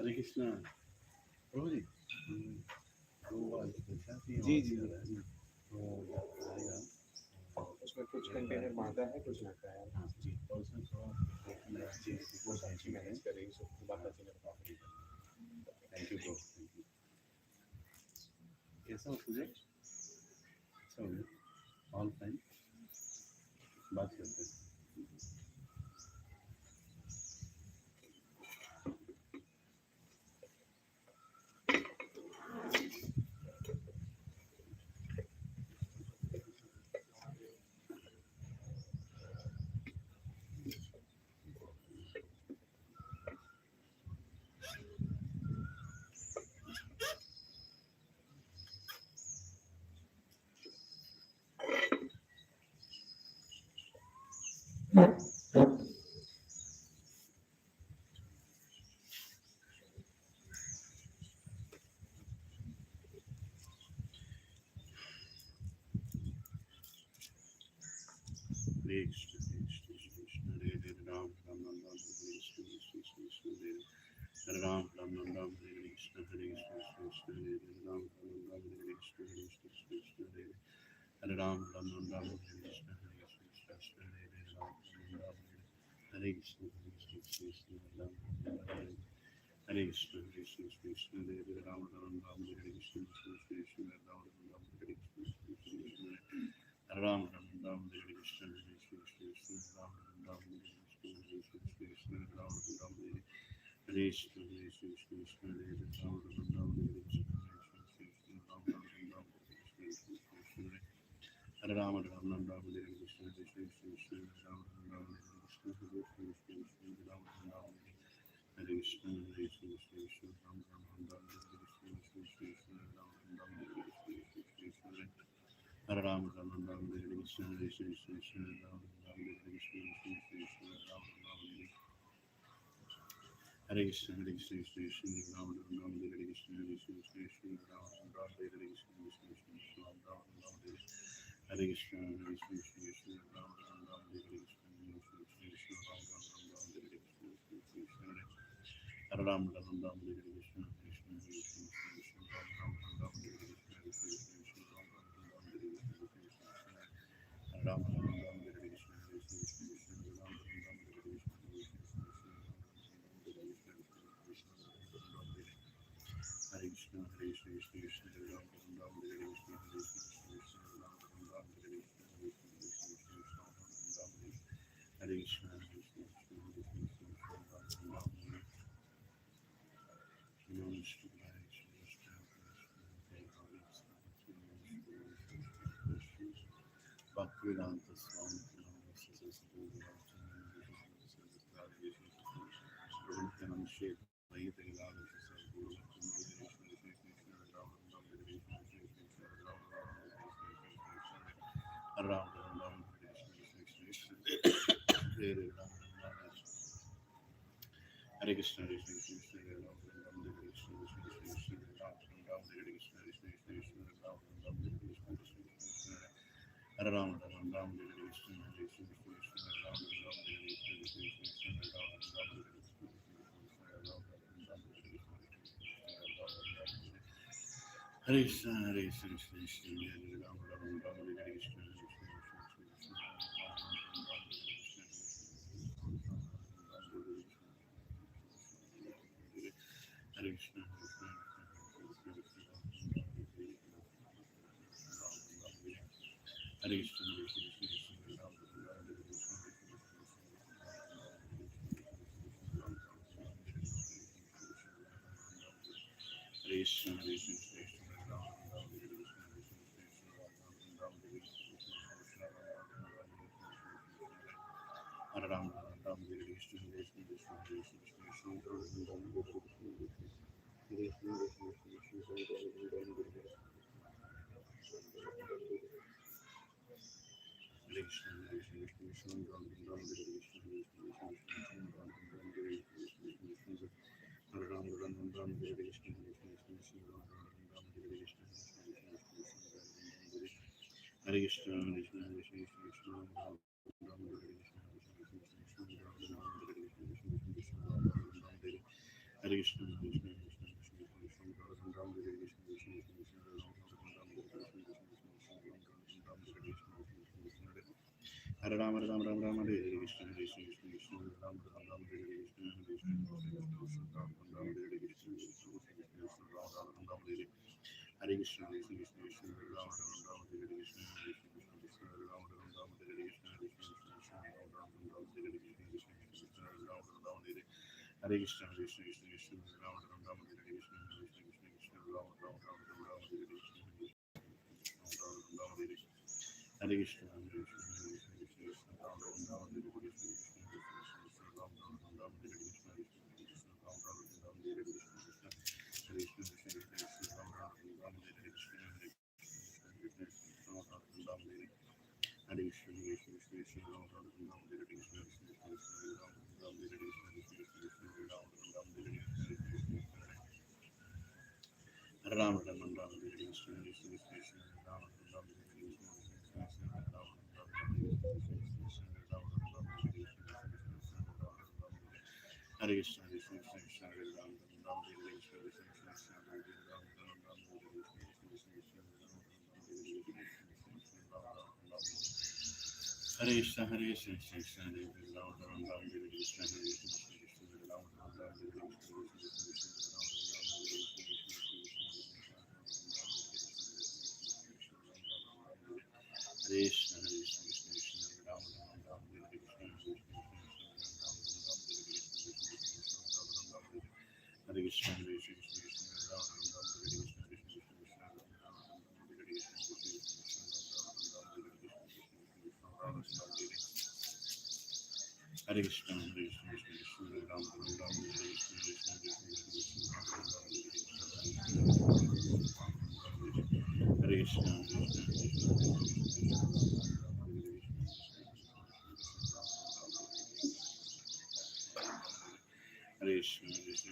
हरे कृष्णा प्रभु जी। जी जी तो आएगा उसमें कुछ कंटेनर मांगा है, कुछ आता है। हाँ जी, और उसमें थोड़ा जी वो साक्षी मैनेज करेगी, सबको बात अच्छी लग रहा है। Thank you bro, thank you. कैसा हो तुझे? अच्छा हो गया, ऑल फाइन। बात करते हैं। हरे कृष्ण कृष्ण हरे हरे, राम राम राम राम हरे कृष्ण कृष्ण कृष्ण हरे हरे, राम राम राम राम हरे कृष्ण हरे कृष्ण कृष्ण हरे हरे, राम राम राम राम हरे कृष्ण हरे कृष्ण कृष्ण हरे हरे, हरे राम राम राम राम हरे कृष्ण हरे कृष्ण कृष्ण हरे हरे, राम राम राम हरे कृष्ण कृष्ण राम राम हरे हरे कृष्ण कृष्ण कृष्ण हरे हरे, राम राम राम हरे कृष्ण कृष्ण कृष्ण हरे, राम राम राम हरे कृष्ण कृष्ण कृष्ण हरे, राम राम राम हरे कृष्ण कृष्ण कृष्ण राम राम राम हरे कृष्ण कृष्ण कृष्ण राम राम हरे हरे कृष्ण कृष्ण कृष्ण हरे हरे, राम राम राम हरे कृष्ण कृष्ण कृष्ण राम राम राम हरे कृष्ण कृष्ण कृष्ण हरे, हरे राम राम राम राम हरे कृष्ण कृष्ण कृष्ण राम राम राम हरे कृष्ण कृष्ण कृष्ण राम राम राम हरे हरे कृष्ण कृष्ण कृष्ण राम राम राम हरे कृष्ण कृष्ण कृष्ण राम राम राम हरे कृष्ण कृष्ण कृष्ण हरे, हरे राम राम राम राम हरे कृष्ण कृष्ण कृष्ण राम राम राम हरे कृष्ण कृष्ण कृष्ण राम राम राम हरे हरे कृष्ण कृष्ण कृष्ण राम राम राम हरे कृष्ण कृष्ण कृष्ण राम राम राम हरे कृष्ण कृष्ण कृष्ण राम राम राम हरे हरे कृष्ण कृष्ण कृष्ण राम राम राम हरे कृष्ण कृष्ण कृष्ण राम राम राम हरे कृष्ण कृष्ण कृष्ण हरे, हरे राम राम राम हरे कृष्ण कृष्ण कृष्ण कृष्ण राम राम राम हरे कृष्ण कृष्ण कृष्ण राम राम राम हरे कृष्ण कृष्ण कृष्ण हरे, राम राम राम हरे कृष्ण कृष्ण कृष्ण राम राम राम हरे कृष्ण कृष्ण कृष्ण राम राम राम हरे कृष्ण कृष्ण कृष्ण राम राम राम हरे हरे कृष्ण कृष्ण कृष्ण राम राम राम हरे कृष्ण कृष्ण कृष्ण राम राम राम हरे कृष्ण कृष्ण कृष्ण राम राम राम हरे हरे कृष्ण कृष्ण कृष्ण कृष्ण राम राम राम हरे नमः शिवाय Bhaktivedanta Swami Ram Hare Krishna, Hare Krishna, Krishna Hare Ram, Ram Ram Hare Krishna, Krishna Krishna Hare Ram, Ram Hare Krishna, Krishna Krishna Hare Ram, Ram Hare Krishna, Krishna Krishna Hare Ram, Ram Hare Krishna, Krishna Krishna Hare Ram, Ram Hare Krishna, Krishna Krishna Hare Ram, Ram Hare Krishna, Hare Krishna, Hare Krishna, Krishna Krishna Hare Ram, Ram Hare Krishna, Krishna Krishna Hare Krishna, Hare Krishna, Hare Krishna, Hare Krishna, Hare Ram, Ram Hare Krishna, Krishna Krishna Hare Krishna, Hare Krishna, Krishna Krishna Krishna Ram Ram Hare Krishna, Krishna Krishna Krishna Ram Ram Hare Krishna, Krishna Krishna Ram Ram Hare Hare Krishna, Hare Krishna, Krishna Krishna, Krishna Ram Ram, Hare Krishna, Krishna Krishna, Ram Ram, Hare Krishna, Krishna Ram Ram, Hare Krishna, Krishna Hare Ram, Ram Ram, Ram Hare Krishna, Krishna Krishna, Krishna Ram Ram, Hare Krishna, Krishna Krishna, Ram Ram, Hare Krishna, Krishna Krishna, Ram Ram, Hare Hare Krishna, Krishna Krishna, Krishna Ram Ram, Hare Krishna, Krishna Krishna, Ram Ram, Hare Krishna, Krishna Krishna, Ram Ram, Hare Krishna, Krishna Krishna, Ram Ram, Hare Hare Krishna, Krishna Krishna, Krishna Ram Ram, Hare Krishna, Krishna Krishna, Krishna Ram Ram, Hare Krishna, Ram Ram, Hare Hare Krishna, Hare Krishna, Krishna Krishna, Krishna Ram Ram, Hare Krishna, Krishna Krishna, Ram Ram, Hare Krishna, Krishna Krishna, Ram Ram, Hare Krishna, Krishna Hare Krishna, Krishna Krishna, Ram Ram, Hare Krishna, Hare Krishna, Ram Ram, Hare Hare Krishna, Krishna Krishna, Ram Ram, Hare Krishna, Krishna Krishna, Ram Ram, Hare Krishna, Krishna Krishna, Ram Ram, Hare Krishna, Ram Ram, Hare Krishna, Krishna Krishna, Ram Ram, Hare Krishna, Krishna Krishna, Ram Ram, Hare Krishna, Krishna Krishna, Ram Ram, Hare Krishna, Krishna Krishna, Ram Ram, Hare Krishna, Krishna Krishna, Ram Ram, Hare Krishna, Krishna Krishna, Ram Ram, Hare Krishna, Krishna Krishna, Ram Ram, Hare Krishna, Krishna Krishna, Ram Ram, Hare Krishna, Hare Krishna, Krishna Krishna, Ram Ram, Hare Krishna, Hare Krishna, Krishna Ram Ram, Hare Krishna, Krishna Krishna, Ram Ram, Hare Krishna, Krishna Krishna, Ram Ram, Hare Krishna, Krishna Krishna, Hare Krishna, Hare Krishna, Krishna Ram Ram, Hare Krishna, Krishna Krishna, Ram Ram, Hare Krishna, Krishna Krishna, Ram Ram, Hare Krishna, Krishna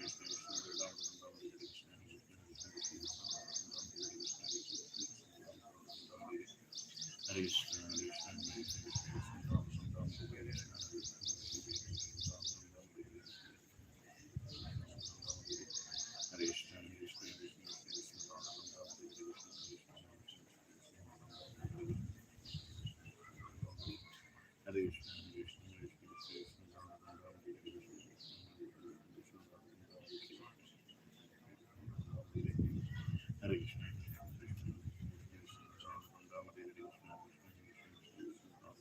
Krishna, Ram Ram, Hare Krishna, Hare Krishna, Krishna Krishna, Ram Ram, Hare Krishna, Krishna Krishna, Ram Ram, Hare Krishna, Hare Krishna, Hare Krishna, Krishna Krishna, Ram Ram, Hare Krishna, Hare Krishna, Krishna Krishna, Ram Ram, Hare Krishna, Krishna Krishna, Ram Ram, Hare Krishna, Hare Krishna, Hare Krishna, Krishna Krishna, Ram Ram,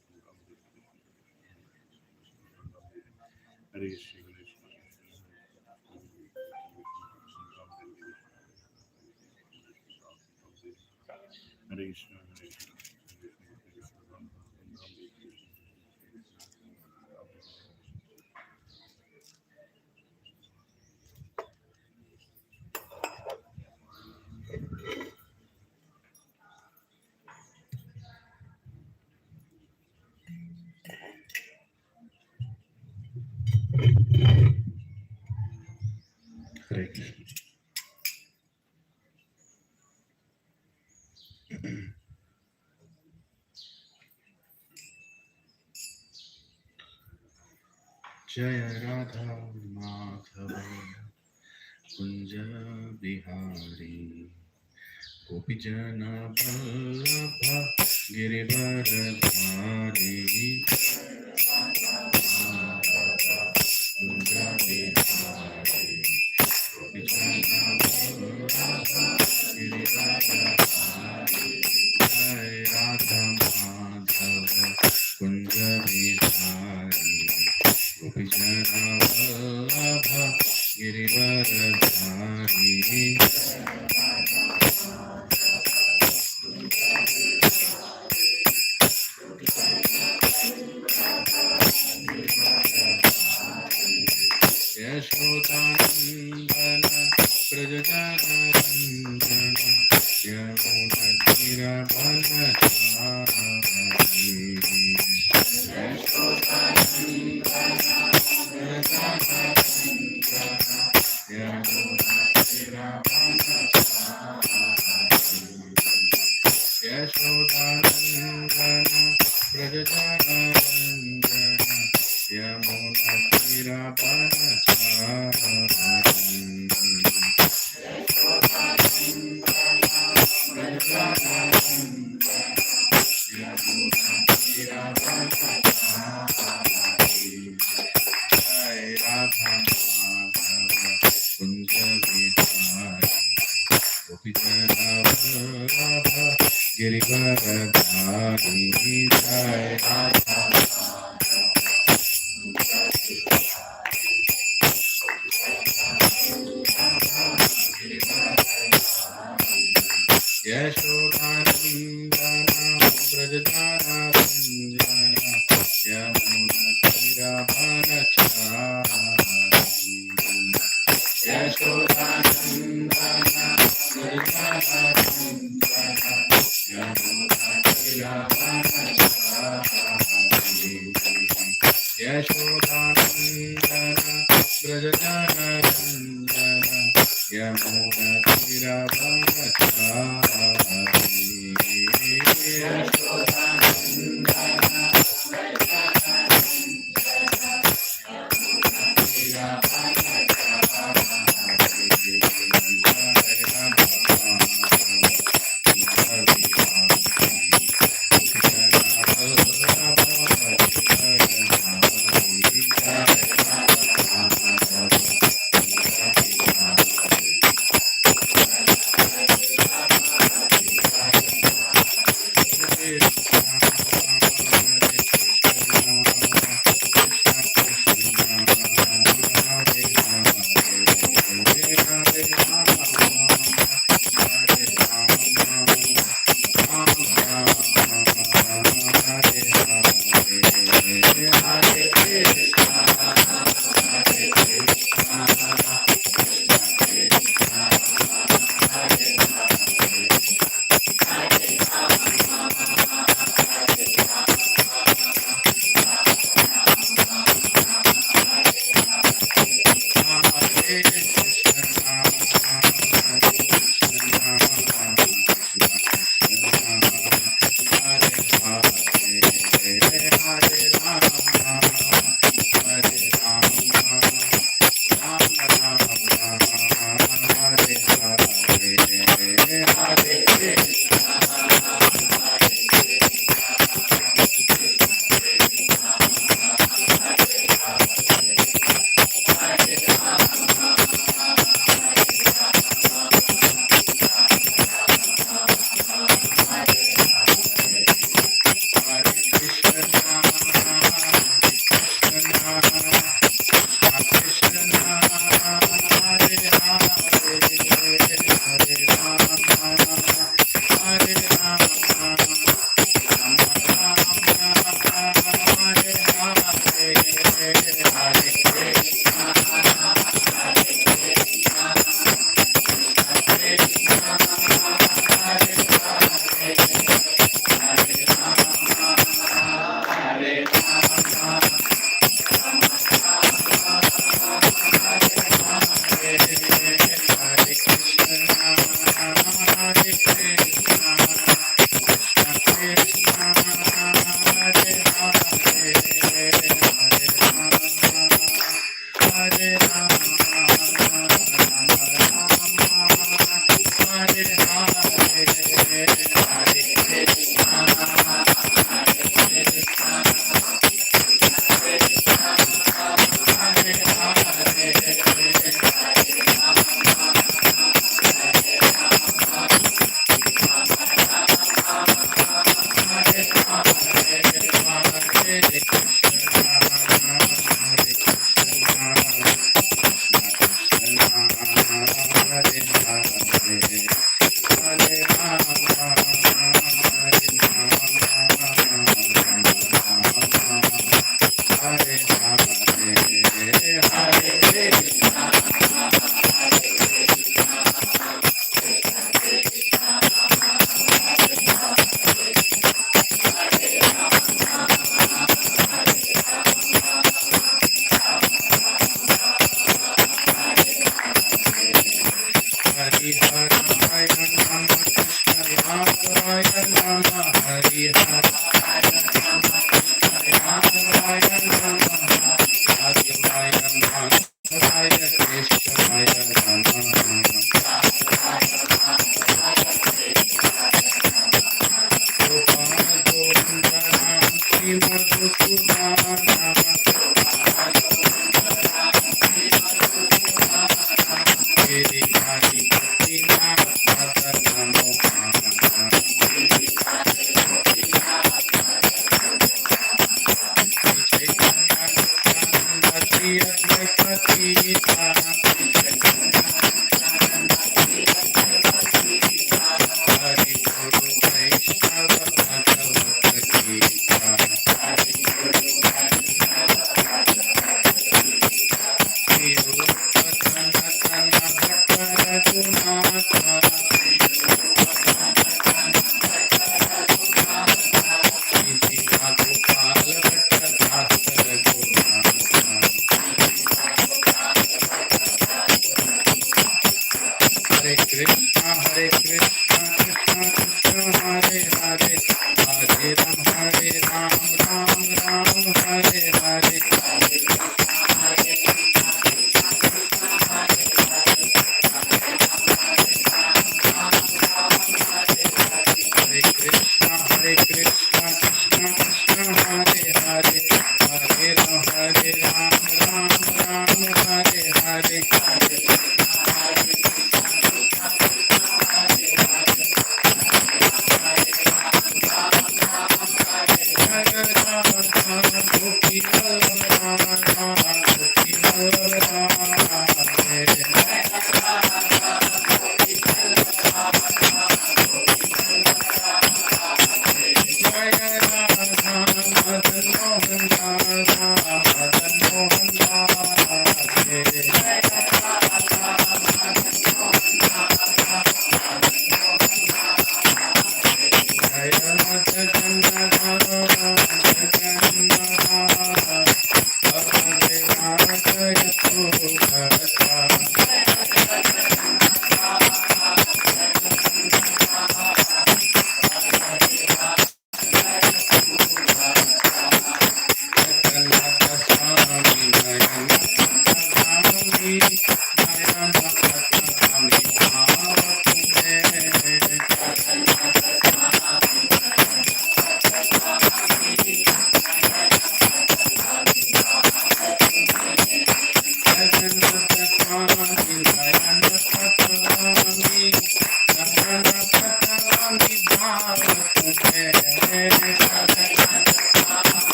Hare Krishna, Hare Krishna, Hare Krishna, Krishna Krishna, Ram Ram, Hare Krishna, Hare Krishna, Hare Krishna, Krishna Krishna, Ram Ram, Hare Krishna, Hare Krishna, Hare Krishna, Hare Krishna, Hare Krishna. Jaya Radha Madhava Kunja Bihari Gopijana Vallabha Girivaradhari Kunja Bihari Gopijana Vallabha Girivaradhari Jai Radha Madhava Kunja Bihari Gopijana Vallabha Girivaradhari Yashodhanandana Prajajanandana Yamunatiravanachari Yashodhanandana Prajajanandana Yamunatiravanachari Yashodhanandana Prajajanandana Yamunatiravanachari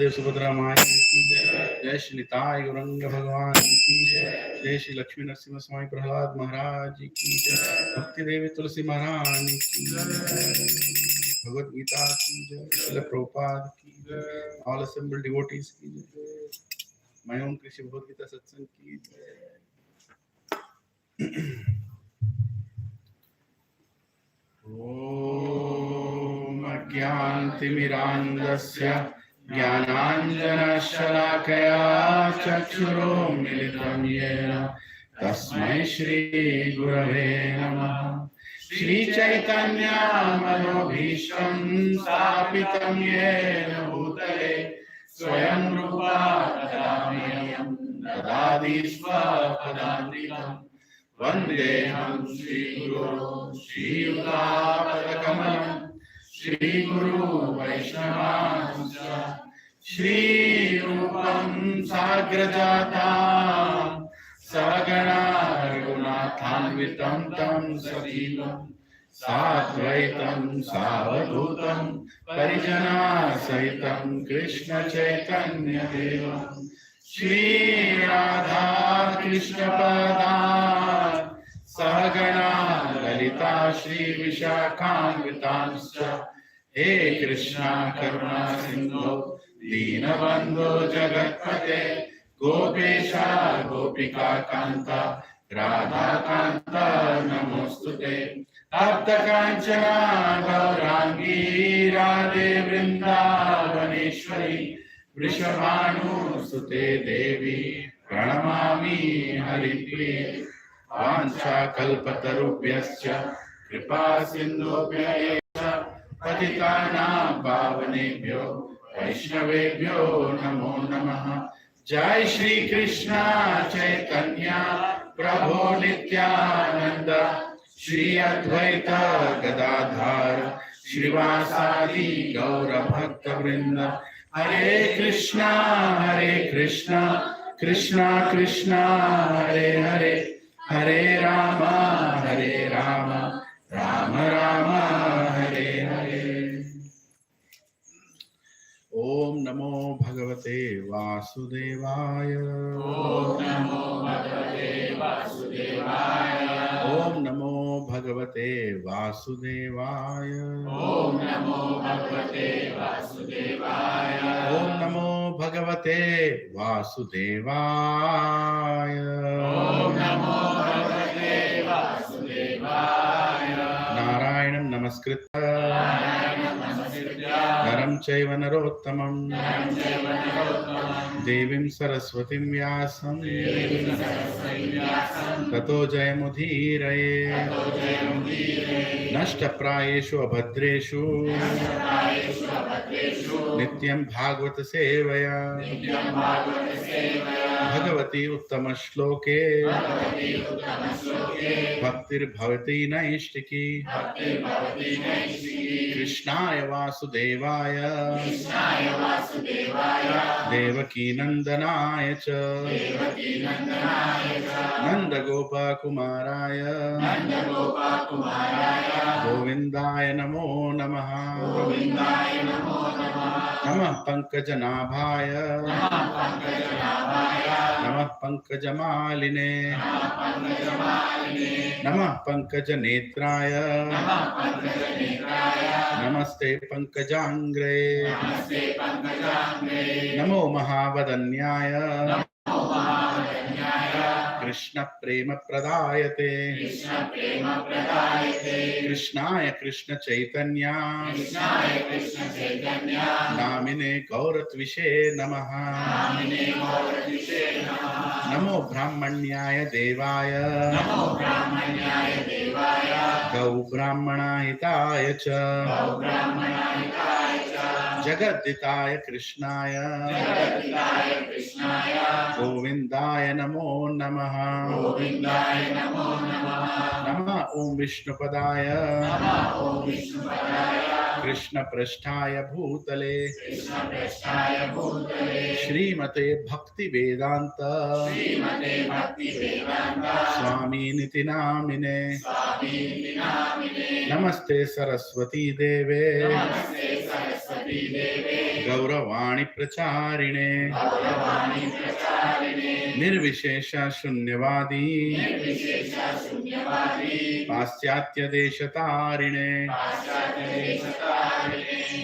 Subhadra माता की जय। जय श्री निताय गौरंग भगवान की जय। जय श्री लक्ष्मी नरसिंह स्वामी प्रहलाद महाराज की जय। भक्ति देवी तुलसी महाराज की जय। भगवद गीता की जय। श्रील प्रभुपाद की जय। ऑल असेंबल डिवोटीज की जय। मैं ओम कृषि भगवद गीता सत्संग की जय। ओम अज्ञानतिमिरान्धस्य ज्ञानाञ्जनशलाकया चक्षुरुन्मिलितं येन तस्मै श्रीगुरवे नमः। श्रीचैतन्यमनोभीष्टं स्थापितं येन भूतले स्वयं रूपा कदामह्यं ददाति स्वपदान्तिकम्। वन्देऽहं श्रीगुरो श्रीयुतापदकमलं श्रीगुरु वैष्णवांश्च श्रीरूपं साग्रजातां सहगणा रघुनाथान्वितं तं सजीवं साद्वैतं सावधूतं परिजनसहितं कृष्णचैतन्यदेवं श्रीराधा कृष्णपदान् सहगणा ललिता श्रीविशाखान्वितांश्च। हे कृष्णा करुणा सिन्धो दीनबन्धो जगत्पते गोपेशा गोपिका कान्ता राधा कान्ता नमोस्तुते। तप्त काञ्चना गौरांगी राधे वृन्दावनेश्वरी वृषभानुसुते देवी प्रणमामि हरिप्रिये। वाञ्छाकल्पतरुभ्यश्च कृपा सिन्धुभ्यश्च पतितानां पावनेभ्यो वैष्णवेभ्यो नमो नमः। जय श्री कृष्ण चैतन्य प्रभो नित्यानंद श्री अद्वैत गदाधर श्रीवासादि गौर भक्त वृंद। हरे कृष्णा कृष्णा कृष्णा हरे हरे हरे राम राम राम हरे हरे। ओम नमो भगवते वासुदेवाय। ओम नमो भगवते वासुदेवाय। ओम नमो भगवते वासुदेवाय। ओम नमो भगवते वासुदेवाय। ओम नमो भगवते वासुदेवाय। ओम नमो भगवते वासुदेवाय। नारायणं नमस्कृत्य नरं चैव नरोत्तमं देवीं सरस्वतीं व्यासं ततो जयमुदीरये। नष्टप्रायेषु अभद्रेषु नित्यं भागवत सेवया भगवती उत्तमश्लोके भक्तिर्भवति नैष्टिकी। कृष्णाय वासुदेवाय देवकी नंदनाय च नंदगोपकुमाराय गोविंदाय नमो नमः। नमः पंकजनाभाय नमः पंकजमालिने नमः पंकजनेत्राय नमस्ते पंकजांग्रे नमो महावदन्याय कृष्ण प्रेम प्रदायते कृष्णाय कृष्ण चैतन्य नामिने गौरत्विषे नमः। नमो ब्राह्मण्याय देवाय गौ ब्राह्मणाहिताय च जगद्दिताय कृष्णाय गोविंदाय नमो नमः। नमः ओम विष्णुपदाय कृष्ण पृष्ठाय भूतले श्रीमते भक्ति वेदांत स्वामी निति नामिने। नमस्ते सरस्वती देवे गौरवाणी प्रचारिणे निर्विशेष शून्यवादी पाश्चात्य देशतारिणे।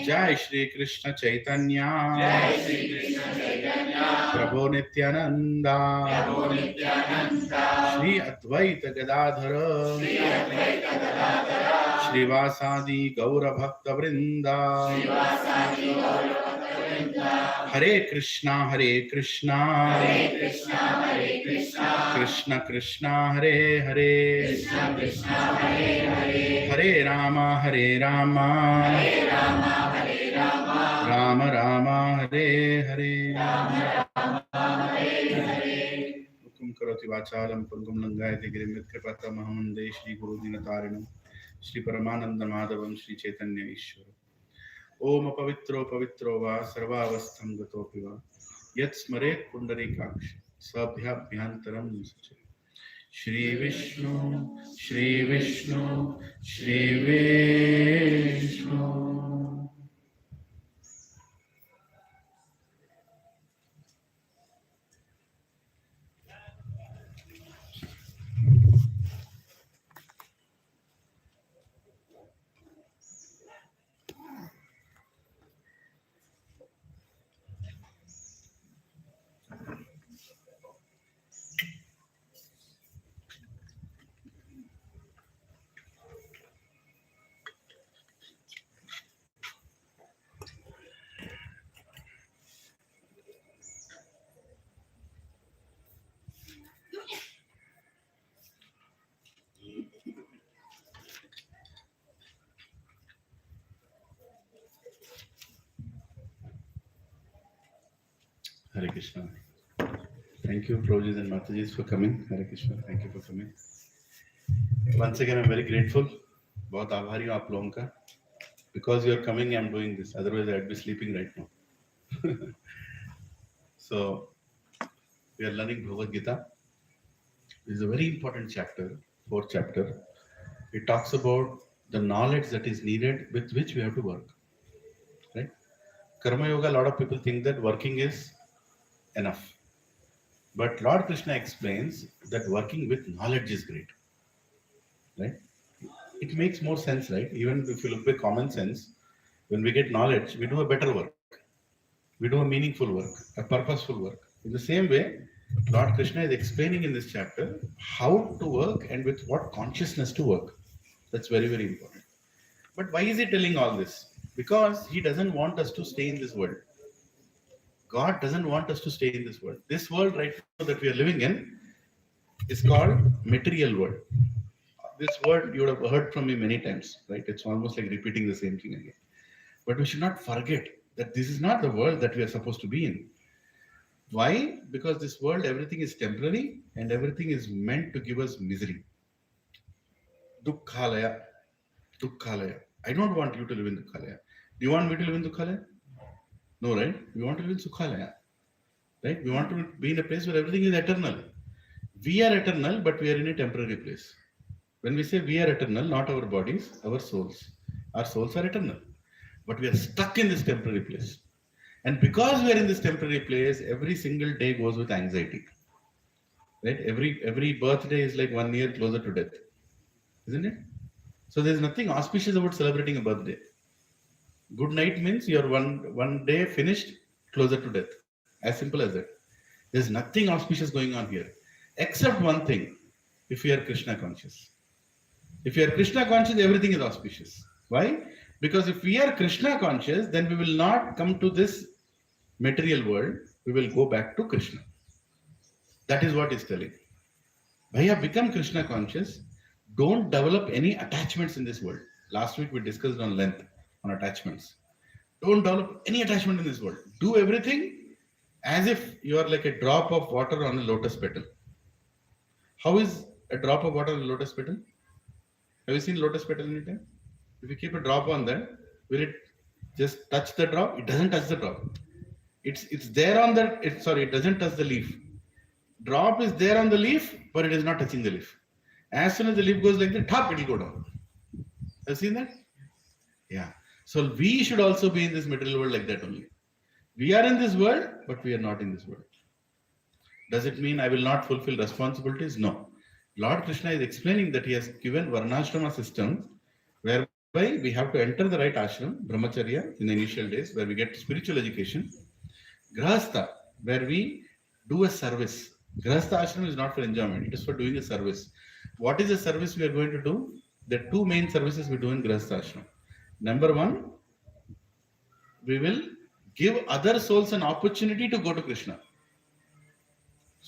जय श्री कृष्ण चैतन्य प्रभो नित्यानंदा श्री अद्वैत गदाधर श्रीवासादि गौर भक्त वृंदा। Hare Krishna, Hare Krishna, Hare Krishna, Hare Krishna, Krishna Krishna, Hare Hare, Krishna Krishna, Hare Hare, Hare Rama, Hare Rama, Hare Rama, Hare Rama, Rama Rama, Hare Hare. Rama Rama, Hare Hare. Hukum karoti vachalam pangam langayate girim yatkripata mahamande Shri Guru Dinatarinam Shri Paramananda Madhavam Shri Chaitanya Ishwara. Om Pavitro Pavitro Va Sarvavastham Gatopi Va Yat Smaret Pundarikaksh Sabhyabhyantaram Sache. Shri Vishnu, Shri Vishnu, Shri Vishnu. Hare Krishna. Thank you, Prabhuji and Matajis, for coming. Hare Krishna. Thank you for coming. Once again, I'm very grateful. बहुत आभारी हूँ आप लोगों का. Because you are coming, I'm doing this. Otherwise, I'd be sleeping right now. So, we are learning Bhagavad Gita. This is a very important chapter, fourth chapter. It talks about the knowledge that is needed with which we have to work. Right? Karma Yoga, a lot of people think that working is enough. But Lord Krishna explains that working with knowledge is great. Right? It makes more sense, right? Even if you look by common sense, when we get knowledge, we do a better work. We do a meaningful work, a purposeful work. In the same way, Lord Krishna is explaining in this chapter how to work and with what consciousness to work. That's very, very important. But why is he telling all this? Because he doesn't want us to stay in this world. God doesn't want us to stay in this world. This world right now that we are living in is called material world. This word you would have heard from me many times, right? It's almost like repeating the same thing again. But we should not forget that this is not the world that we are supposed to be in. Why? Because this world, everything is temporary and everything is meant to give us misery. Dukkhalaya. Dukkhalaya. I don't want you to live in Dukkhalaya. Do you want me to live in Dukkhalaya? No, right? We want to live in Sukhalaya. Right? We want to be in a place where everything is eternal. We are eternal, but we are in a temporary place. When we say we are eternal, not our bodies, our souls. Our souls are eternal. But we are stuck in this temporary place. And because we are in this temporary place, every single day goes with anxiety. Right? Every birthday is like 1 year closer to death. Isn't it? So there's nothing auspicious about celebrating a birthday. Good night means you're one day finished, closer to death. As simple as that. There's nothing auspicious going on here. Except one thing, if you are Krishna conscious. If you are Krishna conscious, everything is auspicious. Why? Because if we are Krishna conscious, then we will not come to this material world. We will go back to Krishna. That is what he's telling. Bhaiya, become Krishna conscious. Don't develop any attachments in this world. Last week we discussed on length, on attachments. Don't develop any attachment in this world. Do everything as if you are like a drop of water on a lotus petal. How is a drop of water on a lotus petal? Have you seen lotus petal anytime? If you keep a drop on that, will it just touch the drop? It doesn't touch the drop. It's there on the, it doesn't touch the leaf. Drop is there on the leaf, but it is not touching the leaf. As soon as the leaf goes like that, top, it will go down. Have you seen that? Yeah. So we should also be in this material world like that only. We are in this world, but we are not in this world. Does it mean I will not fulfill responsibilities? No. Lord Krishna is explaining that he has given Varnashrama system whereby we have to enter the right ashram, brahmacharya, in the initial days where we get spiritual education. Grahastha, where we do a service. Grahastha ashram is not for enjoyment, it is for doing a service. What is the service we are going to do? There are two main services we do in Grahastha ashram. Number one, we will give other souls an opportunity to go to Krishna.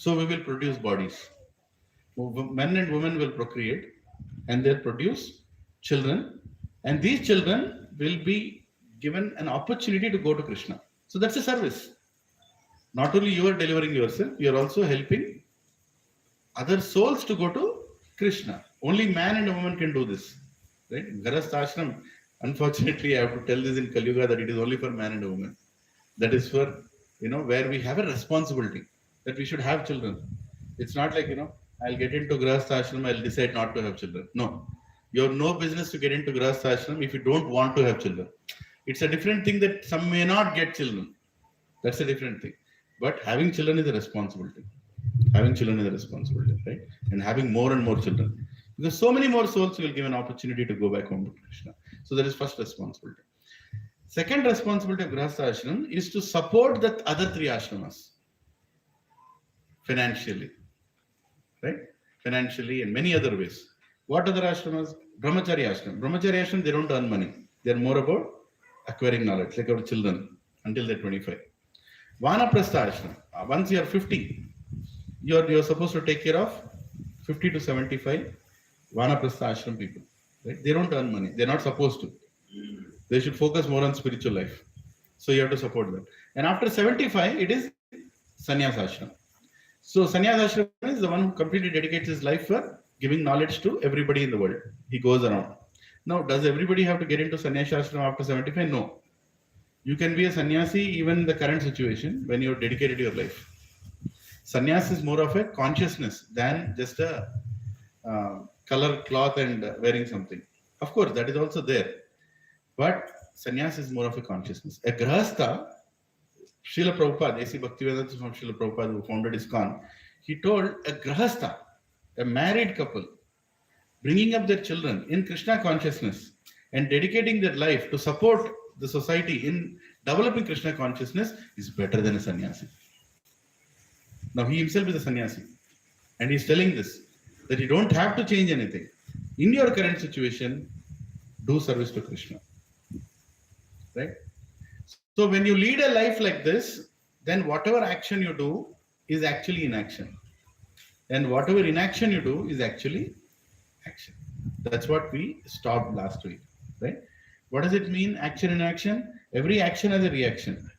So we will produce bodies. Men and women will procreate and they'll produce children, and these children will be given an opportunity to go to Krishna. So that's a service. Not only you are delivering yourself, you are also helping other souls to go to Krishna. Only man and a woman can do this. Right? Garastha ashram, unfortunately, I have to tell this in Kali Yuga that it is only for man and a woman. That is for, where we have a responsibility that we should have children. It's not like, I'll get into Grahastha ashram, I'll decide not to have children. No. You have no business to get into Grahastha ashram if you don't want to have children. It's a different thing that some may not get children. That's a different thing. But having children is a responsibility. Having children is a responsibility, right? And having more and more children. Because so many more souls will give an opportunity to go back home to Krishna. So that is first responsibility. Second responsibility of Grahastha ashram is to support the other three ashramas financially, right? Financially and many other ways. What other ashramas? Brahmacharya ashram. Brahmacharya ashram, they don't earn money. They're more about acquiring knowledge, like our children until they're 25. Vanaprastha ashram. Once you are 50, you're supposed to take care of 50 to 75 Vanaprastha ashram people. Right? They don't earn money. They're not supposed to. They should focus more on spiritual life. So you have to support them. And after 75, it is sannyasa ashram. So sannyasa ashram is the one who completely dedicates his life for giving knowledge to everybody in the world. He goes around. Now, does everybody have to get into sannyasa ashram after 75? No. You can be a sannyasi even in the current situation when you're dedicated to your life. Sannyas is more of a consciousness than just a color cloth and wearing something. Of course, that is also there. But sannyas is more of a consciousness. A grahastha, Srila Prabhupada, A.C. Bhaktivedanta from Srila Prabhupada, who founded ISKCON, he told a grahastha, a married couple, bringing up their children in Krishna consciousness and dedicating their life to support the society in developing Krishna consciousness is better than a sannyasi. Now, he himself is a sannyasi. And he's telling this, that you don't have to change anything. In your current situation, do service to Krishna. Right? So when you lead a life like this, then whatever action you do is actually inaction. And whatever inaction you do is actually action. That's what we stopped last week. Right? What does it mean, action and action? Every action has a reaction.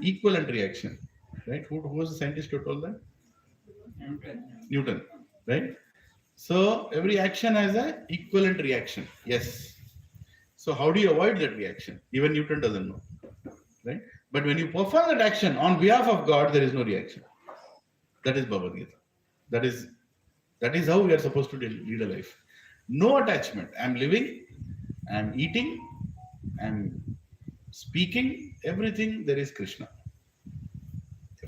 Equivalent reaction. Right? Who was the scientist who told that? Newton. Right? So every action has an equivalent reaction. Yes. So how do you avoid that reaction? Even Newton doesn't know. Right? But when you perform that action on behalf of God, there is no reaction. That is Bhagavad Gita. That is how we are supposed to lead a life. No attachment. I'm living, I'm eating, I'm speaking, everything there is Krishna.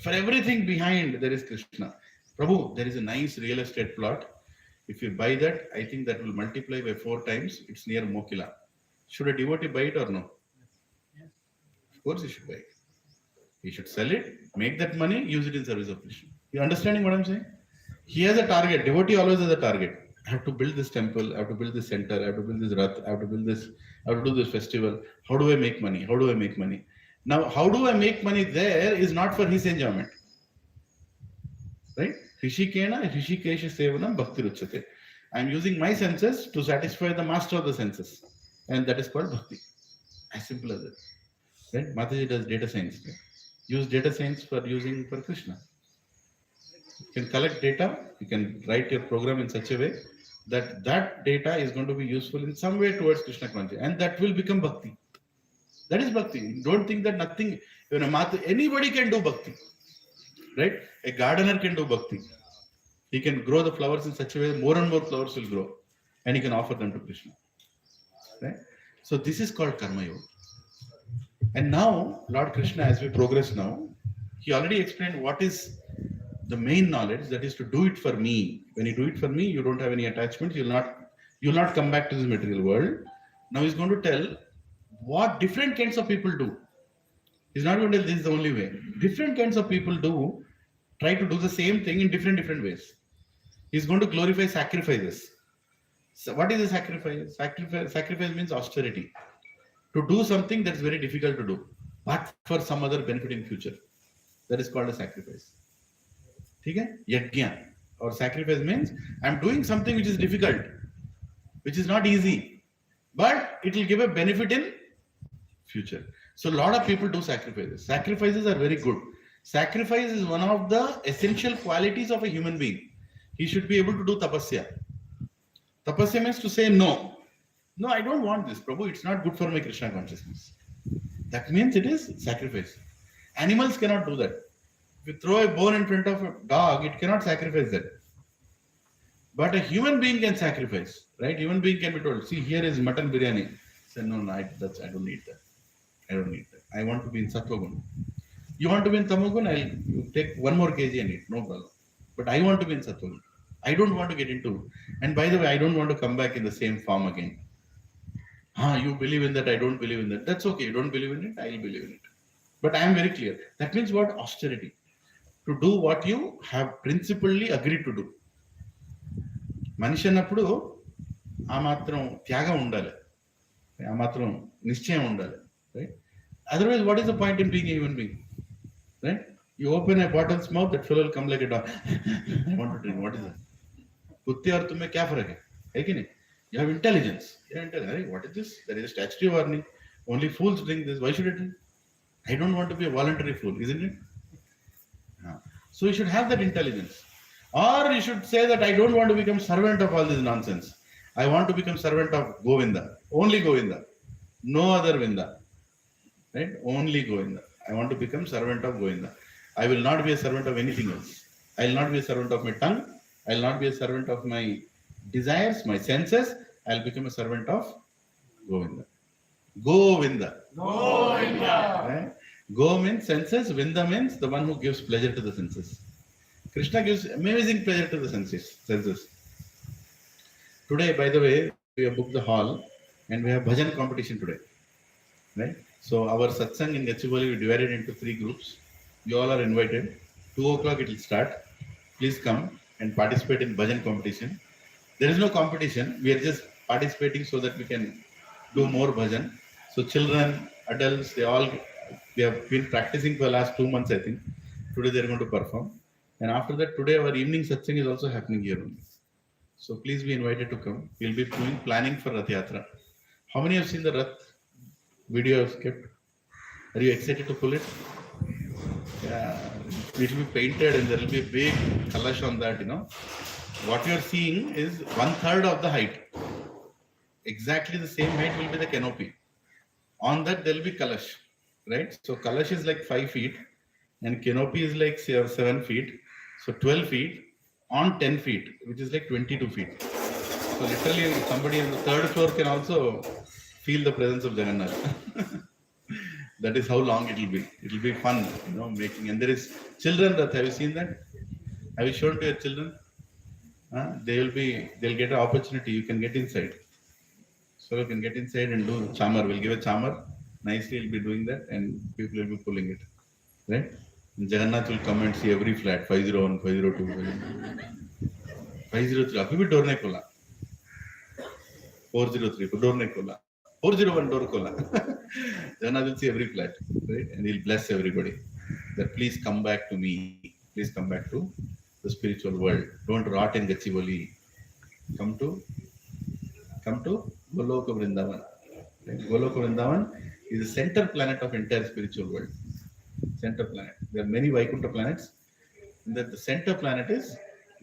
For everything behind there is Krishna. Prabhu, there is a nice real estate plot. If you buy that, I think that will multiply by 4 times. It's near Mokila. Should a devotee buy it or no? Yes. Of course he should buy it. He should sell it, make that money, use it in service of Krishna. You understanding what I'm saying? He has a target. Devotee always has a target. I have to build this temple, I have to build this center, I have to build this rath, I have to build this, I have to do this festival. How do I make money? How do I make money? Now, how do I make money there is not for his enjoyment. Right? Rishikena, Rishikesha Sevanam Bhakti Ruchate. I am using my senses to satisfy the master of the senses. And that is called Bhakti. As simple as that. Right? Mataji does data science. Right? Use data science for Krishna. You can collect data, you can write your program in such a way that that data is going to be useful in some way towards Krishna consciousness. And that will become Bhakti. That is Bhakti. Don't think that nothing, anybody can do Bhakti. Right? A gardener can do Bhakti. He can grow the flowers in such a way, more and more flowers will grow. And he can offer them to Krishna. Right? So this is called Karma Yoga. And now, Lord Krishna, as we progress now, he already explained what is the main knowledge, that is to do it for me. When you do it for me, you don't have any attachments, you'll not come back to this material world. Now he's going to tell what different kinds of people do. He's not going to tell this is the only way. Different kinds of people try to do the same thing in different ways. He's going to glorify sacrifices. So what is a sacrifice? Sacrifice means austerity. To do something that's very difficult to do. but for some other benefit in future. That is called a sacrifice. Okay? Yajna or sacrifice means I'm doing something which is difficult, which is not easy, but it will give a benefit in future. So a lot of people do sacrifices. Sacrifices are very good. Sacrifice is one of the essential qualities of a human being. He should be able to do tapasya. Tapasya means to say no. No, I don't want this, Prabhu. It's not good for my Krishna consciousness. That means it is sacrifice. Animals cannot do that. If you throw a bone in front of a dog, it cannot sacrifice that. But a human being can sacrifice, right? Human being can be told, see, here is mutton biryani. Say, no, I don't need that. I don't need that. I want to be in Sattvagun. You want to be in Tamagun? I'll take 1 more kg and eat, no problem. But I want to be in Sattvagun. I don't want to get into. And by the way, I don't want to come back in the same form again. You believe in that, I don't believe in that. That's okay. You don't believe in it, I'll believe in it. But I am very clear. That means what? Austerity. To do what you have principally agreed to do. మనిషి అన్నప్పుడు ఆ మాత్రం త్యాగం ఉండాలి, ఆ మాత్రం నిశ్చయం ఉండాలి, right? Otherwise, what is the point in being a human being? Right? You open a bottle's mouth, that fellow will come like a dog. I want to drink. What is that? कुत्ते और तुम्हें क्या फर्क है कि नहीं? You have intelligence. What is this? There is a statutory warning. Only fools drink this. Why should I drink? I don't want to be a voluntary fool, isn't it? So you should have that intelligence. Or you should say that I don't want to become servant of all this nonsense. I want to become servant of Govinda. Only Govinda. No other Vinda. Right? Only Govinda. I want to become servant of Govinda. I will not be a servant of anything else. I will not be a servant of my tongue. I will not be a servant of my desires, my senses. I will become a servant of Govinda. Govinda. Govinda. Right? Go means senses. Vinda means the one who gives pleasure to the senses. Krishna gives amazing pleasure to the senses. Today, by the way, we have booked the hall and we have bhajan competition today. Right? So our satsang in Gachibowli we divided into 3 groups. You all are invited. 2 o'clock it will start. Please come and participate in bhajan competition. There is no competition. We are just participating so that we can do more bhajan. So children, adults, they have been practicing for the last 2 months, I think. Today they are going to perform. And after that, today our evening satsang is also happening here only. So please be invited to come. We'll be planning for Rath Yatra. How many have seen the Rath video I've kept? Are you excited to pull it? Yeah, it will be painted and there will be a big kalash on that, What you're seeing is 1/3 of the height. Exactly the same height will be the canopy. On that there will be kalash, right? So kalash is like 5 feet and canopy is like 7 feet. So 12 feet on 10 feet, which is like 22 feet. So literally somebody on the 3rd floor can also feel the presence of Jagannath. That is how long it will be. It will be fun, making. And there is children that, have you seen that? Have you shown to your children? They'll get an opportunity. You can get inside. So you can get inside and do chamar. We'll give a chamar. Nicely we'll be doing that and people will be pulling it. Right? And Jagannath will come and see every flat, 501, 502, 503. Abhi bhi door nahi khola. 403, door nahi khola. 401 door khola. Jagannath will see every flat, right? And he'll bless everybody. That please come back to me. Please come back to the spiritual world. Don't rot in Gachibowli. Come to Goloka Vrindavan. Right? Goloka Vrindavan is the center planet of entire spiritual world. Center planet. There are many Vaikuntha planets. And the center planet is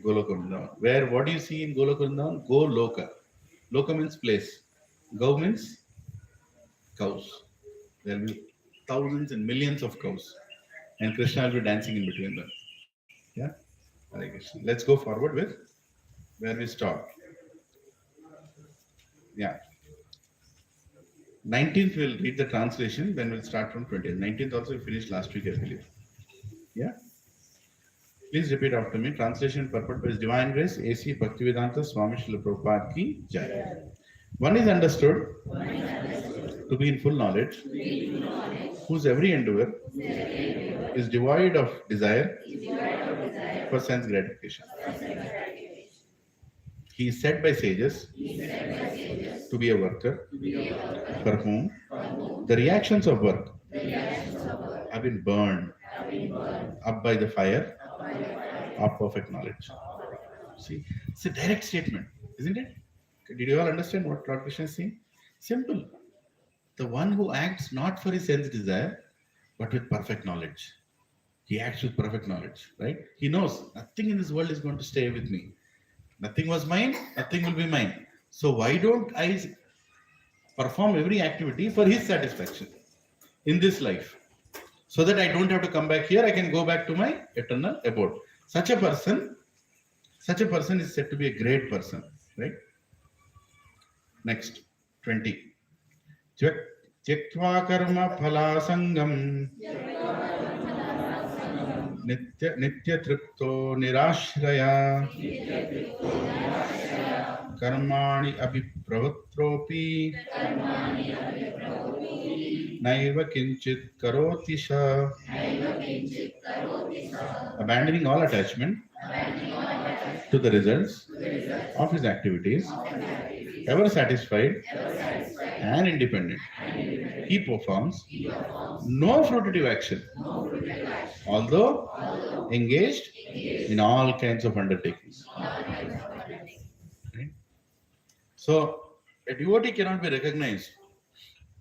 Goloka Vrindavan. Where what do you see in Goloka Vrindavan? Goloka. Loka means place. Gau means cows. There will be thousands and millions of cows. And Krishna will be dancing in between them. Yeah? Hare Krishna. Let's go forward with where we stop. Yeah. 19th we'll read the translation, then we'll start from 20th. 19th also we finished last week, I believe. Yeah? Please repeat after me. Translation purport by His Divine Grace, A.C. Bhaktivedanta Swami Srila Prabhupada ki Jai. One is understood to be in full knowledge, whose every endeavor is devoid of desire for sense gratification. He is said by sages to be a worker for whom the reactions of work have been burned up by the fire of perfect knowledge. See, it's a direct statement, isn't it? Did you all understand what Lord Krishna is saying? Simple. The one who acts not for his sense desire, but with perfect knowledge. He acts with perfect knowledge, right? He knows nothing in this world is going to stay with me. Nothing was mine, nothing will be mine. So why don't I perform every activity for his satisfaction in this life? So that I don't have to come back here, I can go back to my eternal abode. Such a person is said to be a great person, right? Next, 20. Tyaktva karma phala sangam nitya tripto nirashraya karmani abhipravastropi naiva kinchit karoti sha. Abandoning all attachment to the results of his activities, ever satisfied and independent. He performs no fruitive action, although engaged in all kinds of undertakings. Right? So, a devotee cannot be recognized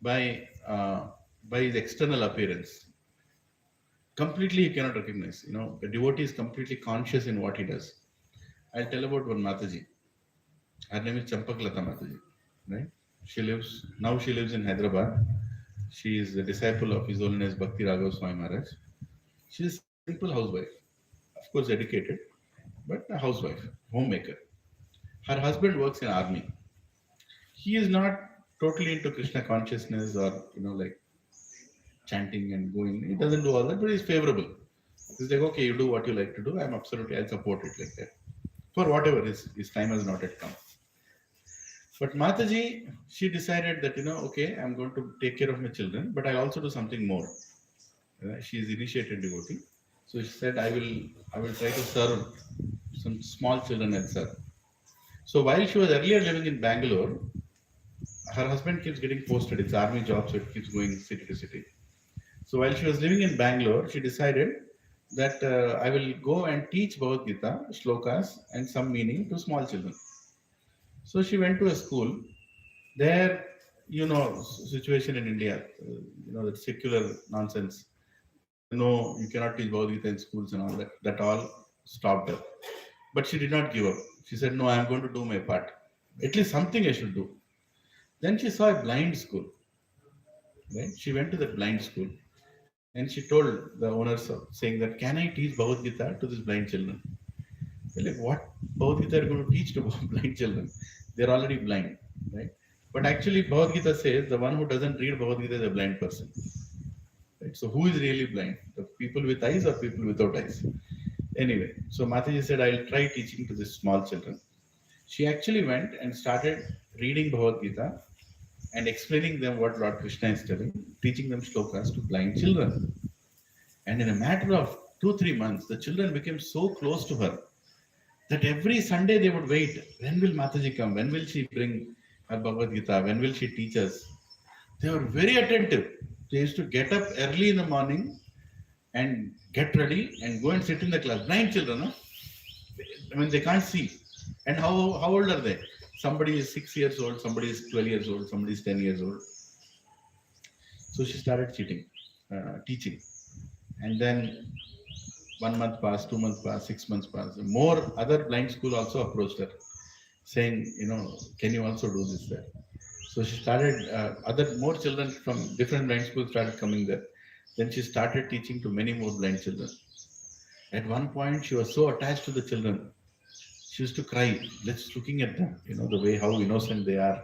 by his external appearance. Completely, he cannot recognize. A devotee is completely conscious in what he does. I'll tell about one Mataji. Her name is Champaklata Mataji, right? She lives in Hyderabad. She is a disciple of His Holiness Bhakti Raghav Swami Maharaj. She is a simple housewife, of course educated, but a housewife, homemaker. Her husband works in army. He is not totally into Krishna consciousness or like chanting and going. He doesn't do all that, but he's favorable. He's like, okay, you do what you like to do. I'll support it like that. For whatever his time has not yet come. But Mataji, she decided that, okay, I'm going to take care of my children, but I'll also do something more. She is initiated devotee. So she said, I will try to serve some small children and serve. So while she was earlier living in Bangalore, her husband keeps getting posted. It's army job, so it keeps going city to city. So while she was living in Bangalore, she decided that I will go and teach Bhagavad Gita, shlokas, and some meaning to small children. So she went to a school. There, situation in India, that secular nonsense. No, you cannot teach Bhagavad Gita in schools and all that. That all stopped her. But she did not give up. She said, no, I am going to do my part. At least something I should do. Then she saw a blind school. Right? She went to that blind school. And she told the owners, saying that, can I teach Bhagavad Gita to these blind children? They're like, what Bhagavad Gita are going to teach to blind children? They're already blind, right? But actually, Bhagavad Gita says the one who doesn't read Bhagavad Gita is a blind person. Right? So who is really blind? The people with eyes or people without eyes? Anyway, so Mataji said, I'll try teaching to these small children. She actually went and started reading Bhagavad Gita and explaining them what Lord Krishna is telling, teaching them shlokas to blind children. And in a matter of 2-3 months, the children became so close to her that every Sunday they would wait. When will Mataji come? When will she bring her Bhagavad Gita? When will she teach us? They were very attentive. They used to get up early in the morning and get ready and go and sit in the class. Blind children, no? I mean, they can't see. And how old are they? Somebody is 6 years old, somebody is 12 years old, somebody is 10 years old. So she started teaching. And then 1 month passed, 2 months passed, 6 months passed. More other blind school also approached her, saying, can you also do this there? So she started, more children from different blind schools started coming there. Then she started teaching to many more blind children. At one point, she was so attached to the children. She used to cry, just looking at them, the way, how innocent they are,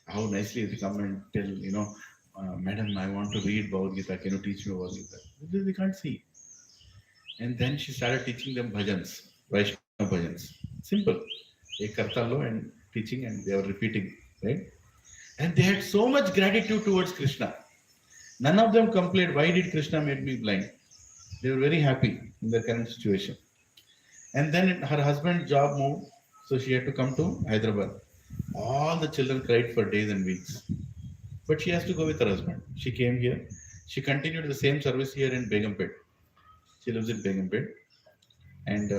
how nicely they come and tell, Madam, I want to read Bhagavad Gita. Can you teach me Bhagavad Gita? They can't see. And then she started teaching them bhajans, Vaishnava bhajans. Simple. A kartalo and teaching, and they were repeating, right? And they had so much gratitude towards Krishna. None of them complained, why did Krishna make me blind? They were very happy in their current situation. And then her husband's job moved, so she had to come to Hyderabad. All the children cried for days and weeks. But she has to go with her husband. She came here. She continued the same service here in Begumpet. She lives in Begumpet, and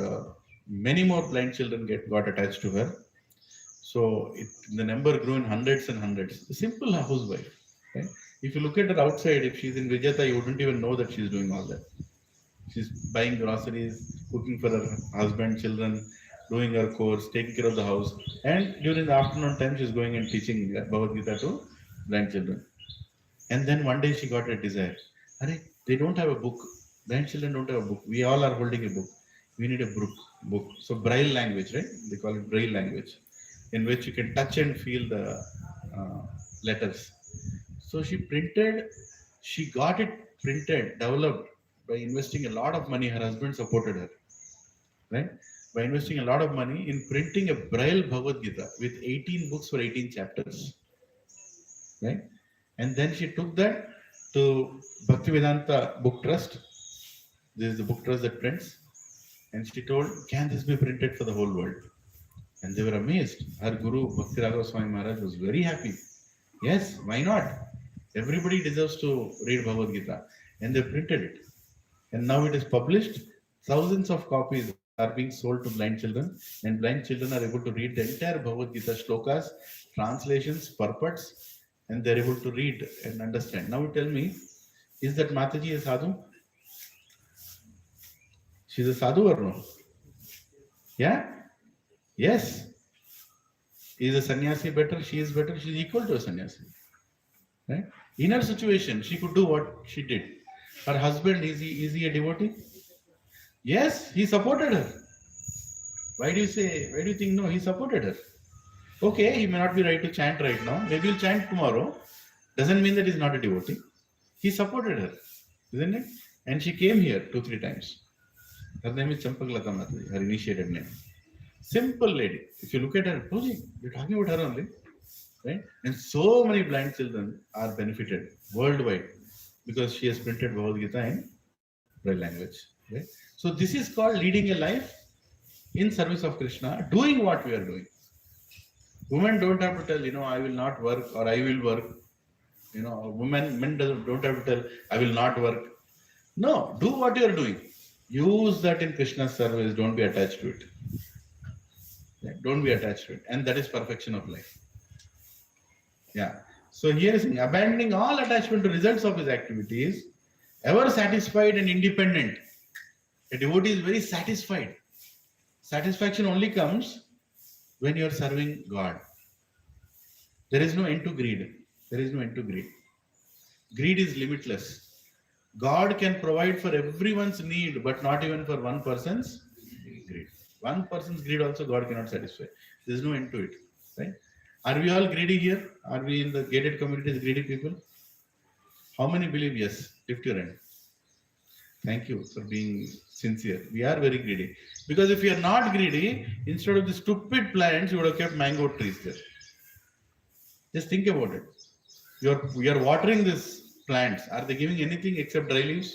many more blind children got attached to her. So the number grew in hundreds and hundreds. A simple housewife. Right? If you look at her outside, if she's in Vijata, you wouldn't even know that she's doing all that. She's buying groceries, cooking for her husband, children, doing her course, taking care of the house. And during the afternoon time, she's going and teaching Bhagavad Gita to blind children. And then one day she got a desire. Arey, they don't have a book. Blind children don't have a book. We all are holding a book. We need a book. So Braille language, right? They call it Braille language, in which you can touch and feel the letters. So she got it printed, developed by investing a lot of money. Her husband supported her, right? By investing a lot of money in printing a Braille Bhagavad Gita with 18 books for 18 chapters, right? And then she took that to Bhaktivedanta Book Trust. This is the book trust that prints. And she told, can this be printed for the whole world? And they were amazed. Her Guru, Bhakti Raghava Swami Maharaj, was very happy. Yes, why not? Everybody deserves to read Bhagavad Gita. And they printed it. And now it is published. Thousands of copies are being sold to blind children. And blind children are able to read the entire Bhagavad Gita shlokas, translations, purports, and they're able to read and understand. Now tell me, is that Mataji a sadhu? She's a sadhu or no? Yeah? Yes. Is a sannyasi better? She is better. She's equal to a sannyasi. Right? In her situation, she could do what she did. Her husband, is he a devotee? Yes, he supported her. Why do you think no? He supported her. Okay, he may not be right to chant right now. Maybe he'll chant tomorrow. Doesn't mean that he's not a devotee. He supported her, isn't it? And she came here 2-3 times. Her name is Champaklata Mataji, her initiated name. Simple lady. If you look at her, you're talking about her only, right? And so many blind children are benefited worldwide because she has printed Bhagavad Gita in Braille language. Right? So this is called leading a life in service of Krishna, doing what we are doing. Women don't have to tell, I will not work or I will work. Men don't have to tell, I will not work. No, do what you are doing. Use that in Krishna's service. Don't be attached to it. Yeah, don't be attached to it. And that is perfection of life. Yeah. So here is abandoning all attachment to results of his activities, ever satisfied and independent. A devotee is very satisfied. Satisfaction only comes when you are serving God. There is no end to greed. There is no end to greed. Greed is limitless. God can provide for everyone's need, but not even for one person's greed. One person's greed also God cannot satisfy. There is no end to it. Right? Are we all greedy here? Are we in the gated communities greedy people? How many believe yes? Lift your hand. Thank you for being sincere. We are very greedy. Because if you are not greedy, instead of the stupid plants, you would have kept mango trees there. Just think about it. You are watering these plants. Are they giving anything except dry leaves?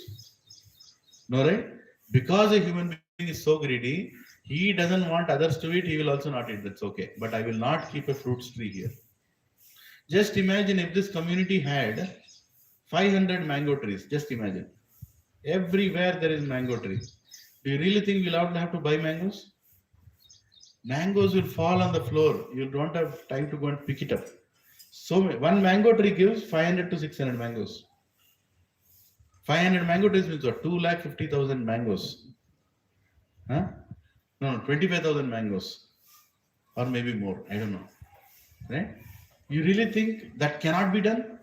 No, right? Because a human being is so greedy, he doesn't want others to eat, he will also not eat. That's okay. But I will not keep a fruits tree here. Just imagine if this community had 500 mango trees. Just imagine. Everywhere there is mango trees. Do you really think we'll have to buy mangoes? Mangoes will fall on the floor. You don't have time to go and pick it up. So one mango tree gives 500 to 600 mangoes. 500 mango trees means what? 250,000 mangoes. Huh? No, 25,000 mangoes. Or maybe more. I don't know. Right? You really think that cannot be done?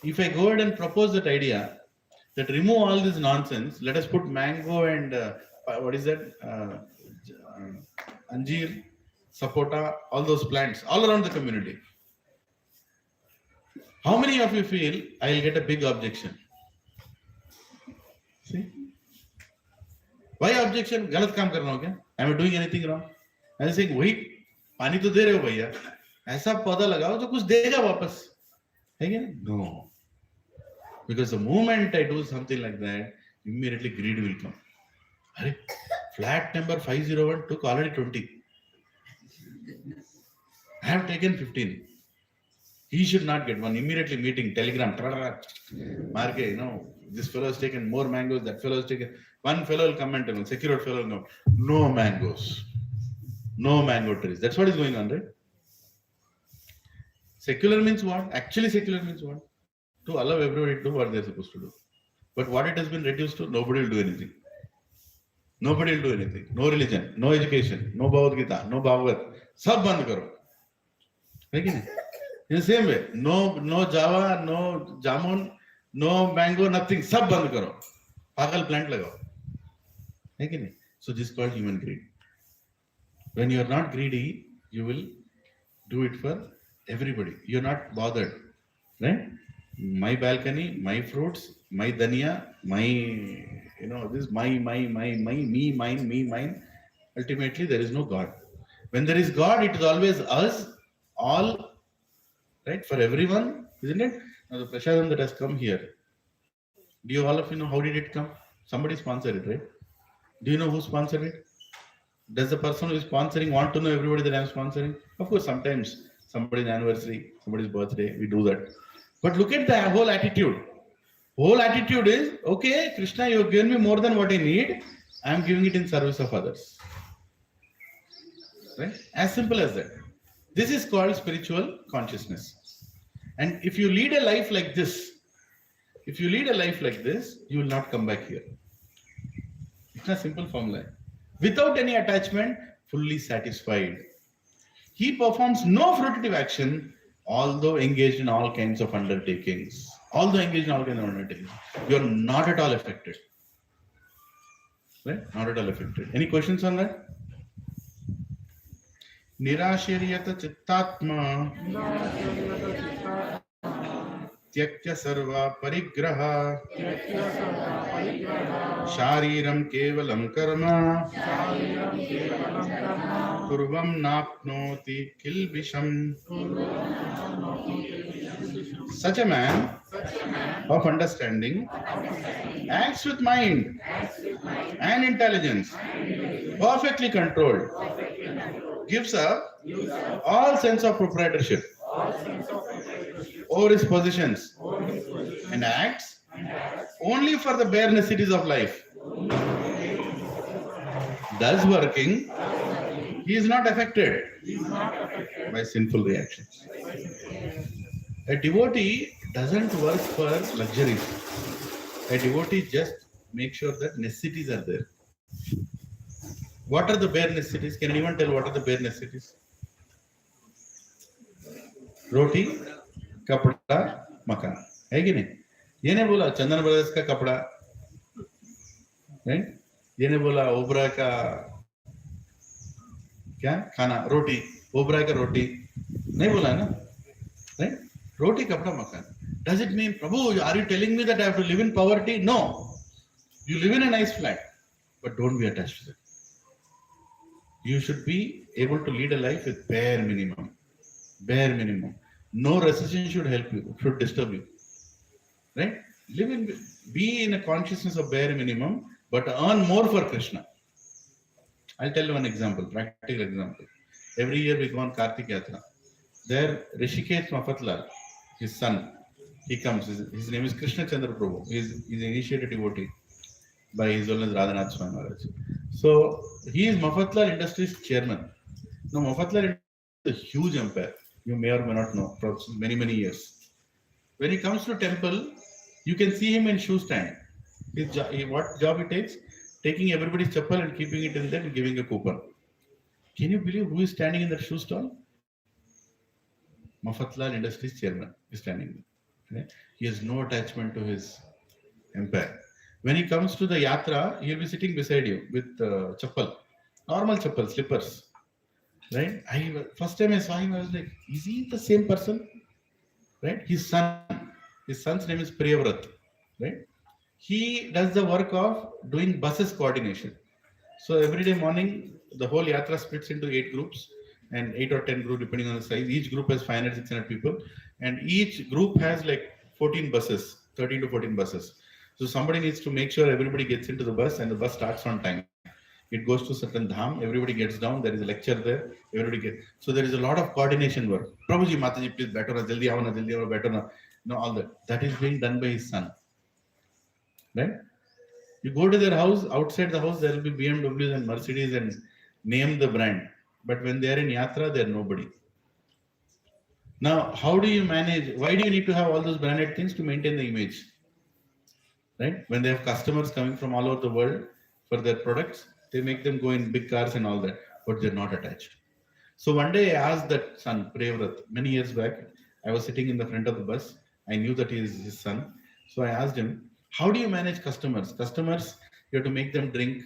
If I go ahead and propose that idea, that remove all this nonsense, let us put mango and what is that? Anjeer, sapota, all those plants all around the community. How many of you feel I'll get a big objection? See? Why objection? गलत काम कर रहा हूँ क्या? Am I doing anything wrong? I say वही पानी तो दे रहे हो भैया. ऐसा पौधा लगाओ जो कुछ देगा वापस. है क्या? No. Because the moment I do something like that, immediately greed will come. Arey, flat number 501 took already 20. I have taken 15. He should not get one. Immediately meeting, telegram, marke, this fellow has taken more mangoes, that fellow has taken. One fellow will come and tell him, secured fellow will come, no mangoes, no mango trees. That's what is going on, right? Secular means what? Actually, secular means what? To allow everybody to do what they're supposed to do. But what it has been reduced to, nobody will do anything. Nobody will do anything. No religion, no education, no Bhagavad Gita, no Bhagavad. Sab band karo. In the same way, no Java, no Jamun, no mango, nothing. Sab band karo. Pagal plant lagao. So this is called human greed. When you are not greedy, you will do it for everybody. You're not bothered, right? My balcony, my fruits, my dhania, my, this me, mine. Ultimately, there is no God. When there is God, it is always us, all, right? For everyone, isn't it? Now the prasadam that has come here, do you all of you know how did it come? Somebody sponsored it, right? Do you know who sponsored it? Does the person who is sponsoring want to know everybody that I'm sponsoring? Of course, sometimes somebody's anniversary, somebody's birthday, we do that. But look at the whole attitude. Whole attitude is, okay, Krishna, you have given me more than what I need. I am giving it in service of others. Right? As simple as that. This is called spiritual consciousness. And if you lead a life like this, you will not come back here. It's a simple formula. Without any attachment, fully satisfied. He performs no fruitive action, although engaged in all kinds of undertakings. You are not at all affected. Right? Not at all affected. Any questions on that? Nirashiryata chittatma tyaktya sarva parigraha shariram kevalam karma kurvam napnoti kilbisham. Such a man of understanding acts with mind and intelligence, perfectly controlled, gives up all sense of proprietorship over his possessions, and acts only for the bare necessities of life. Thus working, he is not affected by sinful reactions. A devotee doesn't work for luxuries. A devotee just makes sure that necessities are there. What are the bare necessities? Can anyone tell what are the bare necessities? Roti, kapda, makan. है कि नहीं? ये नहीं बोला चंदन brothers का कपड़ा, right? ये नहीं बोला ओबरा का क्या खाना, रोटी, ओबरा का रोटी नहीं बोला ना, right? Roti, kapda, makan. Does it mean, Prabhu, are you telling me that I have to live in poverty? No. You live in a nice flat, but don't be attached to it. You should be able to lead a life with bare minimum. Bare minimum. No recession should help you, should disturb you. Right? Be in a consciousness of bare minimum, but earn more for Krishna. I'll tell you one example, practical example. Every year we go on Kartik Yatra. There, Rishikesh Mafatlal, his son, he comes. His name is Krishna Chandra Prabhu. He's an initiated devotee by His Holiness Radhanath Swami Maharaj. So he is Mafatlal Industries chairman. Now Mafatlal is a huge empire. You may or may not know for many, many years. When he comes to temple, you can see him in shoe stand. What job he takes? Taking everybody's chappal and keeping it in there and giving a coupon. Can you believe who is standing in that shoe stall? Mafatlal Industries chairman is standing there. Okay? He has no attachment to his empire. When he comes to the yatra, he'll be sitting beside you with chappal, normal chappal, slippers. Right? First time I saw him, I was like, is he the same person? Right? His son's name is Priyavrat. Right? He does the work of doing buses coordination. So every day morning, the whole yatra splits into 8 groups and 8 or 10 groups depending on the size. Each group has 500, 600 people, and each group has like 14 buses, 13 to 14 buses. So somebody needs to make sure everybody gets into the bus and the bus starts on time. it goes to certain dham, everybody gets down, there is a lecture there, everybody gets, so there is a lot of coordination work. Prabhuji, Mataji, please better, jaldi aao, better na, all that. That is being done by his son. Right? You go to their house, outside the house, there will be BMWs and Mercedes and name the brand. But when they are in Yatra, they are nobody. Now, how do you manage? Why do you need to have all those branded things? To maintain the image? Right? When they have customers coming from all over the world for their products, they make them go in big cars and all that, but they're not attached. So one day I asked that son, Prevrat, many years back, I was sitting in the front of the bus. I knew that he is his son. So I asked him, how do you manage customers? Customers, you have to make them drink,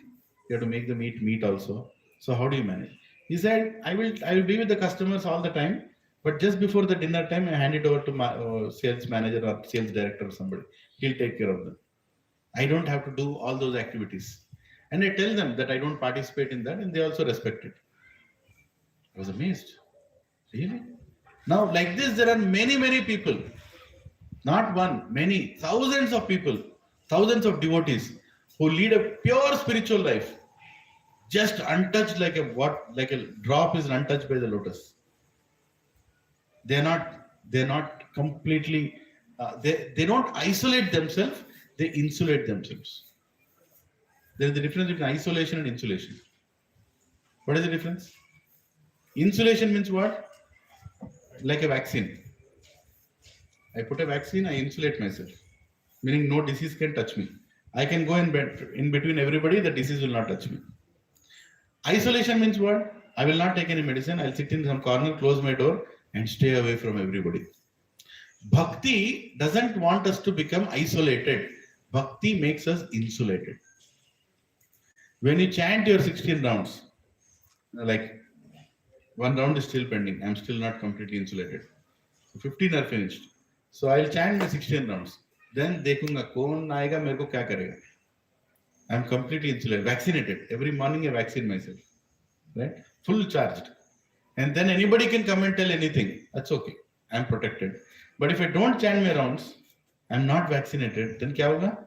you have to make them eat meat also. So how do you manage? He said, I will be with the customers all the time, but just before the dinner time, I hand it over to my sales manager or sales director or somebody. He'll take care of them. I don't have to do all those activities. And I tell them that I don't participate in that, and they also respect it. I was amazed. Really? Now, like this, there are many, many people. Not one, many, thousands of people, thousands of devotees who lead a pure spiritual life, just untouched like a drop is untouched by the lotus. They're not completely, they don't isolate themselves, they insulate themselves. There is the difference between isolation and insulation. What is the difference? Insulation means what? Like a vaccine. I put a vaccine, I insulate myself, meaning no disease can touch me. I can go in between everybody, the disease will not touch me. Isolation means what? I will not take any medicine, I'll sit in some corner, close my door, and stay away from everybody. Bhakti doesn't want us to become isolated. Bhakti makes us insulated. When you chant your 16 rounds, like one round is still pending, I'm still not completely insulated. 15 are finished. So I'll chant my 16 rounds. Then dekhunga kaun aayega, mere ko kya karega. I'm completely insulated, vaccinated. Every morning I vaccine myself, right? Full charged. And then anybody can come and tell anything. That's okay. I'm protected. But if I don't chant my rounds, I'm not vaccinated, then kya hoga?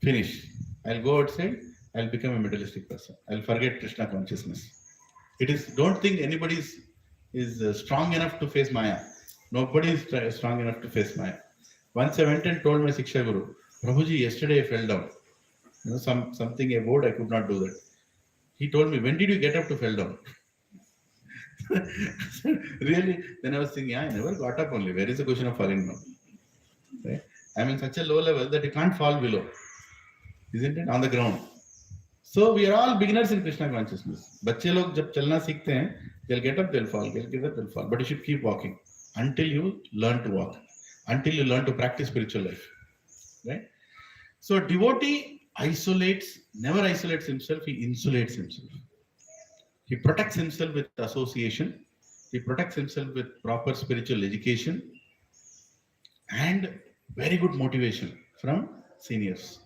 Finish. I'll go outside, I'll become a materialistic person. I'll forget Krishna consciousness. It is, don't think anybody is strong enough to face Maya. Nobody is strong enough to face Maya. Once I went and told my Siksha Guru, Prabhuji, yesterday I fell down. Something, a word, I could not do that. He told me, when did you get up to fall down? Really? Then I was thinking, I never got up only. Where is the question of falling down? Right? I'm in such a low level that you can't fall below. Isn't it? On the ground. So we are all beginners in Krishna consciousness. बच्चे लोग जब चलना सीखते हैं, they'll get up, they'll fall, they'll get up, they'll fall. But you should keep walking until you learn to walk, until you learn to practice spiritual life. Right? So devotee never isolates himself, he insulates himself. He protects himself with association, he protects himself with proper spiritual education and very good motivation from seniors.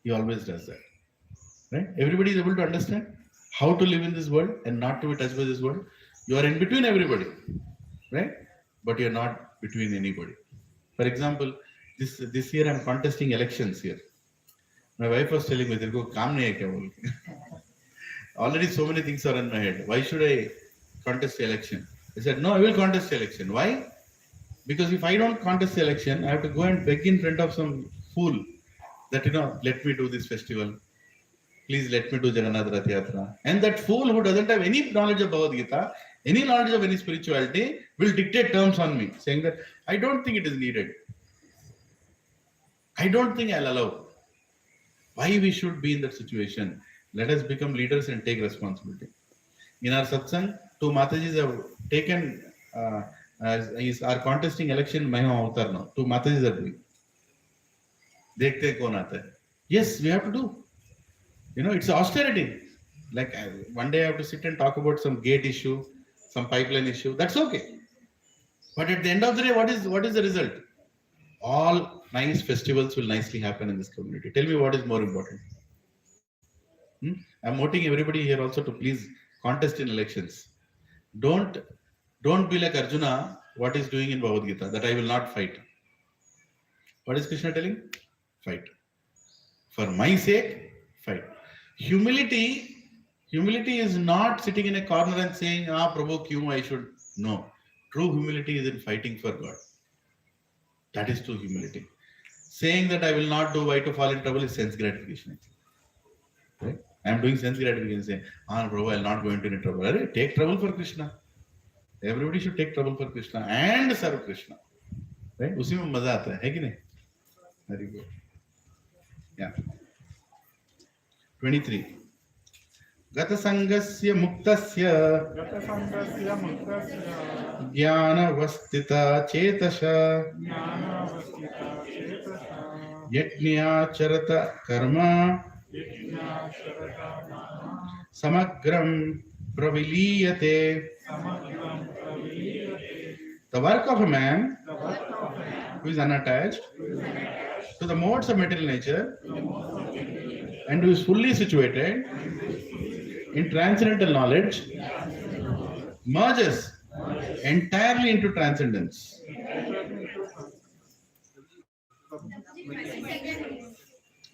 He always does that. Right? Everybody is able to understand how to live in this world and not to be touched by this world. You are in between everybody, right? But you are not between anybody. For example, this year I'm contesting elections here. My wife was telling me, already so many things are in my head. Why should I contest the election? I said, no, I will contest the election. Why? Because if I don't contest the election, I have to go and beg in front of some fool that, let me do this festival. Please let me do Jagannath Rath Yatra. And that fool who doesn't have any knowledge of Bhagavad Gita, any knowledge of any spirituality, will dictate terms on me, saying that I don't think it is needed. I don't think I'll allow. Why we should be in that situation? Let us become leaders and take responsibility. In our satsang, two Matajis have taken, are contesting election, Mahima Avatar now. Two Matajis are doing. Dekhte kaun aata hai. Yes, we have to do. It's austerity. Like one day I have to sit and talk about some gate issue, some pipeline issue. That's okay. But at the end of the day, what is the result? All nice festivals will nicely happen in this community. Tell me what is more important. I'm voting everybody here also to please contest in elections. Don't be like Arjuna, what is doing in Bhagavad Gita, that I will not fight. What is Krishna telling? Fight. For my sake, fight. Humility Humility is not sitting in a corner and saying, "Ah, Prabhu, kyun I should." No. True humility is in fighting for God. That is true humility. Saying that I will not do, why to fall in trouble, is sense gratification. Right? I am doing sense gratification, saying, "Ah, Prabhu, I will not go into any trouble." Arre, take trouble for Krishna. Everybody should take trouble for Krishna and serve Krishna. Right? उसी में मजा आता है कि नहीं? Very good. Yeah. 23. गतसंगस्य मुक्तस्य गतसङ्गस्य मुक्तस्य ज्ञानवस्थिता Chetas ज्ञानावस्थिता चेतसा यज्ञाचरत कर्म यज्ञाचरता समग्रं प्रविलीयते. समग्रं प्रविलीयते. The work of a man The work of man who is unattached to the modes of material nature and who is fully situated in transcendental knowledge merges entirely into transcendence.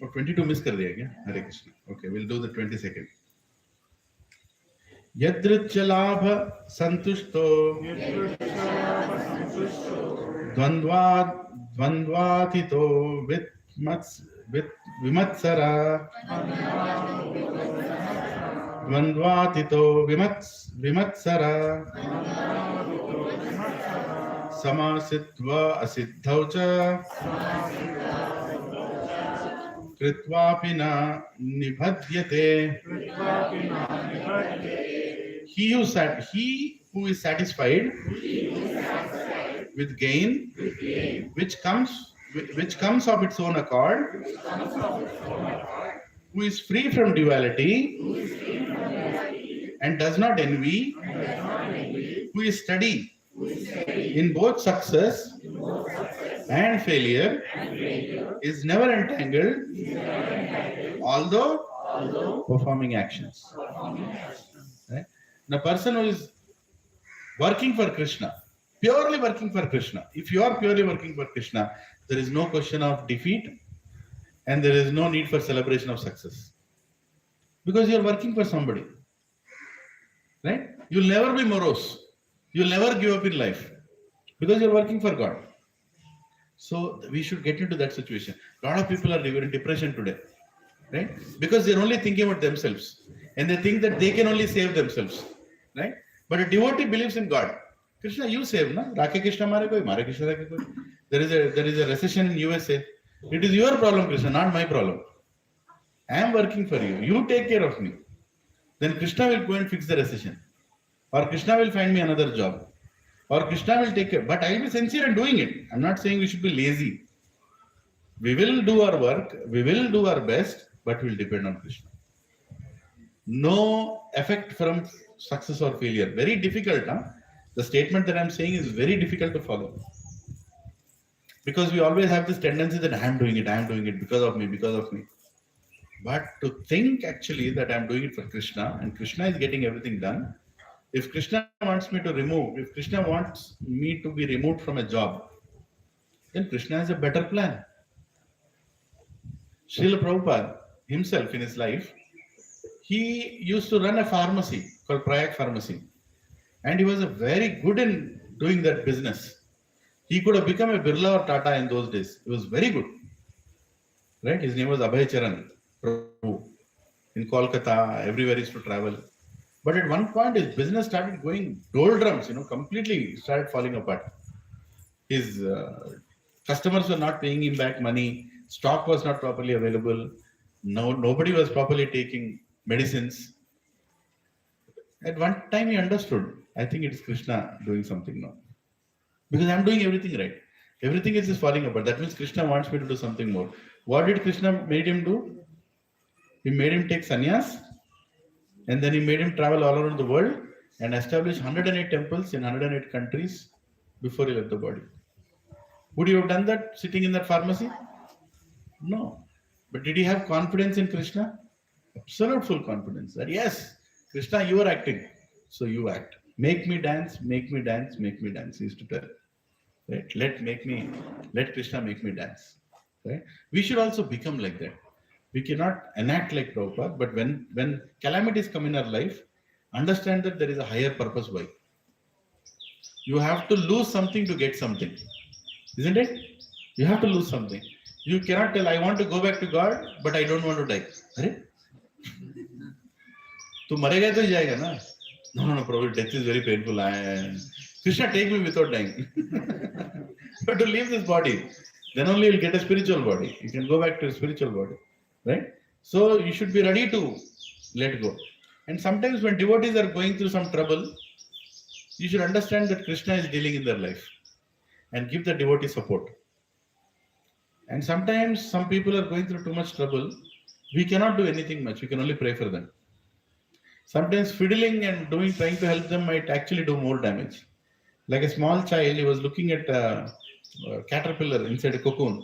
Oh, 22 miss कर दिया क्या? Hare Krishna. Okay, we'll do the 22nd. यदृच्छलाभ संतुष्टो यदृच्छलाभसन्तुष्टो द्वन्द्वातीतो विमत्सरा द्वन्द्वातीतो विमत्सरा समासित्वा असिद्धौ च कृत्वापि न निबध्यते. कृत्वापि न निबध्यते. He who is satisfied with gain which comes of its own accord, who is free from duality and does not envy, who is steady in both success and failure, is never entangled, although performing actions. Right? The person who is working for Krishna, purely working for Krishna, if you are purely working for Krishna, there is no question of defeat and there is no need for celebration of success. Because you are working for somebody. Right? You will never be morose. You will never give up in life. Because you are working for God. So we should get into that situation. A lot of people are in depression today. Right? Because they are only thinking about themselves. And they think that they can only save themselves. Right? But a devotee believes in God. Krishna, you save, na? Rakhe Krishna mare koi, mare Krishna rakhe koi. There is a recession in USA. It is your problem, Krishna, not my problem. I am working for you. You take care of me. Then Krishna will go and fix the recession. Or Krishna will find me another job. Or Krishna will take care. But I will be sincere in doing it. I am not saying we should be lazy. We will do our work. We will do our best. But we will depend on Krishna. No effect from success or failure. Very difficult, huh? The statement that I am saying is very difficult to follow. Because we always have this tendency that I am doing it because of me. But to think actually that I am doing it for Krishna and Krishna is getting everything done. If Krishna wants me to be removed from a job, then Krishna has a better plan. Srila Prabhupada himself in his life, he used to run a pharmacy called Prayag Pharmacy. And he was very good in doing that business. He could have become a Birla or Tata in those days. He was very good. Right? His name was Abhay Charan Prabhu. In Kolkata, everywhere he used to travel. But at one point, his business started going doldrums, completely started falling apart. His customers were not paying him back money. Stock was not properly available. Nobody was properly taking medicines. At one time, he understood, I think it is Krishna doing something now. Because I am doing everything right. Everything is just falling apart. That means Krishna wants me to do something more. What did Krishna made him do? He made him take sannyas. And then he made him travel all around the world and establish 108 temples in 108 countries before he left the body. Would you have done that sitting in that pharmacy? No. But did he have confidence in Krishna? Absolute full confidence that yes, Krishna, you are acting. So you act. Make me dance, make me dance, make me dance. He used to tell. Right? Let Krishna make me dance. Right? We should also become like that. We cannot enact like Prabhupada, but when calamities come in our life, understand that there is a higher purpose why. You have to lose something to get something. Isn't it? You have to lose something. You cannot tell, I want to go back to God, but I don't want to die. अरे तू मरेगा तो जाएगा ना? No, Prabhu, death is very painful. Krishna, take me without dying. But to leave this body, then only you'll get a spiritual body. You can go back to a spiritual body, right? So you should be ready to let go. And sometimes when devotees are going through some trouble, you should understand that Krishna is dealing in their life and give the devotee support. And sometimes some people are going through too much trouble. We cannot do anything much. We can only pray for them. Sometimes fiddling and trying to help them might actually do more damage. Like a small child, he was looking at a caterpillar inside a cocoon.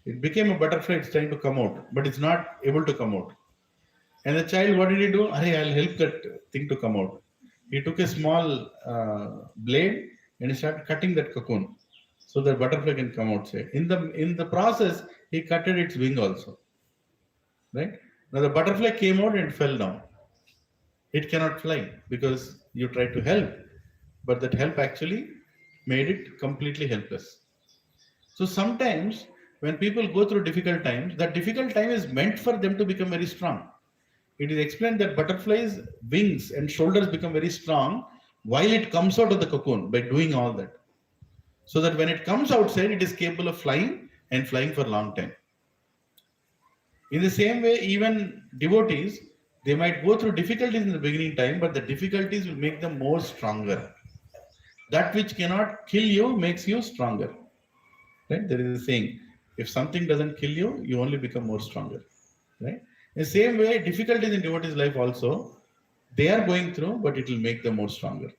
It became a butterfly, it's trying to come out, but it's not able to come out. And the child, what did he do? I'll help that thing to come out. He took a small blade and he started cutting that cocoon so that butterfly can come outside. In the process, he cutted its wing also. Right? Now the butterfly came out and fell down. It cannot fly because you tried to help, but that help actually made it completely helpless. So sometimes when people go through difficult times, that difficult time is meant for them to become very strong. It is explained that butterflies' wings and shoulders become very strong while it comes out of the cocoon by doing all that. So that when it comes outside, it is capable of flying and flying for a long time. In the same way, even devotees, they might go through difficulties in the beginning time, but the difficulties will make them more stronger. That which cannot kill you makes you stronger. Right? There is a saying, if something doesn't kill you, you only become more stronger. Right? In the same way, difficulties in devotees' life also, they are going through, but it will make them more stronger.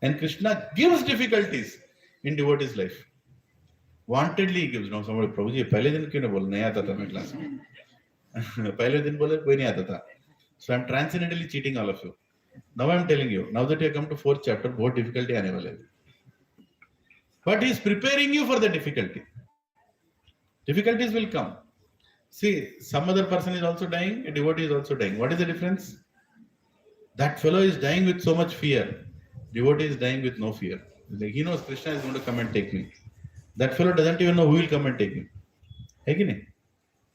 And Krishna gives difficulties in devotees' life. Wantedly he gives. No, somebody, Prabhuji, pehle din kyun nahi bola? Nahi aata tha main class mein. Pehle din bole, koi nahi aata tha. So I'm transcendentally cheating all of you. Now I'm telling you, now that you have come to 4th chapter, बहुत difficulty आने वाले हैं. But he is preparing you for the difficulty. Difficulties will come. See, some other person is also dying, a devotee is also dying. What is the difference? That fellow is dying with so much fear. Devotee is dying with no fear. Like he knows Krishna is going to come and take me. That fellow doesn't even know who will come and take me. है कि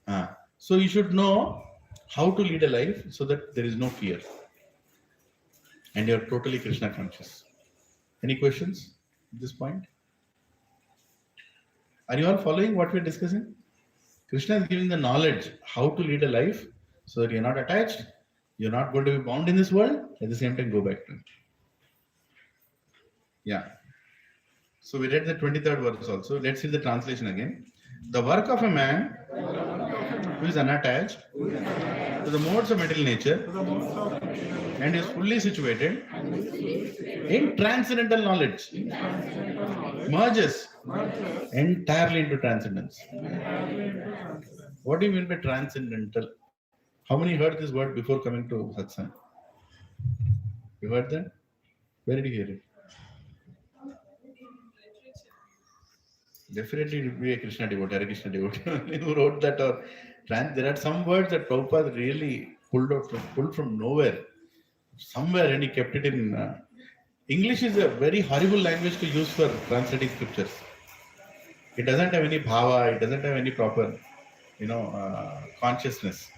नहीं? So you should know how to lead a life so that there is no fear. And you are totally Krishna conscious. Any questions at this point? Are you all following what we are discussing? Krishna is giving the knowledge how to lead a life so that you are not attached, you are not going to be bound in this world, at the same time go back to it. Yeah. So we read the 23rd verse also. Let's see the translation again. The work of a man who is unattached to the modes of material nature and is fully situated in transcendental knowledge merges entirely into transcendence. What do you mean by transcendental? How many heard this word before coming to satsang? You heard that? Where did you hear it? Definitely it would be a Krishna devotee or a Krishna devotee who wrote that. Or there are some words that Prabhupada really pulled from nowhere, somewhere, and he kept it in. English is a very horrible language to use for translating scriptures. It doesn't have any bhava, it doesn't have any proper, consciousness.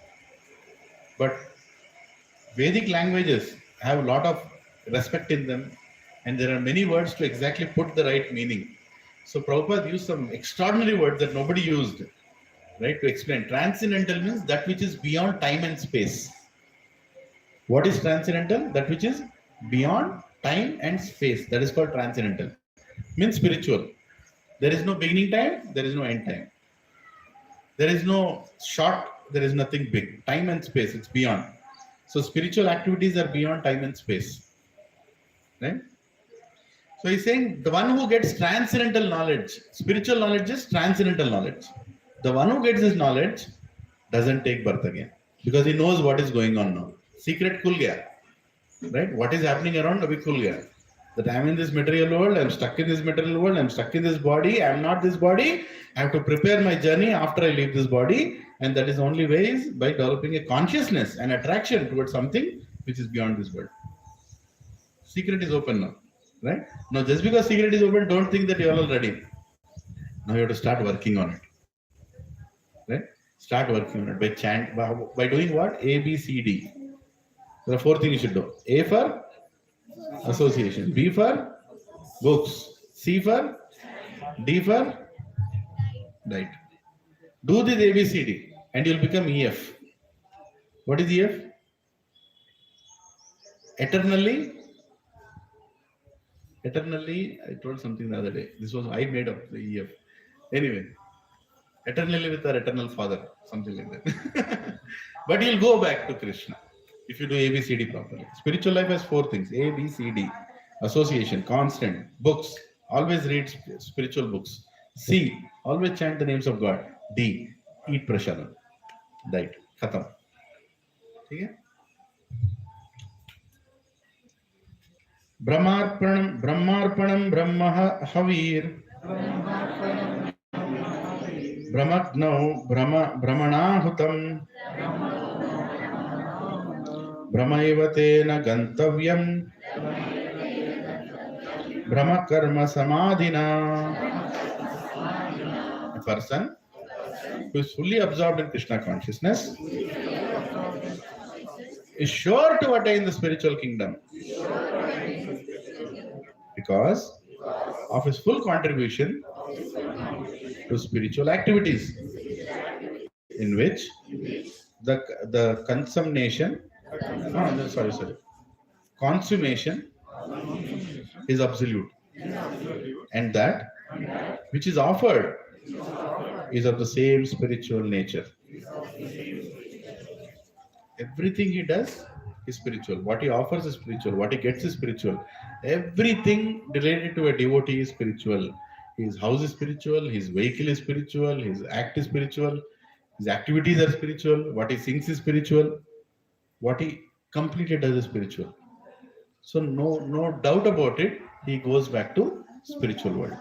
But Vedic languages have a lot of respect in them, and there are many words to exactly put the right meaning. So Prabhupada used some extraordinary words that nobody used, right, to explain. Transcendental means that which is beyond time and space. What is transcendental? That which is beyond time and space. That is called transcendental. Means spiritual. There is no beginning time, there is no end time. There is no short, there is nothing big. Time and space, it's beyond. So spiritual activities are beyond time and space. Right? So he's saying the one who gets transcendental knowledge, spiritual knowledge is transcendental knowledge. The one who gets this knowledge doesn't take birth again because he knows what is going on now. Secret khul gaya. Right? What is happening around, abhi khul gaya. That I am in this material world, I am stuck in this material world, I am stuck in this body, I am not this body. I have to prepare my journey after I leave this body, and that is only way is by developing a consciousness and attraction towards something which is beyond this world. Secret is open now, right? Now, just because secret is open, don't think that you are all ready. Now you have to start working on it, right? Start working on it by chant, by doing what? A, B, C, D. There are 4 things you should do. A for association, B for books, C for D for diet. Do this ABCD and you'll become EF. What is EF? Eternally, I told something the other day. This was, I made up the EF. Anyway, eternally with our eternal father, something like that. But you'll go back to Krishna if you do ABCD properly. Spiritual life has 4 things: A, B, C, D. Association, constant, books, always read spiritual books. C, always chant the names of God. D, eat prasadam. Diet. Khatam. Okay? Brahmarpanam Brahma Havir. Brahmatno Brahmanahutam. Brahmaivatena Gantavyam. Brahma Karma Samadhina. A person who is fully absorbed in Krishna consciousness is sure to attain the spiritual kingdom because of his full contribution to spiritual activities, in which the consummation is absolute, and that which is offered is of the same spiritual nature. Everything he does is spiritual. What he offers is spiritual. What he gets is spiritual. Everything related to a devotee is spiritual. His house is spiritual. His vehicle is spiritual. His act is spiritual. His activities are spiritual. What he sings is spiritual. What he completely does is spiritual. So no doubt about it, he goes back to spiritual world.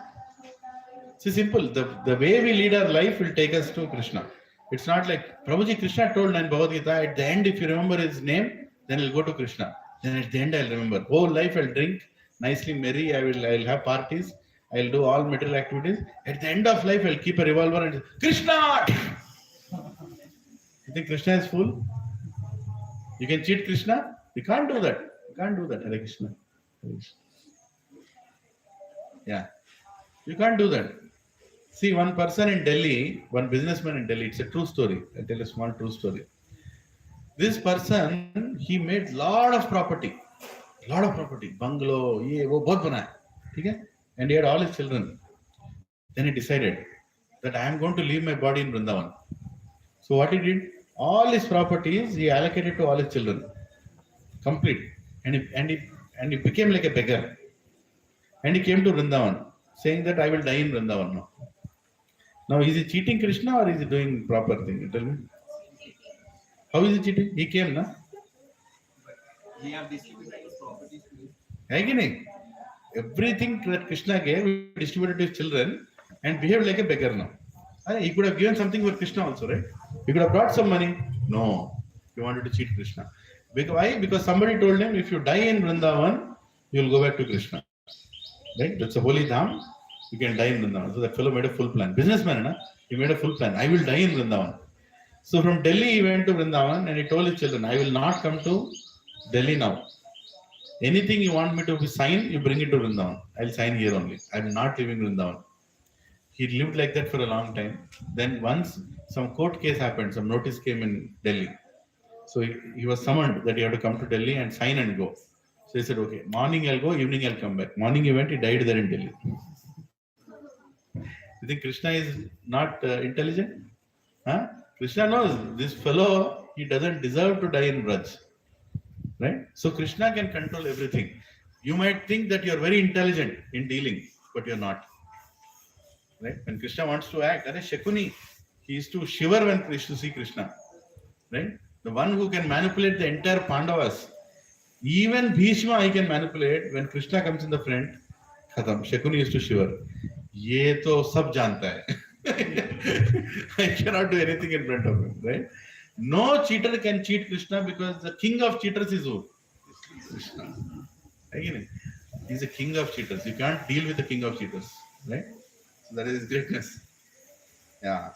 It's simple. The way we lead our life will take us to Krishna. It's not like Prabhuji Krishna told in Bhagavad Gita, at the end, if you remember his name, then I'll go to Krishna. Then at the end, I'll remember. Whole life I'll drink, nicely merry, I'll have parties, I'll do all material activities. At the end of life, I'll keep a revolver and say, Krishna! You think Krishna is fool? You can cheat Krishna? You can't do that. You can't do that, Hare Krishna. Yeah. You can't do that. See, one person in Delhi, one businessman in Delhi, it's a true story. I'll tell a small true story. This person, he made lot of property, bungalow, ye, wo bahut bana hai, and he had all his children. Then he decided that I am going to leave my body in Vrindavan. So what he did, all his properties he allocated to all his children, complete, and he became like a beggar. And he came to Vrindavan, saying that I will die in Vrindavan now. Now, is he cheating Krishna or is he doing proper thing? You tell me. How is he cheating? He came, na? He have distributed his properties to his... Everything that Krishna gave, he distributed to his children and behaved like a beggar now. He could have given something for Krishna also, right? He could have brought some money. No. He wanted to cheat Krishna. Why? Because somebody told him, if you die in Vrindavan, you will go back to Krishna. Right? That's a holy dham. You can die in Vrindavan. So that fellow made a full plan. Businessman, na? He made a full plan. I will die in Vrindavan. So from Delhi, he went to Vrindavan and he told his children, I will not come to Delhi now. Anything you want me to sign, you bring it to Vrindavan. I'll sign here only. I'm not leaving Vrindavan. He lived like that for a long time. Then once some court case happened, some notice came in Delhi. So he was summoned that he had to come to Delhi and sign and go. So he said, okay, morning I'll go, evening I'll come back. Morning he went, he died there in Delhi. You think Krishna is not intelligent? Huh? Krishna knows this fellow, he doesn't deserve to die in Braj. Right? So Krishna can control everything. You might think that you're very intelligent in dealing, but you're not. Right? When Krishna wants to act, Shakuni, he used to shiver when he used to see Krishna. Right? The one who can manipulate the entire Pandavas, Even Bhishma I can manipulate. When Krishna comes in the front, Khatam. Shakuni used to shiver. ये तो सब जानता है. I cannot do anything in front of him, right? No cheater can cheat Krishna because the king of cheaters is who? Krishna. Again, he's a king of cheaters. You can't deal with the king of cheaters, right? So that is his greatness. Yeah.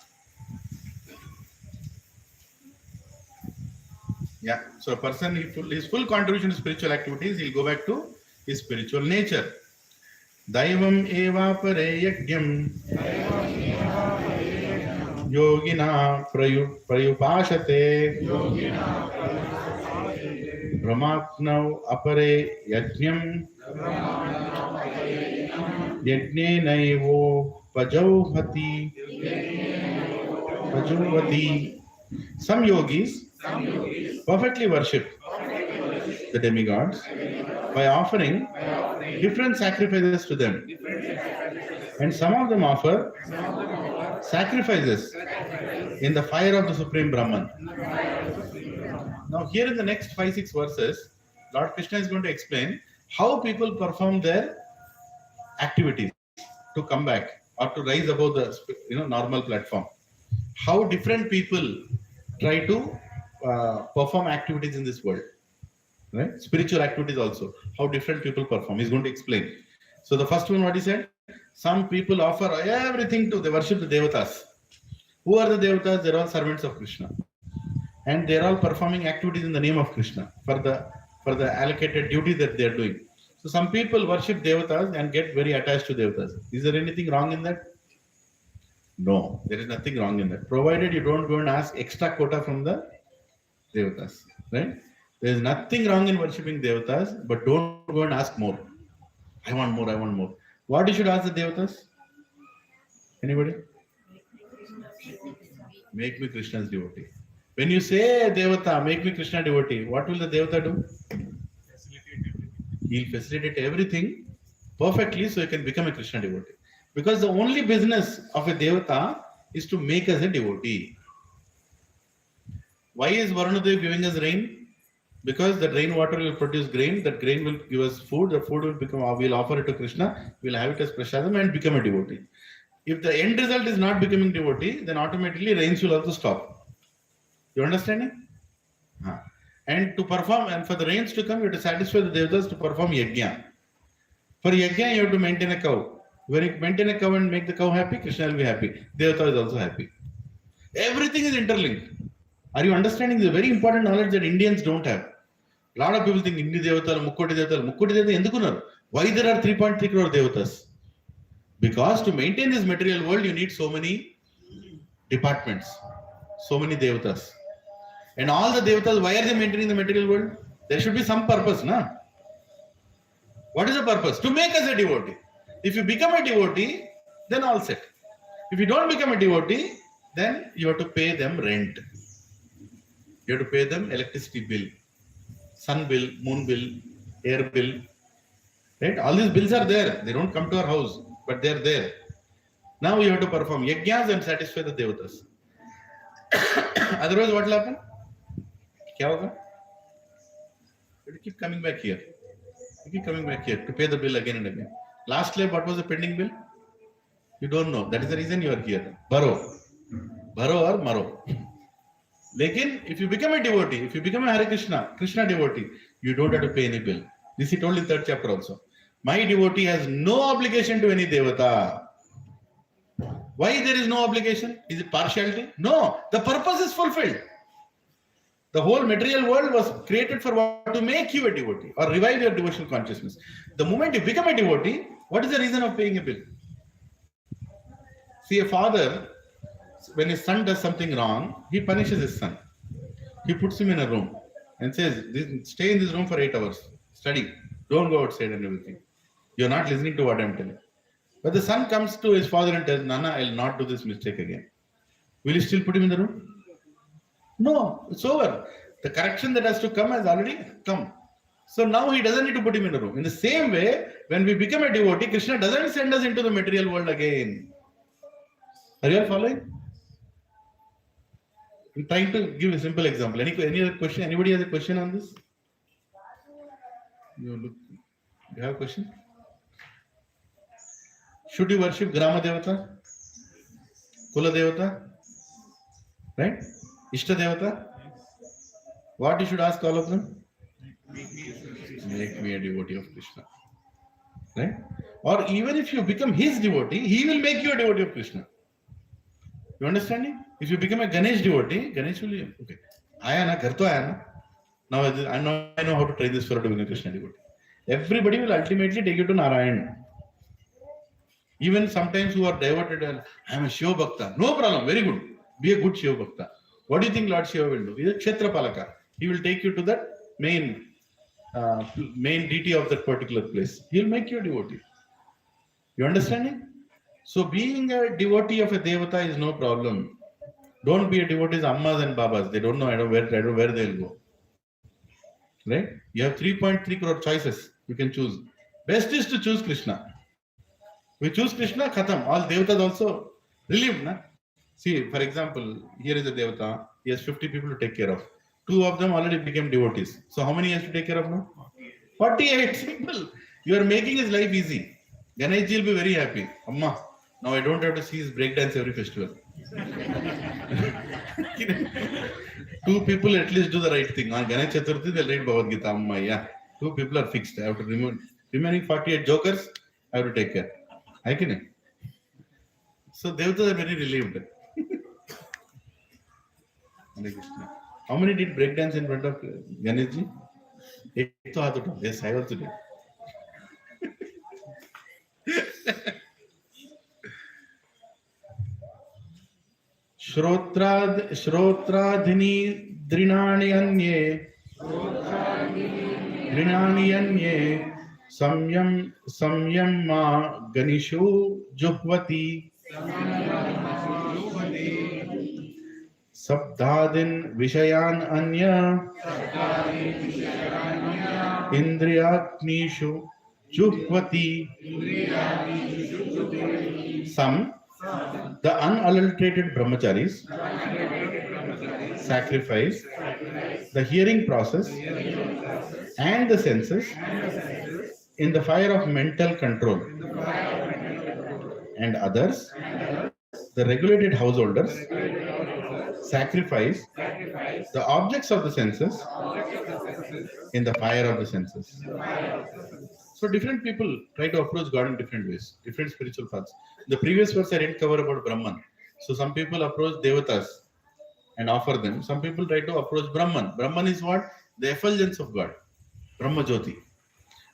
Yeah. So a person, his full contribution to spiritual activities, he'll go back to his spiritual nature. Daivam eva pare yagyam yogina prayupashate brahmatnav apare yajnam yajnenaivo pajauhati. Some yogis perfectly worship the demigods by offering different sacrifices to them. And some of them offer sacrifices in the fire of the Supreme Brahman. Now, here in the next 5-6 verses, Lord Krishna is going to explain how people perform their activities to come back or to rise above the normal platform. How different people try to perform activities in this world, right? Spiritual activities also. How different people perform. He's going to explain. So the first one, what he said, some people offer everything they worship the devatas. Who are the devatas? They're all servants of Krishna, and they're all performing activities in the name of Krishna for the allocated duty that they're doing. So some people worship devatas and get very attached to devatas. Is there anything wrong in that? No, there is nothing wrong in that. Provided you don't go and ask extra quota from the devatas, right? There is nothing wrong in worshipping devatas, but don't go and ask more. I want more, I want more. What you should ask the devatas? Anybody? Make me Krishna's devotee. When you say devata, make me Krishna devotee, what will the devata do? He'll facilitate everything perfectly so you can become a Krishna devotee. Because the only business of a devata is to make us a devotee. Why is Varunadev giving us rain? Because the rainwater will produce grain, that grain will give us food, the food will become, we'll offer it to Krishna, we'll have it as prasadam and become a devotee. If the end result is not becoming devotee, then automatically rains will also stop. You understanding? And to perform, and for the rains to come, you have to satisfy the devatas to perform yajna. For yajna, you have to maintain a cow. When you maintain a cow and make the cow happy, Krishna will be happy. Devata is also happy. Everything is interlinked. Are you understanding? This is a very important knowledge that Indians don't have. A lot of people think Indi Devatalu, Mukkoti Devata endukunnaru. Why there are 3.3 crore Devatas? Because to maintain this material world, you need so many departments, so many Devatas. And all the Devatas, why are they maintaining the material world? There should be some purpose, na? What is the purpose? To make us a devotee. If you become a devotee, then all set. If you don't become a devotee, then you have to pay them rent. You have to pay them electricity bill, sun bill, moon bill, air bill. Right? All these bills are there. They don't come to our house, but they're there. Now you have to perform yajnas and satisfy the devatas. Otherwise, what will happen? Kya hoga? You keep coming back here. You keep coming back here to pay the bill again and again. Last year, what was the pending bill? You don't know. That is the reason you are here. Baro or Maro. Lekin, if you become a devotee, if you become a Hare Krishna devotee, you don't have to pay any bill. This he told in 3rd chapter also. My devotee has no obligation to any devata. Why there is no obligation? Is it partiality? No. The purpose is fulfilled. The whole material world was created for what? To make you a devotee or revive your devotional consciousness. The moment you become a devotee, what is the reason of paying a bill? See, a father, when his son does something wrong, he punishes his son. He puts him in a room and says, stay in this room for 8 hours. Study. Don't go outside and everything. You're not listening to what I'm telling. But the son comes to his father and tells, Nana, I'll not do this mistake again. Will you still put him in the room? No, it's over. The correction that has to come has already come. So now he doesn't need to put him in the room. In the same way, when we become a devotee, Krishna doesn't send us into the material world again. Are you all following? I'm trying to give a simple example. Any other question? Anybody has a question on this? You have a question? Should you worship Grama Devata, Kula Devata, right? Ishta Devata? What you should ask all of them? Make me a devotee of Krishna, right? Or even if you become his devotee, he will make you a devotee of Krishna. You understanding? If you become a Ganesh devotee, Ganesh will okay. Aya na, ghar to aya na. Now I know how to train this fellow to become a Krishna devotee. Everybody will ultimately take you to Narayan. Even sometimes who are diverted, I am a Shiva Bhakta. No problem, very good. Be a good Shiva Bhakta. What do you think Lord Shiva will do? He is a Kshetra Palaka. He will take you to that main deity of that particular place. He will make you a devotee. You understanding? So being a devotee of a devata is no problem. Don't be a devotee of ammas and babas. They don't know where they'll go. Right? You have 3.3 crore choices. You can choose. Best is to choose Krishna. We choose Krishna, khatam. All devatas also relieved. Na? See, for example, here is a devata. He has 50 people to take care of. 2 of them already became devotees. So how many he has to take care of now? 48. Simple. You are making his life easy. Ganesh ji will be very happy. Amma, now I don't have to see his breakdance every festival. 2 people at least do the right thing. On Ganesh Chaturthi, they'll read Bhagavad Gita. Amma, yeah. 2 people are fixed. I have to remove remaining 48 jokers. I have to take care. I can. So devatas are very relieved. How many did breakdance in front of Ganesh ji? Yes, I also did. श्रोत्राधिनी दृणानि अन्ये संयम मा गनिषु जुह्वति शब्दादिन विषयान अन्य इंद्रियाग्निषु जुह्वति. Some, the unadulterated brahmacharis, sacrifice the hearing process and the senses in the fire of mental control, and others, the regulated householders, sacrifice the objects of the senses in the fire of the senses. So different people try to approach God in different ways, different spiritual paths. The previous verse I didn't cover about Brahman. So some people approach devatas and offer them. Some people try to approach Brahman. Brahman is what? The effulgence of God. Brahma Jyoti.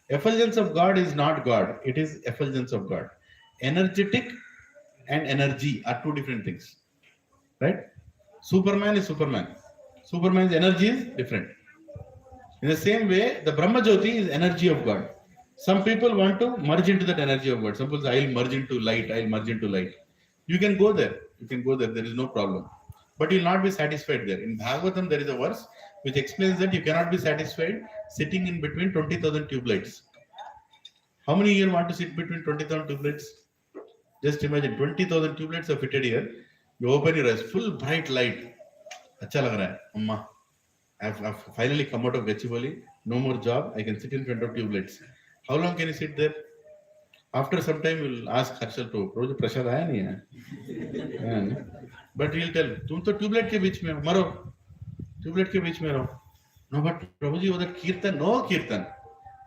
Effulgence of God is not God. It is effulgence of God. Energetic and energy are 2 different things. Right? Superman is Superman. Superman's energy is different. In the same way, the Brahma Jyoti is energy of God. Some people want to merge into that energy of God. Some people say, I'll merge into light. You can go there. There is no problem. But you'll not be satisfied there. In Bhagavatam, there is a verse which explains that you cannot be satisfied sitting in between 20,000 tube lights. How many here want to sit between 20,000 tube lights? Just imagine 20,000 tube lights are fitted here. You open your eyes, full bright light. Acha lag raha hai, Amma. I've finally come out of Gachibowli. No more job. I can sit in front of tube lights. How long can you sit there? After some time, you'll ask Harshal to, Prabhu, prashad aaya nahi hai? But he'll tell, तुम तो tubelight के बीच में हो, मरो, tubelight के बीच में रहो. No, but Prabhuji, उधर कीर्तन, no कीर्तन,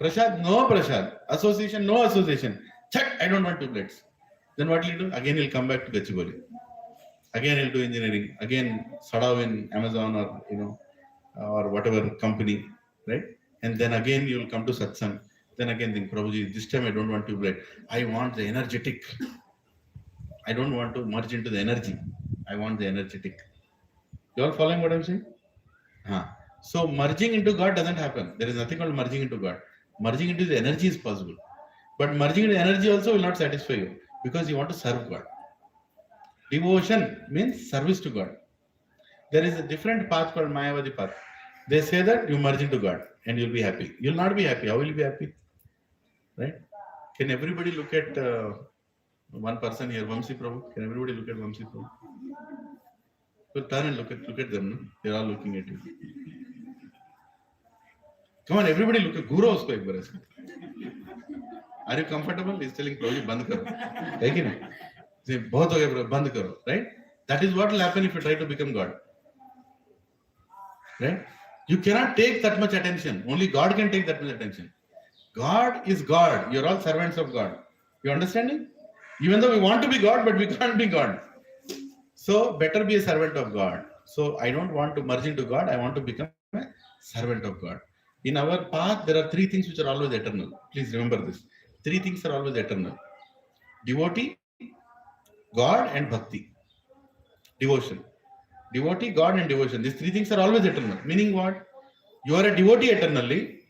prasad, no prasad, association, no association. Check, I don't want tubelights. Then what will he do? Again, he'll come back to Gachibowli. Again, he'll do engineering. Again, Sadav in Amazon or or whatever company, right? And then again, you'll come to satsang. Then again, think, Prabhuji, this time I don't want tubelight. I want the energetic. I don't want to merge into the energy. I want the energetic. You all following what I'm saying? So merging into God doesn't happen. There is nothing called merging into God. Merging into the energy is possible. But merging into energy also will not satisfy you because you want to serve God. Devotion means service to God. There is a different path called Mayavadi path. They say that you merge into God and you'll be happy. You'll not be happy. How will you be happy? Right? Can everybody look at one person here, Vamsi Prabhu? Can everybody look at Vamsi Prabhu? So turn and look at them. No? They're all looking at you. Come on, everybody look at Guru usko ek bar aise. Are you comfortable? He's telling Prabhuji, band karo. है कि नहीं? Say, बहुत हो गया bro, बंद करो. Right? That is what will happen if you try to become God. Right? You cannot take that much attention. Only God can take that much attention. God is God. You're all servants of God. You understanding? Even though we want to be God, but we can't be God. So better be a servant of God. So I don't want to merge into God. I want to become a servant of God. In our path, there are three things which are always eternal. Please remember this. Three things are always eternal. Devotee, God and bhakti. Devotion. Devotee, God and devotion. These three things are always eternal. Meaning what? You are a devotee eternally.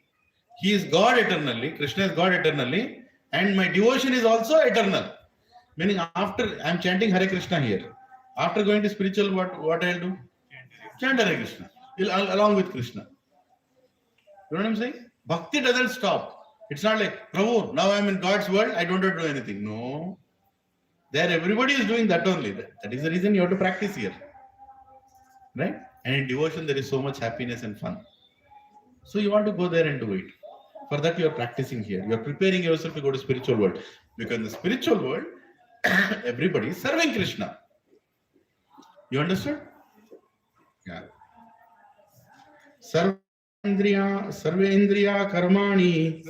He is God eternally. Krishna is God eternally. And my devotion is also eternal. Meaning after I am chanting Hare Krishna here. After going to spiritual, what I'll do? Chant Hare Krishna. Along with Krishna. You know what I'm saying? Bhakti doesn't stop. It's not like, Prabhu, now I'm in God's world, I don't have to do anything. No. There everybody is doing that only. That is the reason you have to practice here. Right? And in devotion, there is so much happiness and fun. So you want to go there and do it. For that, you are practicing here. You are preparing yourself to go to spiritual world. Because in the spiritual world, everybody is serving Krishna. You understood? Yeah. Sarvendriya karmani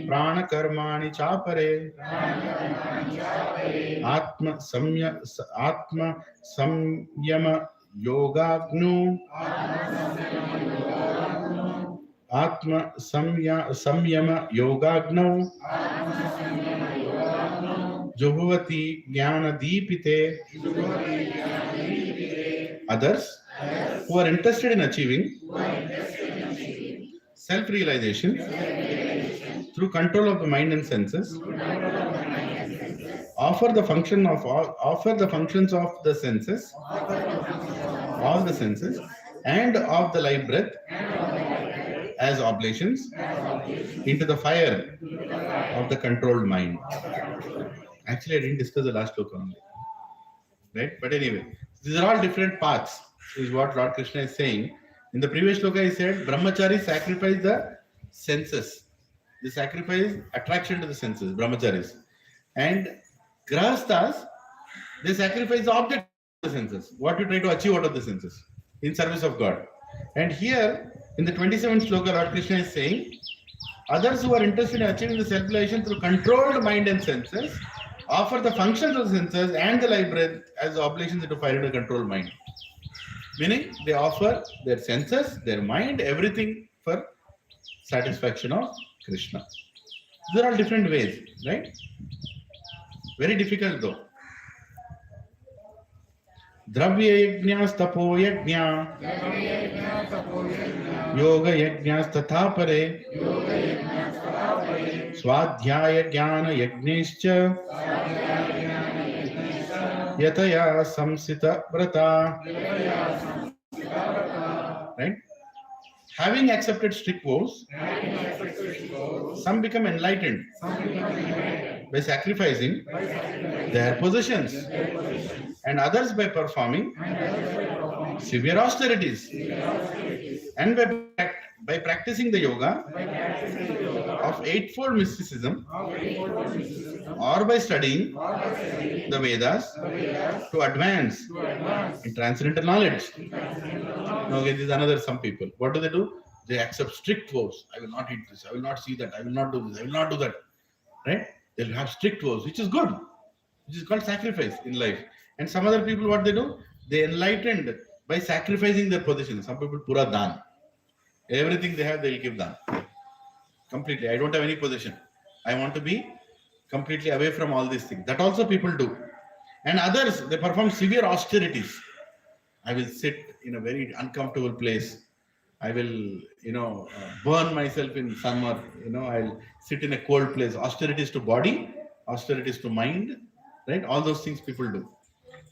prana karmani chapare atma samyama yogagnu atma samyama yogagnu Juhvati Jnana Deepite. Others who are interested in achieving self-realization through control of the mind and senses, offer the functions of the senses, all the senses, and of the life breath as oblations into the fire of the controlled mind. Actually, I didn't discuss the last sloka only. Right? But anyway, these are all different paths, is what Lord Krishna is saying. In the previous sloka, he said, Brahmacharis sacrifice the senses. They sacrifice attraction to the senses, Brahmacharis. And Grahasthas, they sacrifice the object of the senses. What you try to achieve out of the senses in service of God. And here, in the 27th sloka, Lord Krishna is saying, others who are interested in achieving the self-realization through controlled mind and senses, offer the functions of the senses and the life breath as oblations into fire in a controlled mind. Meaning, they offer their senses, their mind, everything for satisfaction of Krishna. There are different ways, right? Very difficult though. Dravya yajñas tapo yajña yoga yajñas tatha pare swadhyaya jnana yajnescha yataya samsita vrata. Right? Having accepted strict vows, some become enlightened by sacrificing their possessions, and others by performing severe austerities, and by practicing the yoga of eightfold mysticism, or by studying the Vedas to advance in transcendental knowledge. Okay, this is another some people. What do? They accept strict vows. I will not eat this. I will not see that. I will not do this. I will not do that. Right? They'll have strict vows, which is good. Which is called sacrifice in life. And some other people, what they do? They enlightened by sacrificing their possessions. Some people pura dan. Everything they have, they will give dan. Completely. I don't have any possession. I want to be completely away from all these things. That also people do. And others, they perform severe austerities. I will sit in a very uncomfortable place. I will, burn myself in summer. I'll sit in a cold place. Austerities to body, austerities to mind, right? All those things people do.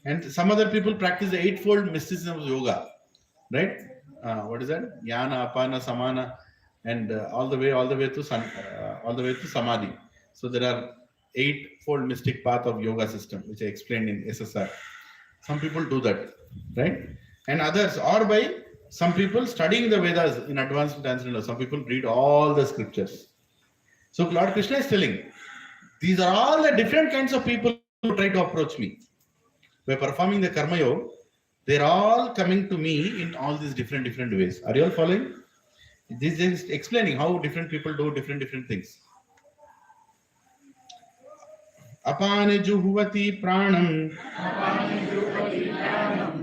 And some other people practice the eightfold mysticism of yoga, right? What is that? Jnana, apana, samana, and all the way to samadhi. So there are eightfold mystic path of yoga system, which I explained in SSR. Some people do that, right? And others, or by Some people studying the Vedas in advanced transcendental, some people read all the scriptures. So Lord Krishna is telling, these are all the different kinds of people who try to approach me. By performing the Karma Yoga, they're all coming to me in all these different ways. Are you all following? This is explaining how different people do different things. Apane juhvati pranam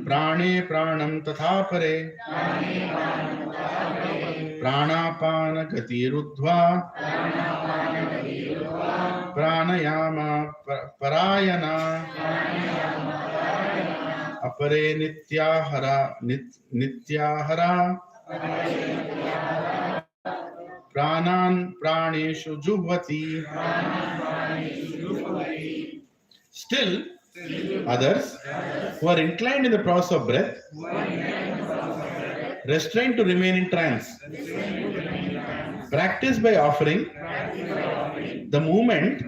prane pranam tatha pare pranapana gati rudhva pranayama parayana apare nityahara pranan praneshu juhvati. Still, others who are inclined in the process of breath, restrained to remain in trance, practice by offering the movement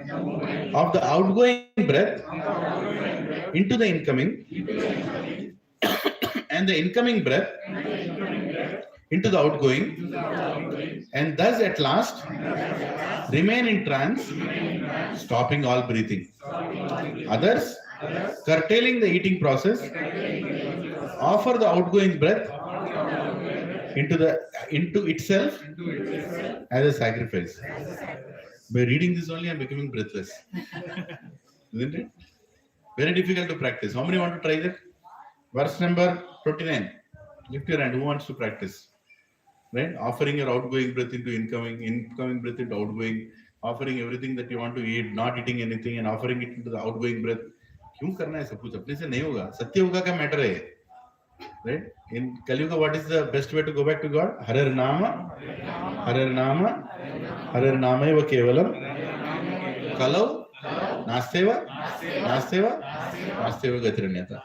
of the outgoing breath into the incoming and the incoming breath into the outgoing, and thus at last remain in trance, stopping all breathing. Others, curtailing the eating process, offer the outgoing breath into itself as a sacrifice. By reading this only, I am becoming breathless. Isn't it? Very difficult to practice. How many want to try that? Verse number 29. Lift your hand. Who wants to practice? Right? Offering your outgoing breath into incoming breath into outgoing, offering everything that you want to eat, not eating anything, and offering it into the outgoing breath. क्यों करना है सब कुछ? अपने से नहीं होगा. सत्य होगा का मैटर है. Right? In Kali Yuga, what is the best way to go back to God? Harer Nama, Harer Nama, Harer Nama eva kevalam. Kalau, Nasteva, Gatiranyata.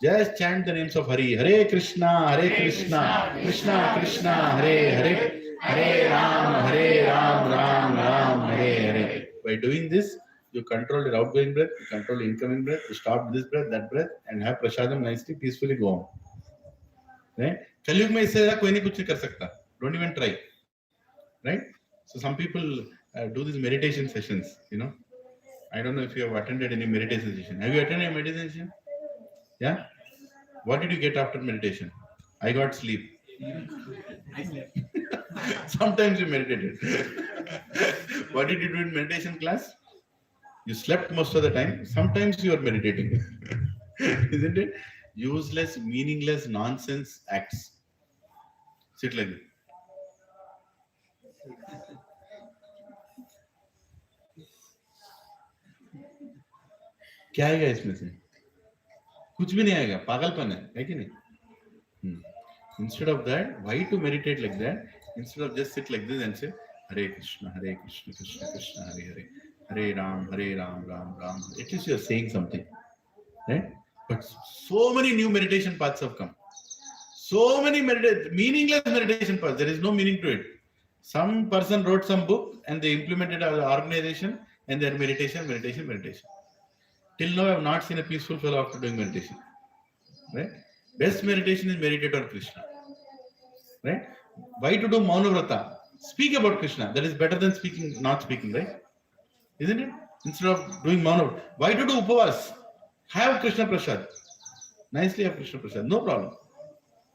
Just chant the names of Hari. Hare Krishna, Krishna Krishna, Hare Hare, Hare Ram, Ram, Hare Hare. By doing this, you control your outgoing breath, you control your incoming breath, you stop this breath, that breath, and have prasadam nicely, peacefully go on. Right? Kali Yuga mein isse zyada koi nahi kuch nahi kar sakta. Don't even try. Right? So some people do these meditation sessions, you know. I don't know if you have attended any meditation session. Have you attended a meditation session? Yeah? What did you get after meditation? I got sleep. I slept. Sometimes you meditated. What did you do in meditation class? You slept most of the time. Sometimes you are meditating. Isn't it? Useless, meaningless, nonsense acts. Sit like that. क्या आएगा इसमें से? कुछ भी नहीं आएगा. पागलपन है कि नहीं? Instead of that, why to meditate like that? Instead of just sit like this and say Hare Krishna, Krishna Krishna, Hare Hare, Hare Ram, Ram Ram. At least you are saying something, right? But so many new meditation paths have come. So many meaningless meditation paths. There is no meaning to it. Some person wrote some book and they implemented an organization and their meditation. Till now, I have not seen a peaceful fellow after doing meditation. Right? Best meditation is meditate on Krishna. Right? Why to do Mauna Vrata? Speak about Krishna. That is better than not speaking, right? Isn't it? Instead of doing Mauna, why to do Upavas? Have Krishna Prasad. Nicely have Krishna Prasad. No problem.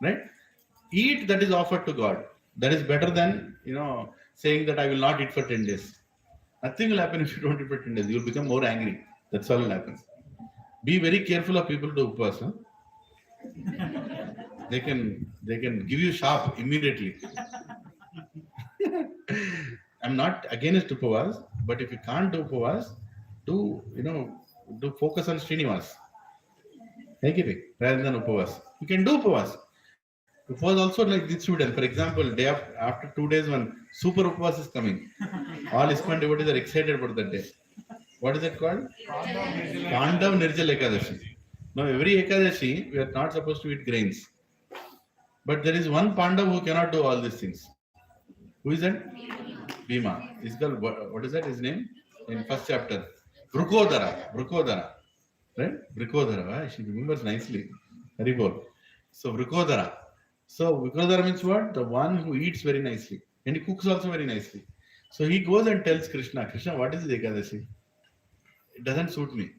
Right? Eat that is offered to God. That is better than, saying that I will not eat for 10 days. Nothing will happen if you don't eat for 10 days. You will become more angry. That's all will happen. Be very careful of people to Upavas. Huh? They can give you sharp immediately. I'm not against Upavas, but if you can't do Upavas, do focus on Srinivas. Rather than Upavas. You can do Upavas. Upavas also like this student. For example, day after 2 days, when Super Upavas is coming. All ISKCON devotees are excited about that day. What is it called? Pandav Nirjal Ekadashi. Now, every Ekadashi, we are not supposed to eat grains. But there is one Pandav who cannot do all these things. Who is that? Bhima. He's called, what is that his name? In first chapter. Brukodara. Right? Brukodara. She remembers nicely. Very good. So Vrikodara. So Vrikodara means what? The one who eats very nicely. And he cooks also very nicely. So he goes and tells Krishna, Krishna, what is the Ekadashi? It doesn't suit me.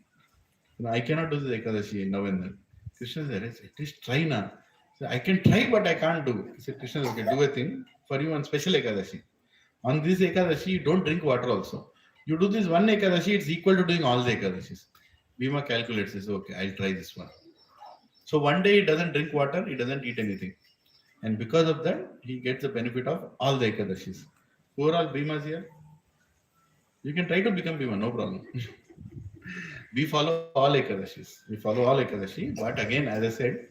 I cannot do the Ekadashi now and then. Krishna said, at least try now. So I can try, but I can't do. He said, Krishna, okay, do a thing for you on special Ekadashi. On this Ekadashi, you don't drink water also. You do this one Ekadashi, it's equal to doing all the Ekadashis. Bhima calculates this, okay, I'll try this one. So one day he doesn't drink water, he doesn't eat anything. And because of that, he gets the benefit of all the Ekadashis. Who are all Bhimas here? You can try to become Bhima, no problem. We follow all Ekadashis. We follow all Ekadashi. But again, as I said,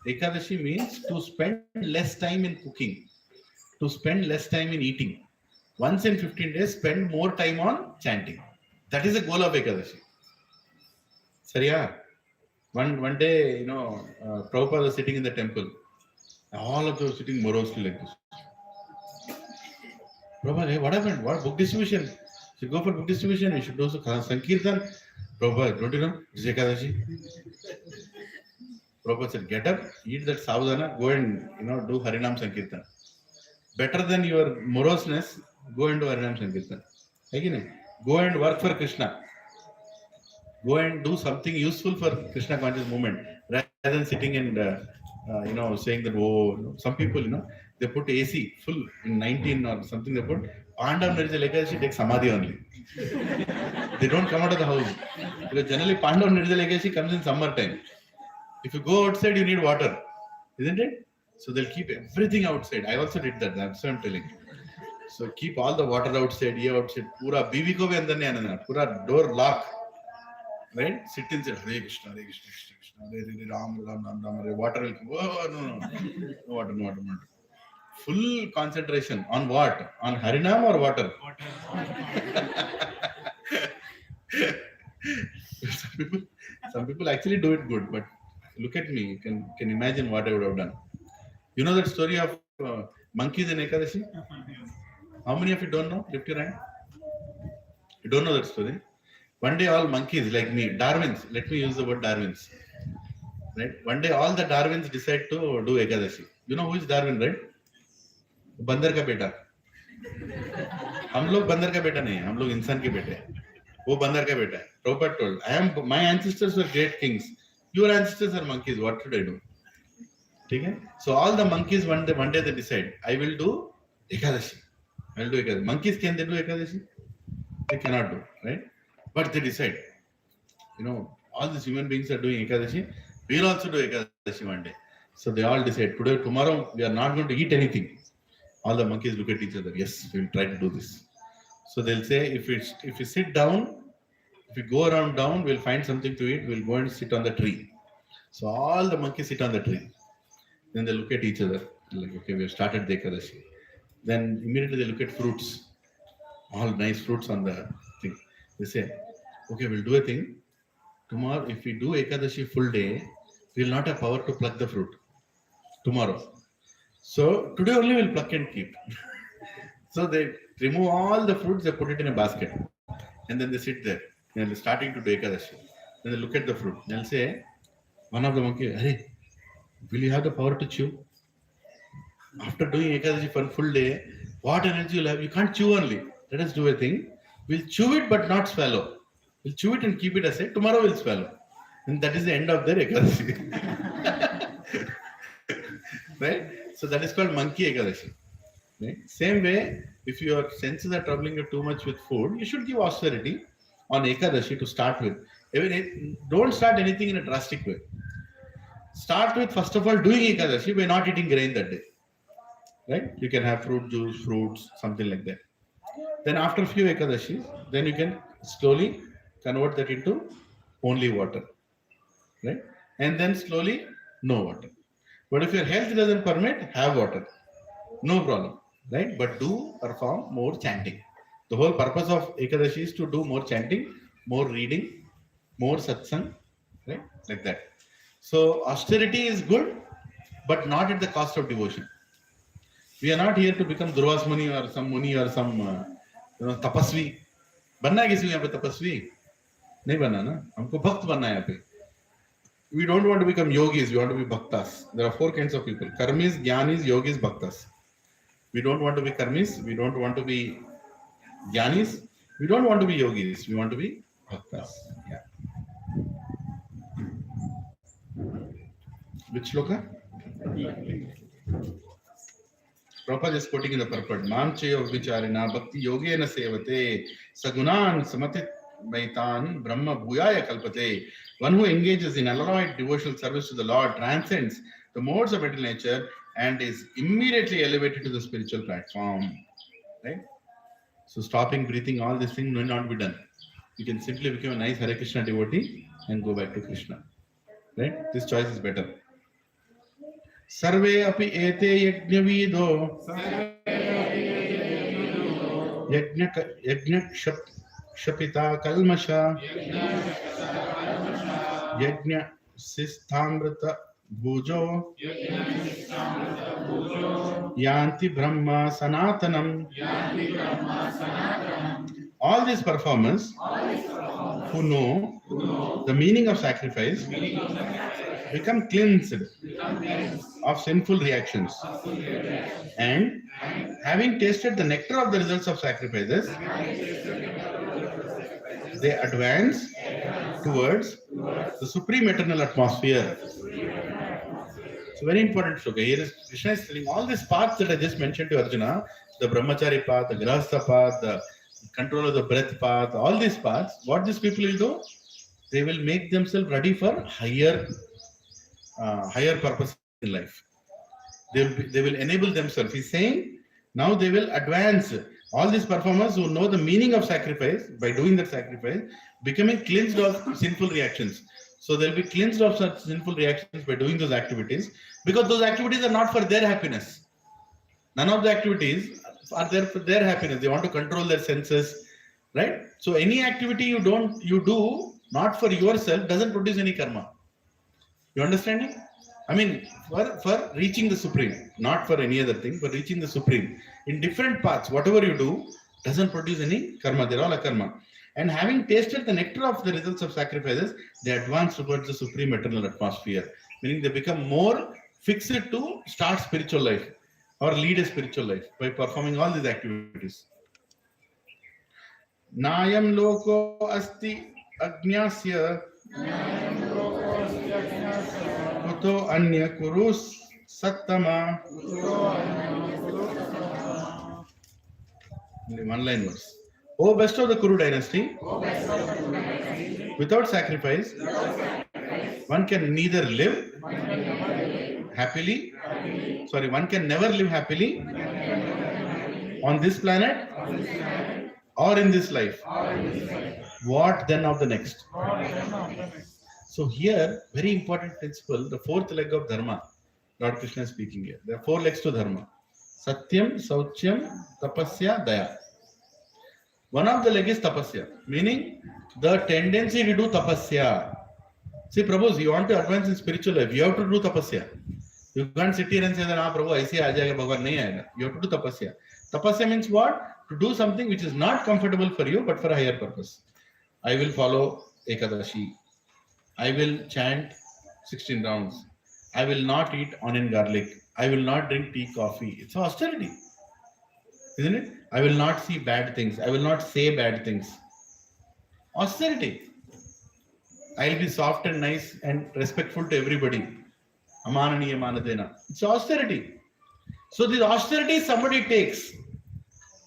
Ekadashi means to spend less time in cooking, to spend less time in eating. Once in 15 days, spend more time on chanting. That is the goal of Ekadashi. Sariya? One day, Prabhupada was sitting in the temple. All of them were sitting morosely like this. Prabhupada, hey, what happened? What book distribution? You should go for book distribution. You should do Sankirtan. Prabhupada, don't you know? It's Ekadashi. Prabhupada said, get up, eat that savudana, go and do Harinam Sankirtan. Better than your moroseness, go and do Harinam Sankirtan. Again, go and work for Krishna. Go and do something useful for Krishna conscious movement rather than sitting and saying that, oh, some people, they put AC full in 19 or something. They put Pandav Nirjala Ekadashi takes Samadhi only. They don't come out of the house because generally Pandav Nirjala Ekadashi comes in summertime. If you go outside, you need water, isn't it? So they'll keep everything outside. I also did that. That's what I'm telling you. So keep all the water outside, here outside. Pura bivi ko bhi andar nahi aana. Pura door lock. Right? Sit inside. Hare Krishna, Hare Krishna, Krishna Krishna, Hare Hare, Ram Ram Ram Ram. Hare. Water will come. Oh, no water, no water. Full concentration on what? On Harinam or water? Some people actually do it good, but look at me. You can imagine what I would have done. You know that story of monkeys in Ekadashi? How many of you don't know? Lift your hand. You don't know that story? One day all monkeys like me, Darwins, let me use the word Darwins. Right? One day all the Darwins decide to do Ekadashi. You know who is Darwin, right? बंदर का बेटा. हम लोग बंदर का बेटा नहीं है, हम लोग इंसान के बेटे हैं. वो बंदर का बेटा है. Prabhupada told, my ancestors were great kings. Your ancestors are monkeys. What should I do? Okay? So all the monkeys one day they decide, I will do Ekadashi. I will do Ekadashi. Monkeys, can they do Ekadashi? They cannot do, right? But they decide, all these human beings are doing Ekadashi. We'll also do Ekadashi one day. So they all decide, tomorrow we are not going to eat anything. All the monkeys look at each other. Yes, we'll try to do this. So they'll say, if we sit down, if we go around down, we'll find something to eat. We'll go and sit on the tree. So all the monkeys sit on the tree. Then they look at each other. Like, okay, we have started the Ekadashi. Then immediately they look at fruits. All nice fruits on the thing. They say, okay, we'll do a thing. Tomorrow, if we do Ekadashi full day, we'll not have power to pluck the fruit. Tomorrow. So today only we'll pluck and keep. So they remove all the fruits, they put it in a basket. And then they sit there. They're starting to do Ekadashi. Then they look at the fruit. They'll say, one of the monkeys, hey, will you have the power to chew? After doing Ekadashi for a full day, what energy you'll have? You can't chew only. Let us do a thing. We'll chew it but not swallow. We'll chew it and keep it aside. Tomorrow we'll swallow. And that is the end of their Ekadashi. Right? So that is called monkey Ekadashi. Right? Same way, if your senses are troubling you too much with food, you should give austerity on Ekadashi to start with. Don't start anything in a drastic way. Start with, first of all, doing Ekadashi by not eating grain that day. Right? You can have fruit juice, fruits, something like that. Then after a few Ekadashis, then you can slowly convert that into only water. Right? And then slowly, no water. But if your health doesn't permit, have water. No problem. Right? But perform more chanting. The whole purpose of Ekadashi is to do more chanting, more reading, more satsang. Right? Like that. So austerity is good, but not at the cost of devotion. We are not here to become Durvas Muni or some Muni or some tapasvi. बनना है किसी को यहाँ पे तपस्वी नहीं बनना ना, हमको भक्त बनना है यहाँ पे. We don't want to become yogis, we want to be bhaktas. There are four kinds of people: karmis, jnanis, yogis, bhaktas. We don't want to be karmis, we don't want to be jnanis, we don't want to be yogis, we want to be bhaktas. Yeah. Which shloka? Prabhupada is quoting in the purport: Mam chayo vicharina bhakti yogena sevate sagunan samatit vaitan brahma bhuyaya kalpate. One who engages in unalloyed devotional service to the Lord transcends the modes of material nature and is immediately elevated to the spiritual platform. Right? So stopping, breathing, all these things will not be done. You can simply become a nice Hare Krishna devotee and go back to Krishna. Right? This choice is better. Sarve api ete yajnavido yajna shapita kalmasha yajna sisthamrita bhujo yanti brahma sanatanam. All these performers who know the meaning of sacrifice become cleansed of sinful reactions, and having tasted the nectar of the results of sacrifices, they advance towards the supreme eternal atmosphere. So very important shloka. Here is Krishna is telling all these paths that I just mentioned to Arjuna: the brahmachari path, the grahastha path, the control of the breath path, all these paths. What these people will do? They will make themselves ready for higher purpose in life. They will enable themselves. He's saying now they will advance. All these performers who know the meaning of sacrifice, by doing that sacrifice, becoming cleansed of sinful reactions. So they'll be cleansed of such sinful reactions by doing those activities, because those activities are not for their happiness. None of the activities are there for their happiness. They want to control their senses, right? So any activity you do not for yourself doesn't produce any karma. You understanding? I mean, for reaching the Supreme, not for any other thing, for reaching the Supreme. In different paths, whatever you do doesn't produce any karma. They're all a karma. And having tasted the nectar of the results of sacrifices, they advance towards the Supreme Eternal Atmosphere. Meaning they become more fixed to start spiritual life or lead a spiritual life by performing all these activities. Nayam loko asti agnyasya kuto anya kurus sattama. One line verse. O best of the Kuru dynasty, without sacrifice, one can neither live happily, one can never live happily on this planet or in this life. What then of the next? So here, very important principle, the fourth leg of Dharma, Lord Krishna is speaking here. There are four legs to Dharma. Satyam, Sauchyam, Tapasya, Daya. One of the leg is Tapasya, meaning the tendency to do Tapasya. See, Prabhu, you want to advance in spiritual life, you have to do Tapasya. You can't sit here and say that, Prabhu, aise aa jayega, Bhagwan nahi aayega. You have to do Tapasya. Tapasya means what? To do something which is not comfortable for you, but for a higher purpose. I will follow Ekadashi. I will chant 16 rounds. I will not eat onion garlic. I will not drink tea, coffee. It's austerity, isn't it? I will not see bad things. I will not say bad things. Austerity. I will be soft and nice and respectful to everybody. Amananiya manadena. It's austerity. So this austerity somebody takes,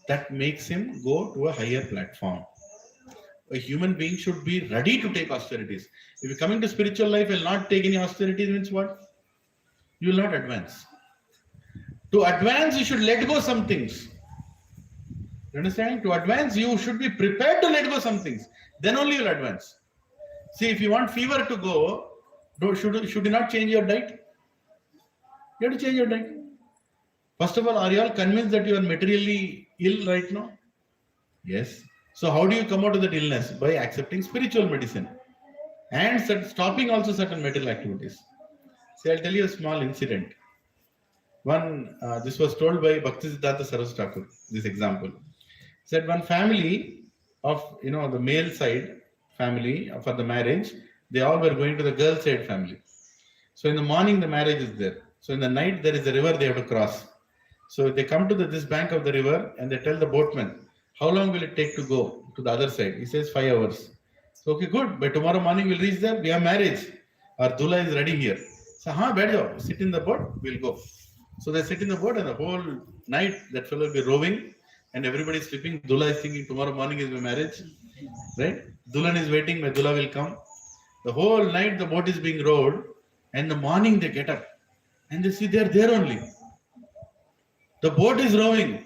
that makes him go to a higher platform. A human being should be ready to take austerities. If you're coming to spiritual life and not take any austerities, means what? You will not advance. To advance, you should let go some things. You understand? To advance, you should be prepared to let go some things. Then only you will advance. See, if you want fever to go, should you not change your diet? You have to change your diet. First of all, are you all convinced that you are materially ill right now? Yes. So how do you come out of that illness? By accepting spiritual medicine and stopping also certain material activities. See, I'll tell you a small incident. This was told by Bhaktisiddhanta Saraswati Thakur, this example. Said one family of, the male side family for the marriage, They all were going to the girl side family. So in the morning, the marriage is there. So in the night, there is a river they have to cross. So they come to this bank of the river and they tell the boatman, how long will it take to go to the other side? He says 5 hours. So okay, good. By tomorrow morning, we'll reach there. We have marriage. Our dula is ready here. So, bed jao. Sit in the boat. We'll go. So they sit in the boat and the whole night that fellow will be rowing and everybody is sleeping. Dula is thinking tomorrow morning is my marriage. Right? Dulan is waiting. My dula will come. The whole night the boat is being rowed and in the morning they get up and they see they are there only. The boat is rowing.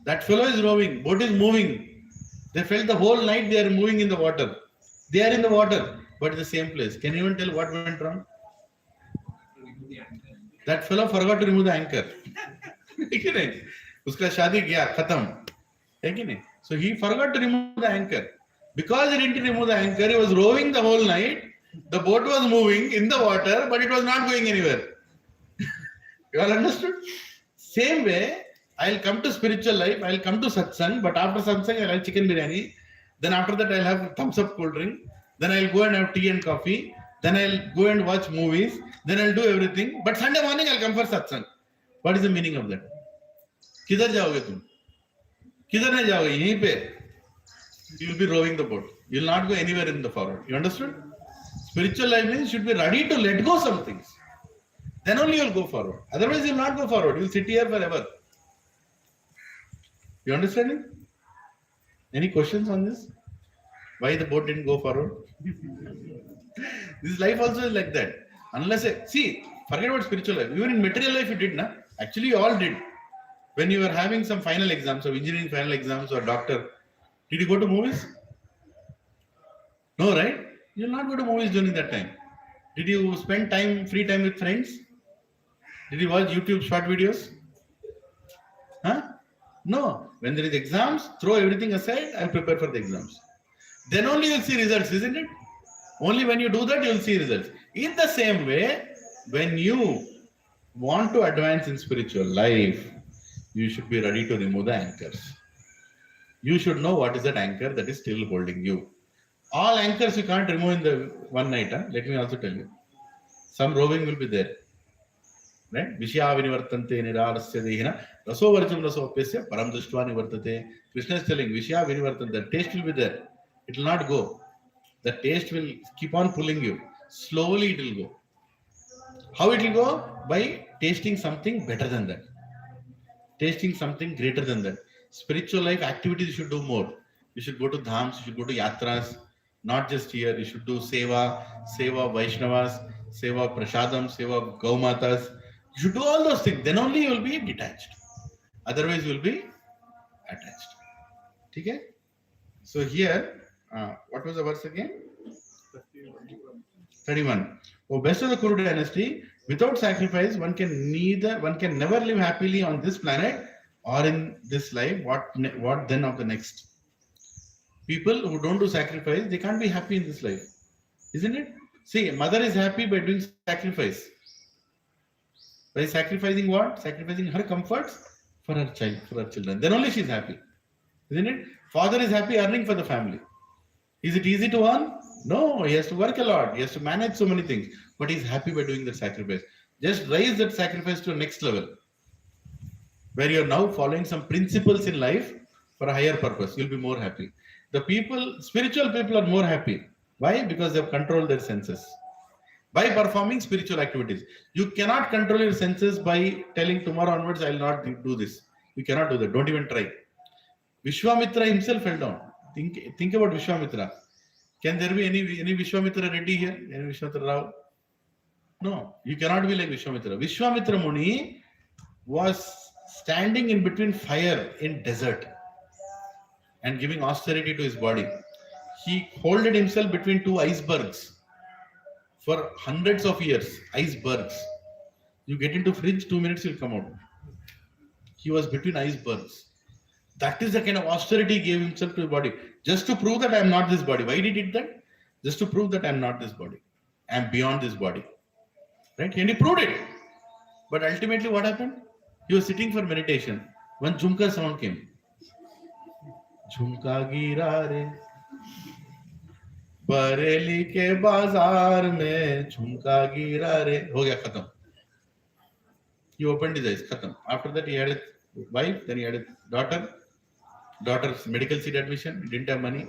That fellow is rowing. Boat is moving. They felt the whole night they are moving in the water. They are in the water, but in the same place. Can anyone tell what went wrong? That fellow forgot to remove the anchor. Uska shadi gaya, khatam. So he forgot to remove the anchor. Because he didn't remove the anchor, he was rowing the whole night. The boat was moving in the water, but it was not going anywhere. You all understood? Same way, I'll come to spiritual life, I'll come to satsang, but after satsang, I'll have chicken biryani. Then after that, I'll have thumbs up cold drink. Then I'll go and have tea and coffee. Then I'll go and watch movies. Then I'll do everything. But Sunday morning, I'll come for satsang. What is the meaning of that? Kidhar jaoge tum? Kidhar nahi jaoge? Yahin pe. You'll be rowing the boat. You'll not go anywhere in the forward. You understood? Spiritual life means you should be ready to let go some things. Then only you'll go forward. Otherwise, you'll not go forward. You'll sit here forever. You understanding? Any questions on this? Why the boat didn't go forward? This life also is like that. Unless, forget about spiritual life. Even in material life you did, na? Actually, you all did. When you were having some final exams or engineering final exams or doctor, did you go to movies? No, right? You'll not go to movies during that time. Did you spend free time with friends? Did you watch YouTube short videos? No. When there is exams, throw everything aside and prepare for the exams. Then only you'll see results, isn't it? Only when you do that, you'll see results. In the same way, when you want to advance in spiritual life, you should be ready to remove the anchors. You should know what is that anchor that is still holding you. All anchors you can't remove in the one night. Let me also tell you. Some rowing will be there. Right? Vishya vinivartante nirarasya dehina raso varjam raso apyasya param drishtva nivartate. Krishna is telling Vishya vinivartante. The taste will be there. It will not go. The taste will keep on pulling you. Slowly it will go. How it will go? By tasting something better than that. Tasting something greater than that. Spiritual life activities you should do more. You should go to dhams, you should go to yatras, not just here. You should do seva Vaishnavas, seva prasadam, seva Gaumatas. You should do all those things. Then only you will be detached. Otherwise you will be attached. Okay? So here, what was the verse again? 31. Oh, best of the Kuru dynasty, without sacrifice, one can never live happily on this planet or in this life. What then of the next? People who don't do sacrifice, they can't be happy in this life. Isn't it? See, a mother is happy by doing sacrifice. By sacrificing what? Sacrificing her comforts for her child, for her children. Then only she is happy. Isn't it? Father is happy earning for the family. Is it easy to earn? No, he has to work a lot. He has to manage so many things. But he's happy by doing that sacrifice. Just raise that sacrifice to a next level, where you're now following some principles in life for a higher purpose. You'll be more happy. Spiritual people are more happy. Why? Because they've controlled their senses. By performing spiritual activities. You cannot control your senses by telling tomorrow onwards, I will not do this. You cannot do that. Don't even try. Vishwamitra himself fell down. Think about Vishwamitra. Can there be any Vishwamitra Reddy here? Any Vishwamitra Rao? No, you cannot be like Vishwamitra. Vishwamitra Muni was standing in between fire in desert and giving austerity to his body. He holded himself between two icebergs for hundreds of years. Icebergs. You get into fridge, 2 minutes, you'll come out. He was between icebergs. That is the kind of austerity he gave himself to his body. Just to prove that I am not this body. Why did he did that? Just to prove that I am not this body. I am beyond this body. Right? And he proved it. But ultimately what happened? He was sitting for meditation. When Jhumka sound came. Jhumka gira re. Bareilly के बाजार में झुमका गिरा रे, हो गया खत्म. He opened his eyes, khatam. After that, he had a wife, then he had a daughter. Daughter's medical seat admission, he didn't have money.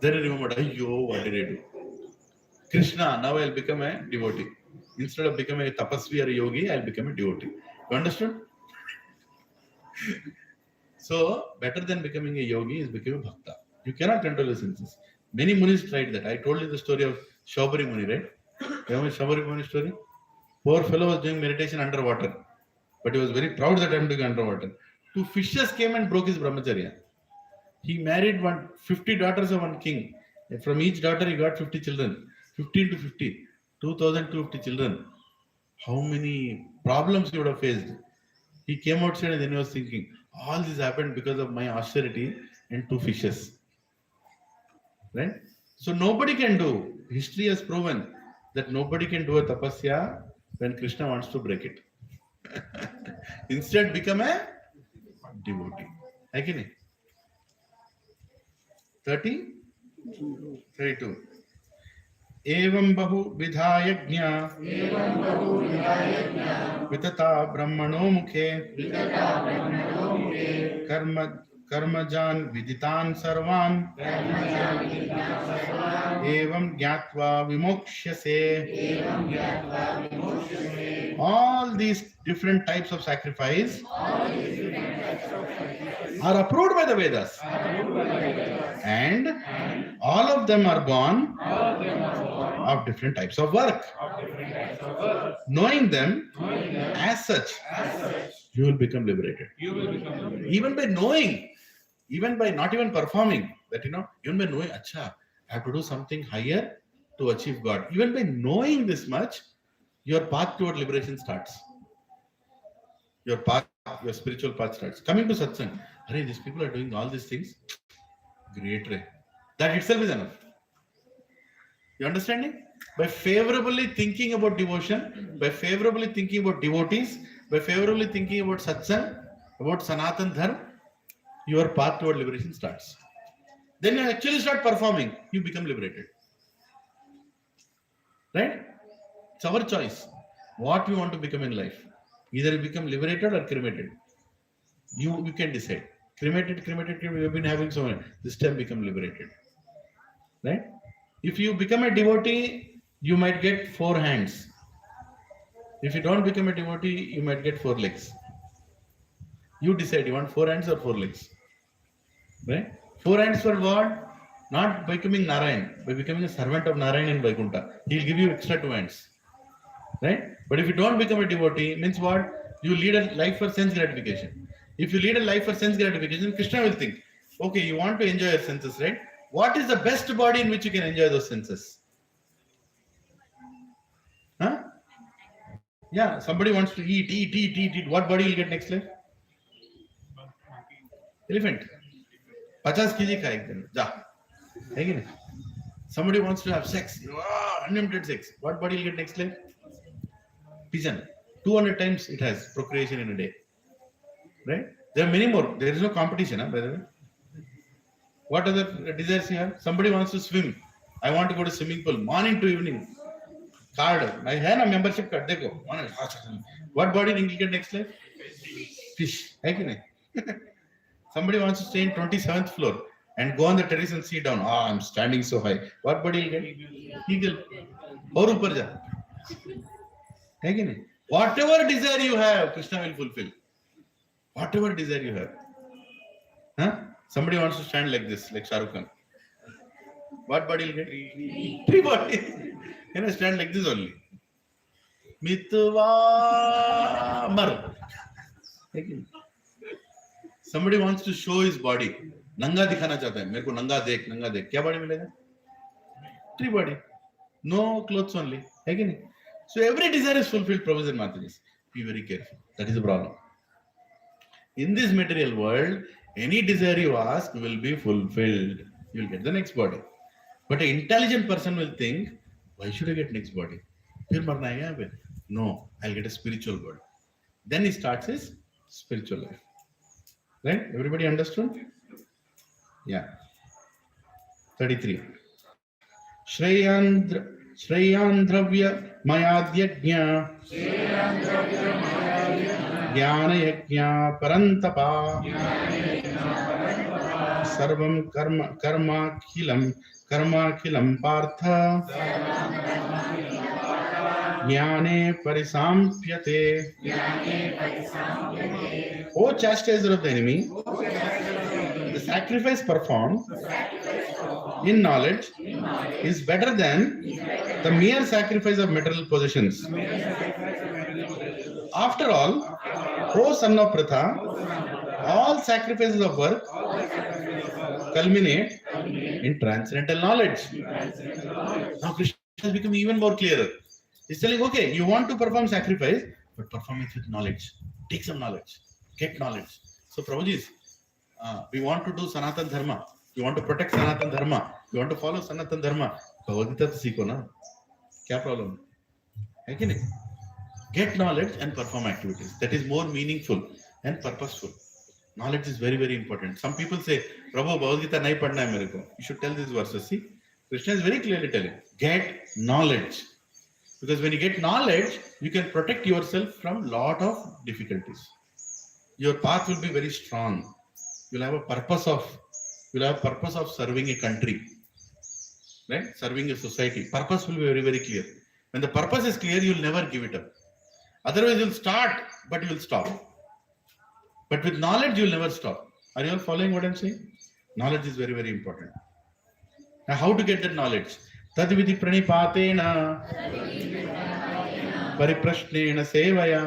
Then he remembered, ayyo, what did I do? Krishna, now I'll become a devotee. Instead of becoming a tapasvi or a yogi, I'll become a devotee. You understood? So, better than becoming a yogi is becoming a bhakta. You cannot control your senses. Many munis tried that. I told you the story of Shaubari Muni, right? You know Shaubari Muni story? Poor fellow was doing meditation underwater. But he was very proud that I'm doing underwater. Two fishes came and broke his brahmacharya. He married 50 daughters of one king. From each daughter, he got 50 children. 15 to 50. 2,250 children. How many problems he would have faced? He came outside and then he was thinking, all this happened because of my austerity and two fishes. Right? So nobody can do. History has proven that nobody can do a tapasya when Krishna wants to break it. Instead, become a devotee. Okay? 32. एवं बहु विधायज्ञ वितता ब्रह्मणो मुखे कर्मजान विदितान सर्वान् एवं ज्ञात्वा विमोक्ष्यसे. All these different types of sacrifice are approved by the Vedas, and all of them are born of different types of work. Knowing them as such, you will become liberated. Even by knowing, even by not even performing, that even by knowing, acha, I have to do something higher to achieve God. Even by knowing this much, your path toward liberation starts. Your spiritual path starts. Coming to satsang, Hare, these people are doing all these things. Great, Ray. That itself is enough. You understanding? By favorably thinking about devotion, by favorably thinking about devotees, by favorably thinking about satsang, about Sanatan Dharma, your path toward liberation starts. Then you actually start performing, you become liberated. Right? It's our choice. What we want to become in life. Either you become liberated or cremated. You can decide. Cremated, we have been having so many. This time become liberated. Right? If you become a devotee, you might get 4 hands. If you don't become a devotee, you might get 4 legs. You decide, you want 4 hands or 4 legs. Right? 4 hands for what? Not becoming Narayan, by becoming a servant of Narayan in Vaikuntha. He'll give you extra 2 hands. Right? But if you don't become a devotee, means what? You lead a life for sense gratification. If you lead a life for sense gratification, Krishna will think, okay, you want to enjoy your senses, right? What is the best body in which you can enjoy those senses? Huh? Yeah, somebody wants to eat. What body will get next life? Elephant. 50 kg ka ek din. Ja. Hai. Somebody wants to have sex. Unlimited sex. What body will get next life? Pigeon. 200 times it has procreation in a day. Right? There are many more. There is no competition, by the way. What other desires you have? Somebody wants to swim. I want to go to swimming pool morning to evening. Card. I have a membership card. Dekho. What body will you get next life? Fish. Somebody wants to stay in 27th floor and go on the terrace and sit down. I'm standing so high. What body will get? Eagle. Or upar ja. Whatever desire you have, Krishna will fulfill. Whatever desire you have. Huh? Somebody wants to stand like this, like Shah Rukh Khan. What body will get? 3 body. Stand like this only. Mitva mar. Somebody wants to show his body. Nanga dikhana chahta hai. Mere ko nanga dekh. Kya body milega? 3 body. No clothes only. So every desire is fulfilled, Prabhupada and Mataji. Be very careful. That is the problem. In this material world, any desire you ask will be fulfilled. You will get the next body. But an intelligent person will think, why should I get next body? No, I'll get a spiritual body. Then he starts his spiritual life. Right? Everybody understood? Yeah. 33. Shreyandravya mayadhyajna jnana yajna parantapa sarvam karma khilam partha jnane parisampyate. O chastiser of the enemy, the sacrifice performed in knowledge is better than the mere sacrifice of material possessions. After all, O son of Pratha, all sacrifices of work culminate in transcendental knowledge. Now Krishna has become even more clearer. He's telling, okay, you want to perform sacrifice, but perform it with knowledge. Take some knowledge. Get knowledge. So Prabhuji, we want to do Sanatan Dharma. You want to protect Sanatan Dharma. You want to follow Sanatan Dharma. Bhagavad Gita to seeko na. Kya problem? Hai ki nahi? Get knowledge and perform activities. That is more meaningful and purposeful. Knowledge is very, very important. Some people say, Prabhu, Bhagavad Gita nahi padna hai mere ko. You should tell these verses. See, Krishna is very clearly telling, get knowledge. Because when you get knowledge, you can protect yourself from lot of difficulties. Your path will be very strong. You'll have a purpose of serving a country, right? Serving a society. Purpose will be very, very clear. When the purpose is clear, you'll never give it up. Otherwise, you'll start, but you'll stop. But with knowledge, you'll never stop. Are you all following what I'm saying? Knowledge is very, very important. Now, how to get that knowledge? Tadvidi pranipatena pariprashnena sevaya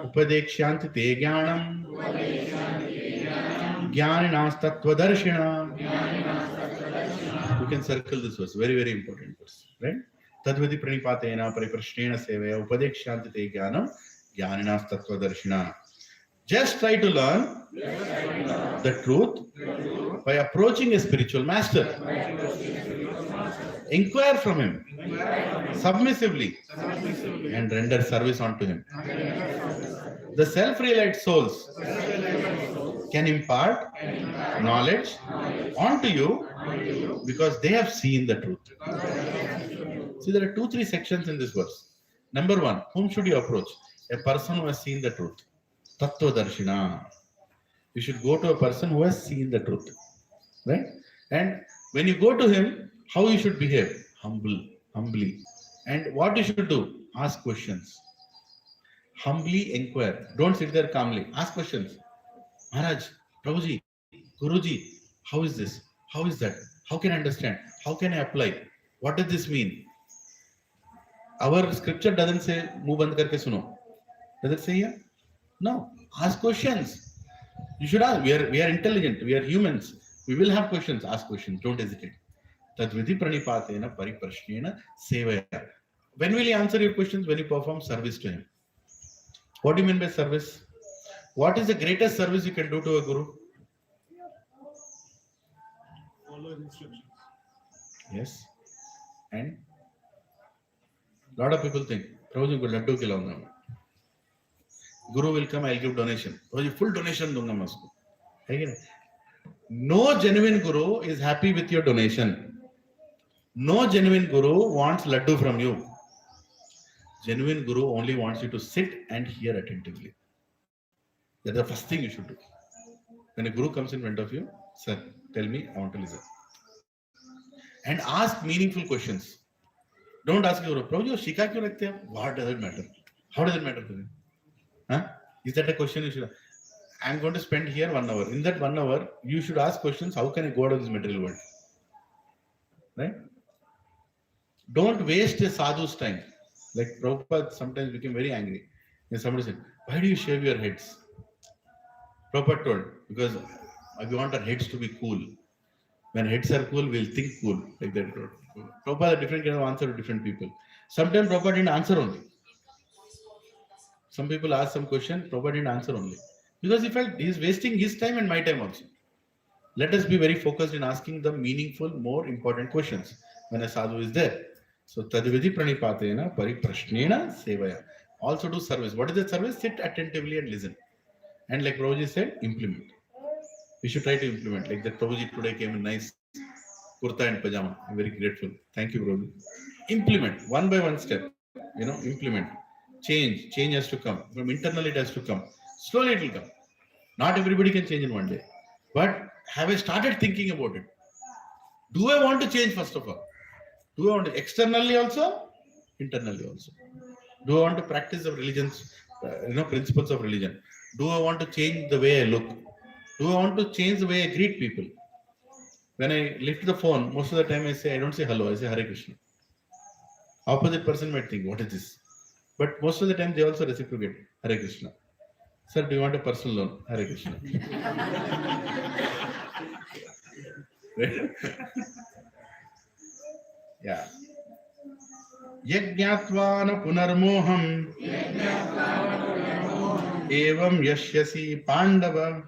upadekshanti te jnanam jnaninas tattvadarshina. You can circle this verse. Very, very important verse. Right? Tadvidi pranipatena pariprashnena sevaya upadekshanti te jnanam jnaninas tattvadarshina. Just try to learn the truth by approaching a spiritual master. Inquire from him submissively and render service unto him. The self-realized souls can impart knowledge onto you because they have seen the truth. See, there are 2-3 sections in this verse. Number 1, whom should you approach? A person who has seen the truth. Tattva Darshina. You should go to a person who has seen the truth. Right? And when you go to him, how you should behave? Humbly. And what you should do? Ask questions. Humbly inquire. Don't sit there calmly. Ask questions. Maharaj, Prabhuji, Guruji, how is this? How is that? How can I understand? How can I apply? What does this mean? Our scripture doesn't say, muh band karke suno. Does it say here? No. Ask questions. You should ask. We are intelligent. We are humans. We will have questions. Ask questions. Don't hesitate. Tadvidi pranipatena pariprashnena sevaya. When will he answer your questions? When you perform service to him. What do you mean by service? What is the greatest service you can do to a guru? Follow instructions. Yes. And a lot of people think, Prabhuji ko laddu khilaunga. Guru will come, I'll give donation. Prabhuji, full donation dunga main usko. No genuine guru is happy with your donation. No genuine guru wants laddu from you. Genuine guru only wants you to sit and hear attentively. That's the first thing you should do. When a guru comes in front of you, sir, tell me, I want to listen. And ask meaningful questions. Don't ask your guru, Prabhuji, shika kyun rakhte hain? What does it matter? How does it matter to you? Huh? Is that a question you should ask? I'm going to spend here 1 hour. In that 1 hour, you should ask questions. How can I go out of this material world? Right? Don't waste a sadhu's time. Like Prabhupada sometimes became very angry. And somebody said, why do you shave your heads? Prabhupada told, because we want our heads to be cool. When heads are cool, we'll think cool. Like that. Prabhupada had different kind of answer to different people. Sometimes Prabhupada didn't answer only. Some people ask some question, Prabhupada didn't answer only. Because he felt he's wasting his time and my time also. Let us be very focused in asking the meaningful, more important questions when a sadhu is there. So, tadvidi pranipatena pariprashnena sevaya. Also do service. What is the service? Sit attentively and listen. And like Prabhuji said, implement. We should try to implement. Like that Prabhuji today came in nice kurta and pajama. I'm very grateful. Thank you, Prabhuji. Implement one by one step. Implement. Change has to come. From internally it has to come. Slowly it will come. Not everybody can change in one day. But have I started thinking about it? Do I want to change first of all? Do I want to externally also? Internally also? Do I want to practice the religions, principles of religion? Do I want to change the way I look? Do I want to change the way I greet people? When I lift the phone, most of the time I don't say hello, I say Hare Krishna. Opposite person might think, what is this? But most of the time they also reciprocate, Hare Krishna. Sir, do you want a personal loan? Hare Krishna. Right? Yeah. Yajñātvā na punarmoham evam yashyasi pandava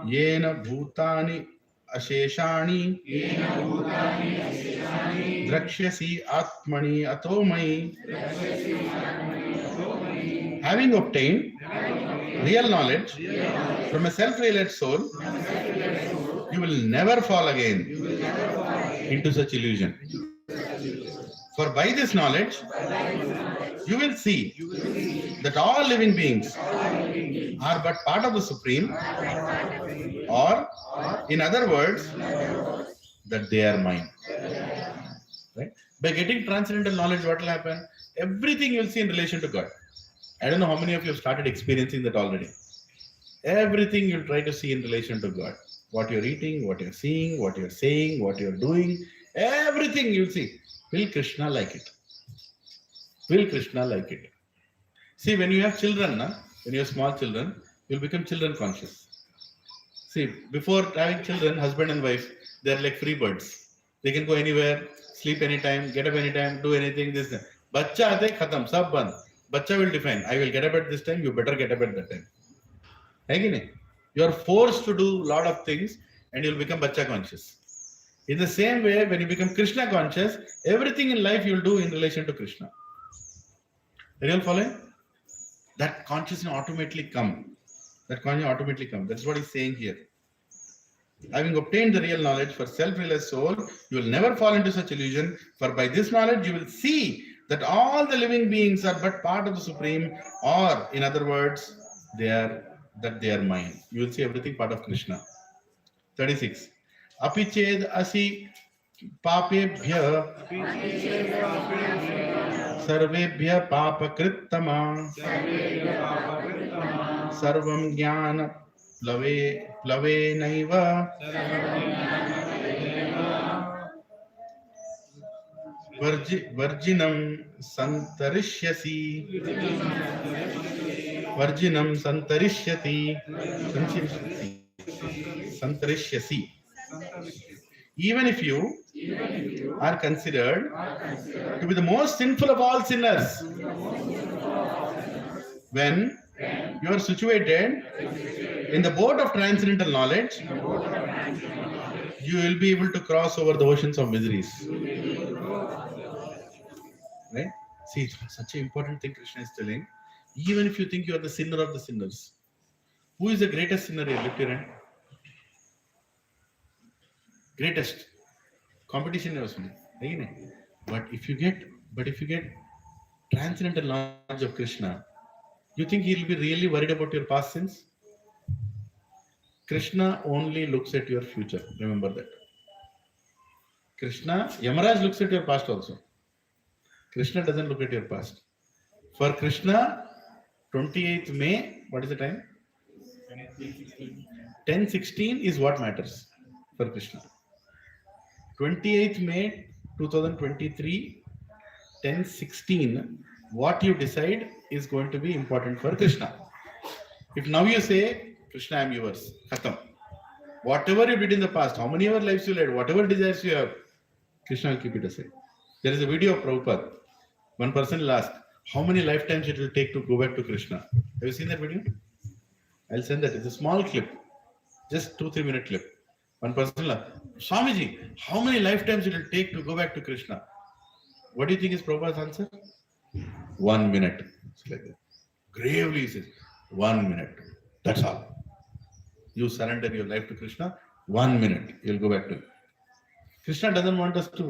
yena bhūtāni asheshāni drakshyasi atmani atomai. Having obtained real knowledge from a self-realized soul, you will never fall again into such illusion. For by this knowledge, you will see that all living beings are but part of the Supreme, or in other words, that they are mine. Right? By getting transcendental knowledge, what will happen? Everything you will see in relation to God. I don't know how many of you have started experiencing that already. Everything you'll try to see in relation to God. What you're eating, what you're seeing, what you're saying, what you're doing, everything you'll see. Will Krishna like it? Will Krishna like it? See, when you have children, when you have small children, you'll become children conscious. See, before having children, husband and wife, they're like free birds. They can go anywhere, sleep anytime, get up anytime, do anything, this. Bachcha aate khatam, sab band. Bachcha will define, I will get up at this time, you better get up at that time. You are forced to do a lot of things and you'll become Bachcha conscious. In the same way, when you become Krishna conscious, everything in life you'll do in relation to Krishna. Are you all following? That consciousness automatically come. That's what he's saying here. Having obtained the real knowledge for self-realized soul, you will never fall into such illusion. For by this knowledge, you will see that all the living beings are but part of the Supreme, or in other words, they are mine. You will see everything part of Krishna. 36. Apiched asi papebhya sarvebhya papakrittama sarvam jnana plave naiva varjinam santarishyasi santarishyasi. Even if you are considered to be the most sinful of all sinners, when you are situated in the boat of transcendental knowledge, you will be able to cross over the oceans of miseries. Right? See, such an important thing Krishna is telling. Even if you think you are the sinner of the sinners, who is the greatest sinner here? Lift your hand. Greatest competition never seen. But if you get transcendental knowledge of Krishna, you think he will be really worried about your past sins? Krishna only looks at your future. Remember that. Yamaraj looks at your past also. Krishna doesn't look at your past. For Krishna, 28th May, what is the time? 10:16 is what matters for Krishna. 28th May 2023, 10:16, what you decide is going to be important for Krishna. If now you say, Krishna, I am yours, khatam. Whatever you did in the past, how many ever lives you led, whatever desires you have, Krishna will keep it aside. There is a video of Prabhupada. One person will ask, how many lifetimes it will take to go back to Krishna? Have you seen that video? I'll send that. It's a small clip, just 2-3 minute clip. One person will ask, Swamiji, how many lifetimes it will take to go back to Krishna? What do you think is Prabhupada's answer? 1 minute. It's like that. Gravely he says, 1 minute. That's all. You surrender your life to Krishna, 1 minute, you'll go back to it. Krishna doesn't want us to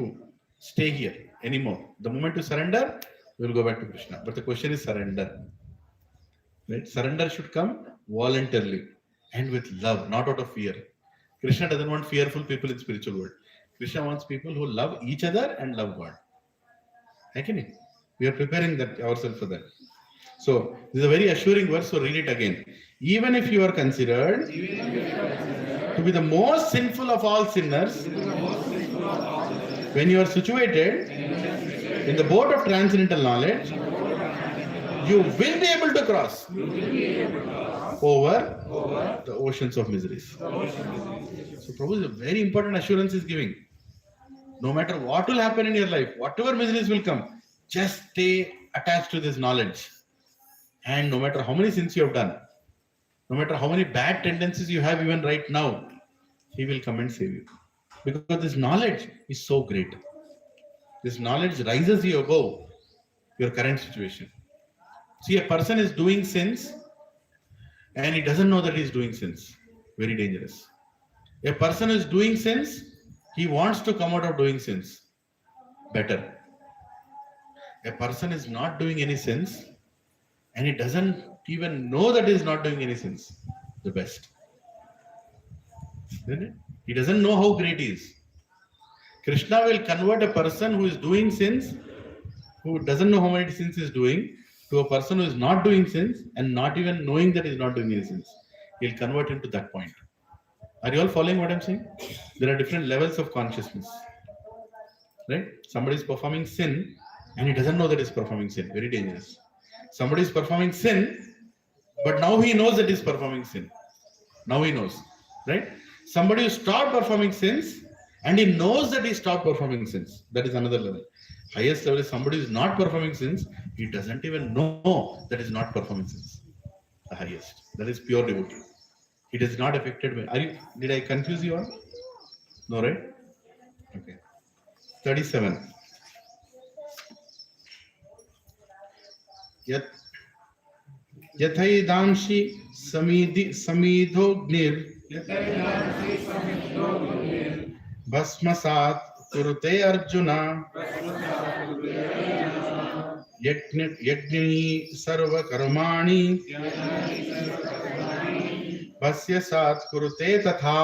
stay here anymore. The moment you surrender, we'll go back to Krishna. But the question is surrender. Right? Surrender should come voluntarily and with love, not out of fear. Krishna doesn't want fearful people in spiritual world. Krishna wants people who love each other and love God. Okay? We are preparing that ourselves for that. So this is a very assuring verse, so read it again. Even if you are considered to be the most sinful of all sinners, when you are situated in the boat of transcendental knowledge, you will be able to cross over the oceans of miseries. So Prabhu is a very important assurance is giving. No matter what will happen in your life, whatever miseries will come, just stay attached to this knowledge. And no matter how many sins you have done, no matter how many bad tendencies you have even right now, He will come and save you. Because this knowledge is so great. This knowledge rises you above your current situation. See, a person is doing sins and he doesn't know that he is doing sins. Very dangerous. A person is doing sins, he wants to come out of doing sins. Better. A person is not doing any sins and he doesn't even know that he is not doing any sins. The best. Isn't it? He doesn't know how great he is. Krishna will convert a person who is doing sins, who doesn't know how many sins he is doing, to a person who is not doing sins and not even knowing that he is not doing any sins. He'll convert him to that point. Are you all following what I'm saying? There are different levels of consciousness. Right? Somebody is performing sin and he doesn't know that he's performing sin. Very dangerous. Somebody is performing sin, but now he knows that he's performing sin. Now he knows. Right? Somebody who stopped performing sins and he knows that he stopped performing sins. That is another level. Highest level is somebody who is not performing sins. He doesn't even know that he's not performing sins. The highest. That is pure devotee. It is not affected by. Did I confuse you all? No, right? Okay. 37. Yathaidamshi samidhognir Bhasmasat kurute Arjuna Yajni sarva karmani Bhasyasat kurute tatha.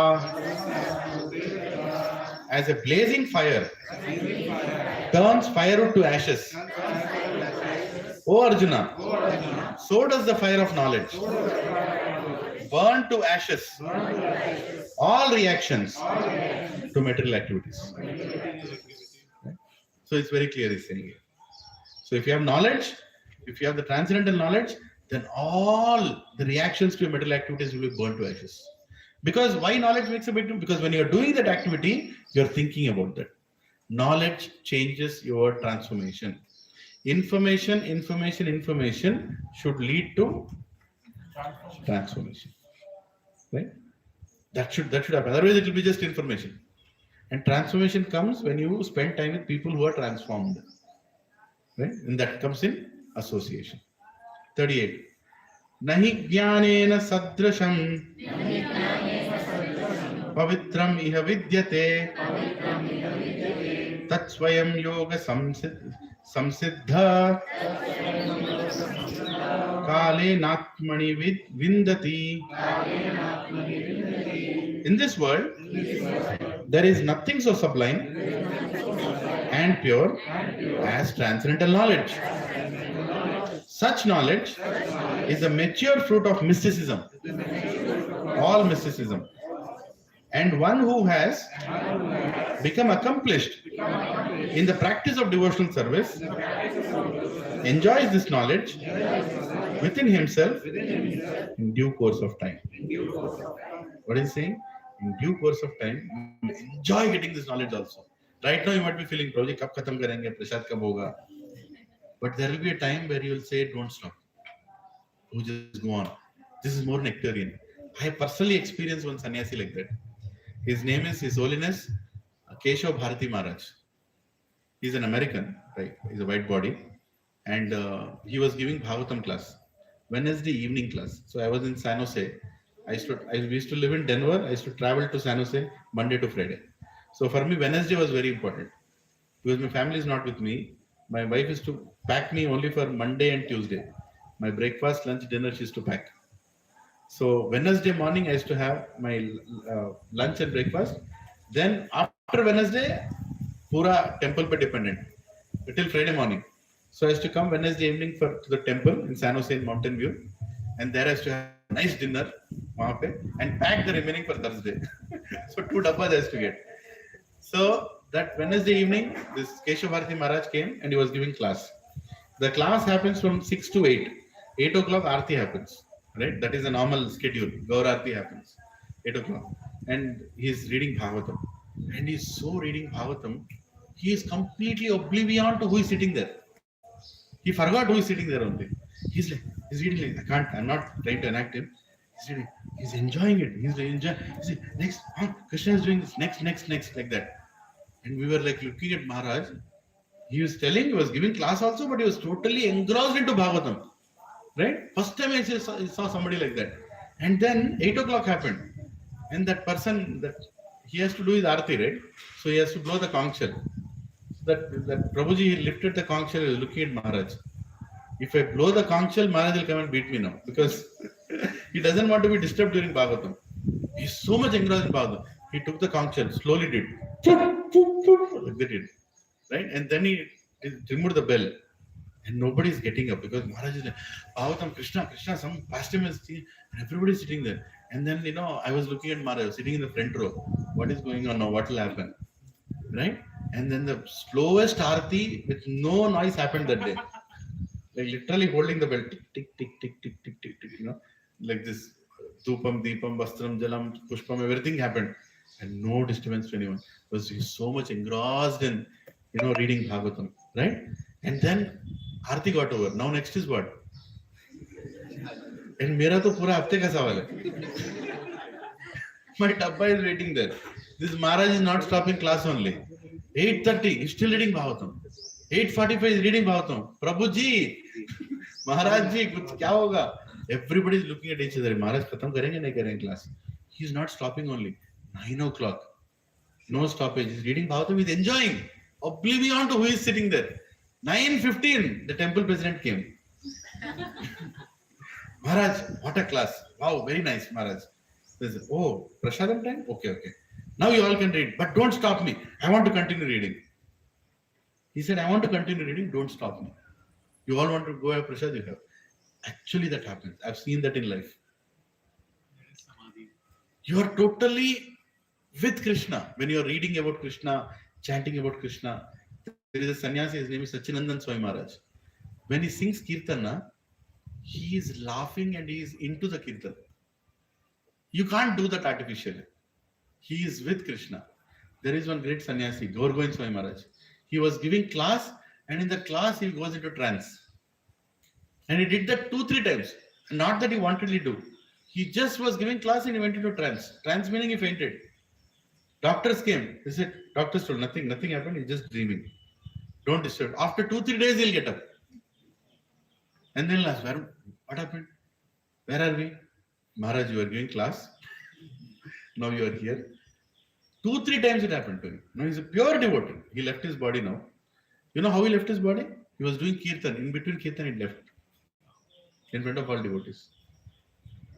As a blazing fire turns firewood to ashes, O Arjuna, so does the fire of knowledge burn to ashes all reactions to material activities. So it's very clear he's saying here. So if you have knowledge, if you have the transcendental knowledge, then all the reactions to your material activities will be burned to ashes. Because why knowledge makes a big difference? Because when you are doing that activity, you are thinking about that. Knowledge changes your transformation. Information should lead to transformation. Right? That should happen. Otherwise, it will be just information. And transformation comes when you spend time with people who are transformed. Right? And that comes in association. 38. Nahi jnanena sadrasham pavitram iha vidyate tat swayam yoga samsiddha kale natmani vindati. In this world, there is nothing so sublime and pure as transcendental knowledge. Such knowledge is a mature fruit of mysticism, all mysticism. And one who has become accomplished in the practice of devotional service enjoys this knowledge within himself in due course of time. What is he saying? In due course of time, you enjoy getting this knowledge also. Right now you might be feeling, Prabhuji, kab khatam karenge, prasad kab hoga? But there will be a time where you will say, don't stop. You just go on. This is more nectarian. I personally experienced one sannyasi like that. His name is His Holiness Keshav Bharati Maharaj. He's an American, right? He's a white body. And he was giving Bhagavatam class. Wednesday evening class. So I was in San Jose. We used to live in Denver. I used to travel to San Jose Monday to Friday. So for me, Wednesday was very important because my family is not with me. My wife used to pack me only for Monday and Tuesday. My breakfast, lunch, dinner, she used to pack. So Wednesday morning, I used to have my lunch and breakfast. Then after Wednesday, pura temple pe dependent until Friday morning. So I used to come Wednesday evening to the temple in San Jose in Mountain View, and there I used to have a nice dinner and pack the remaining for Thursday. So 2 dabbas I used to get. So that Wednesday evening, this Keshav Bharati Maharaj came and he was giving class. The class happens from 6 to 8. 8 o'clock Aarti happens, right? That is a normal schedule. Gaur Aarti happens, 8 o'clock. And he's reading Bhagavatam. And he's so reading Bhagavatam, he is completely oblivion to who is sitting there. He forgot who is sitting there only. He's reading like, I'm not trying to enact him. He's reading, he's enjoying it. He's enjoying. He's next, Krishna is doing this, next, like that. And we were like looking at Maharaj. He was telling, he was giving class also, but he was totally engrossed into Bhagavatam. Right? First time I saw somebody like that. And then 8 o'clock happened. And that person, that he has to do his arati, right? So he has to blow the conch shell. That Prabhuji lifted the conch shell, he was looking at Maharaj. If I blow the conch shell, Maharaj will come and beat me now. Because he doesn't want to be disturbed during Bhagavatam. He's so much engrossed in Bhagavatam. He took the conch shell, slowly did. Like that did. Right? And then he removed the bell. And nobody is getting up because Maharaj is like, Bhagavatam, Krishna, some pastime is and everybody is sitting there. And then, I was looking at Maharaj, sitting in the front row. What is going on now? What will happen? Right? And then the slowest arati with no noise happened that day. Like literally holding the bell, tick, tick, tick, tick, tick, tick, tick, like this. Dhupam, Deepam, Vastram, Jalam, Pushpam, everything happened. And no disturbance to anyone. Because he's so much engrossed in, reading Bhagavatam. Right? And then Arti got over. Now next is what? And mera to pura hafte ka sawal hai. My dabba is waiting there. This Maharaj is not stopping class only. 8:30, he's still reading Bhagavatam. 8:45 is reading Bhagavatam. Prabhuji, Maharaj ji, kuch kya hoga? Everybody is looking at each other. Maharaj khatam karenge nahi karenge class. He's not stopping only. 9 o'clock. No stoppage. He's reading Bhagavatam. He's enjoying. Oblivion to who is sitting there. 9:15, the temple president came. Maharaj, what a class. Wow, very nice, Maharaj. Says, oh, Prashadam time? Okay. Now you all can read, but don't stop me. I want to continue reading. He said, I want to continue reading, don't stop me. You all want to go have Prashad, you have. Actually, that happens. I've seen that in life. You are totally with Krishna. When you are reading about Krishna, chanting about Krishna, there is a sannyasi, his name is Sachinandan Swami Maharaj. When he sings Kirtana, he is laughing and he is into the Kirtan. You can't do that artificially. He is with Krishna. There is one great sannyasi, Gaur Govind Swami Maharaj. He was giving class, and in the class he goes into trance. And he did that 2-3 times. Not that he wanted to do. He just was giving class and he went into trance. Trance meaning he fainted. Doctors came. They said, doctors told nothing happened. He's just dreaming. Don't disturb. After 2-3 days, he'll get up. And then ask, what happened? Where are we? Maharaj, you are giving class. Now you are here. 2-3 times it happened to him. Now he's a pure devotee. He left his body now. You know how he left his body? He was doing kirtan. In between kirtan, he left. In front of all devotees.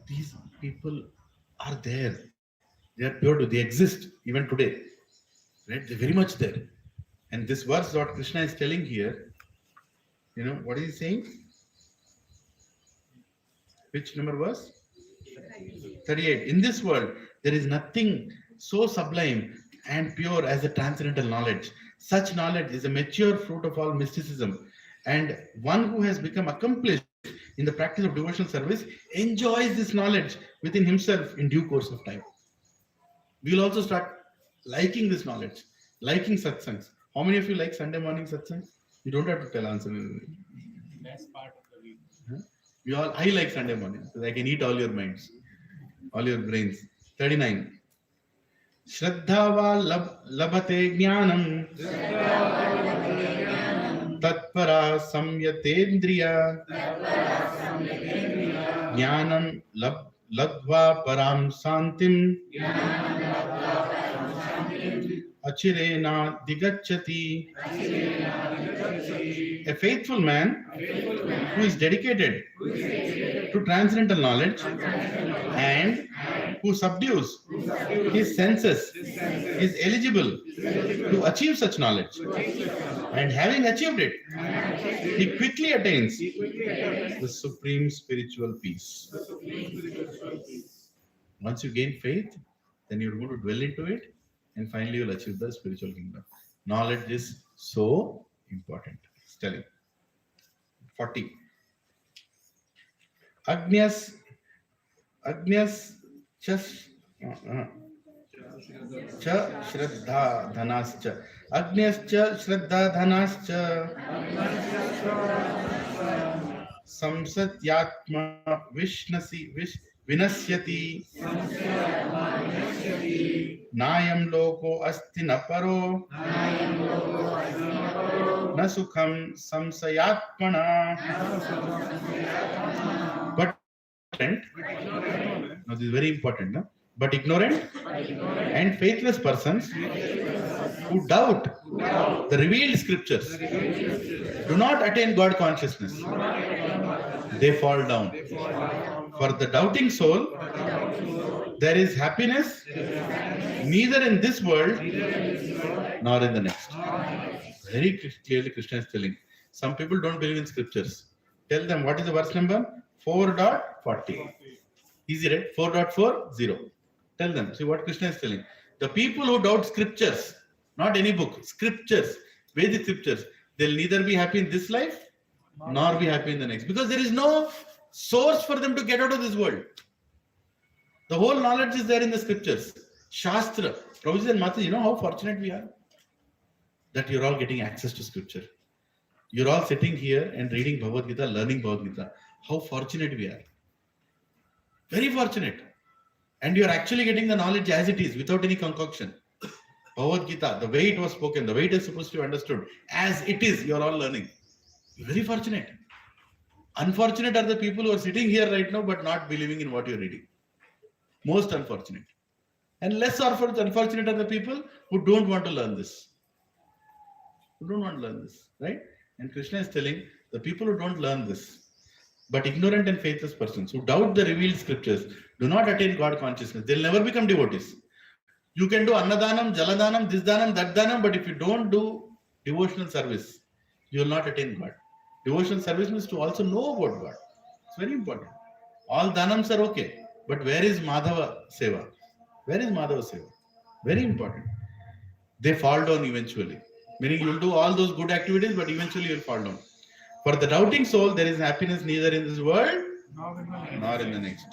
These people are there. They are pure. They exist even today. Right? They're very much there. And this verse, what Krishna is telling here, what is he saying? Which number verse? 38. In this world, there is nothing so sublime and pure as a transcendental knowledge. Such knowledge is a mature fruit of all mysticism. And one who has become accomplished in the practice of devotional service enjoys this knowledge within himself in due course of time. We will also start liking this knowledge, liking satsangs. How many of you like Sunday morning satsangs? You don't have to tell answer. Best part of the week. I like Sunday morning because I can eat all your minds, all your brains. 39. Shraddhava labhate jnanam tatpara samyatendriya jnanam Ladva param santim achirena digacchati. A faithful man who is dedicated to transcendental knowledge and who subdues his senses is eligible to achieve such knowledge. And having achieved it, he quickly attains the supreme spiritual peace. Once you gain faith, then you're going to dwell into it, and finally you'll achieve the spiritual kingdom. Knowledge is so important. It's telling. 40. Agnyas cha shraddha dhanascha. Agnyascha shraddha dhanascha. Samsatyatma vinasyati. Nayam loko asti na paro. Na sukham samsayatmana. But now this is very important, no? But ignorant and faithless persons who doubt the revealed scriptures do not attain God consciousness. They fall down. For the doubting soul, there is happiness neither in this world nor in the next. Very clearly Krishna is telling. Some people don't believe in scriptures. Tell them what is the verse number? 4.40. Easy, right? 4.40. Tell them. See what Krishna is telling. The people who doubt scriptures, not any book, scriptures, Vedic scriptures, they'll neither be happy in this life nor be happy in the next. Because there is no source for them to get out of this world. The whole knowledge is there in the scriptures. Shastra. Prabhuji and Mataji, you know how fortunate we are? That you're all getting access to scripture. You're all sitting here and reading Bhagavad Gita, learning Bhagavad Gita. How fortunate we are. Very fortunate. And you're actually getting the knowledge as it is, without any concoction. Bhagavad Gita, the way it was spoken, the way it is supposed to be understood, as it is, you're all learning. Very fortunate. Unfortunate are the people who are sitting here right now but not believing in what you're reading. Most unfortunate. And less unfortunate are the people who don't want to learn this. Who don't want to learn this, right? And Krishna is telling the people who don't learn this, but ignorant and faithless persons who doubt the revealed scriptures do not attain God consciousness. They'll never become devotees. You can do Annadanam, Jaladanam, this Danam, that Danam, but if you don't do devotional service, you will not attain God. Devotional service means to also know about God. It's very important. All Danams are okay, but where is Madhava Seva? Where is Madhava Seva? Very important. They fall down eventually. Meaning you will do all those good activities, but eventually you will fall down. For the doubting soul, there is happiness neither in this world nor in the next.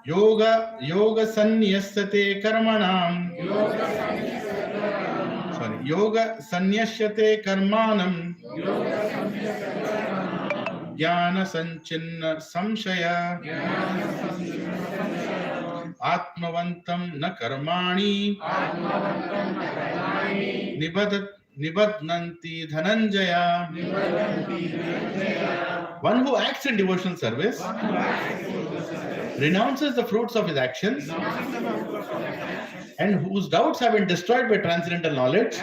Yoga sannyasate karmanam. Yoga sannyasate karmanam. Jnana sanchinna samshaya. Atmavantam na karmani. Nibadnanti dhananjaya. One who acts in devotional service renounces the fruits of his actions and whose doubts have been destroyed by transcendental knowledge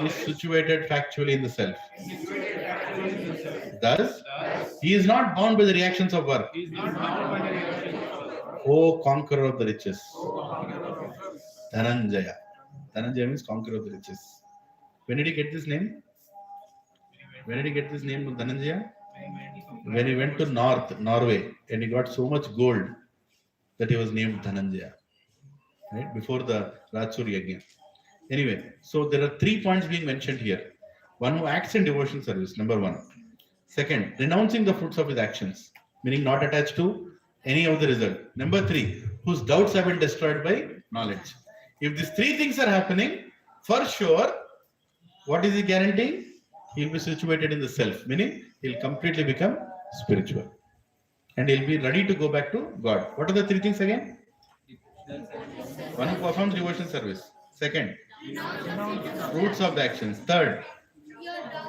is situated factually in the self. Thus, he is not bound by the reactions of work. O conqueror of the riches. Dhananjaya. Dhananjaya means conqueror of the riches. When did he get this name? When did he get this name of Dhananjaya? When he went to Norway, and he got so much gold that he was named Dhananjaya. Right? Before the Rajsur Yajna. Anyway, so there are 3 points being mentioned here. One who acts in devotion service, number 1. Second, renouncing the fruits of his actions, meaning not attached to any of the result. Number 3, whose doubts have been destroyed by knowledge. If these 3 things are happening, for sure, what is he guaranteeing? He'll be situated in the self, meaning he'll completely become spiritual. And he'll be ready to go back to God. What are the 3 things again? One who performs devotion service. Second, fruits of the actions. Third,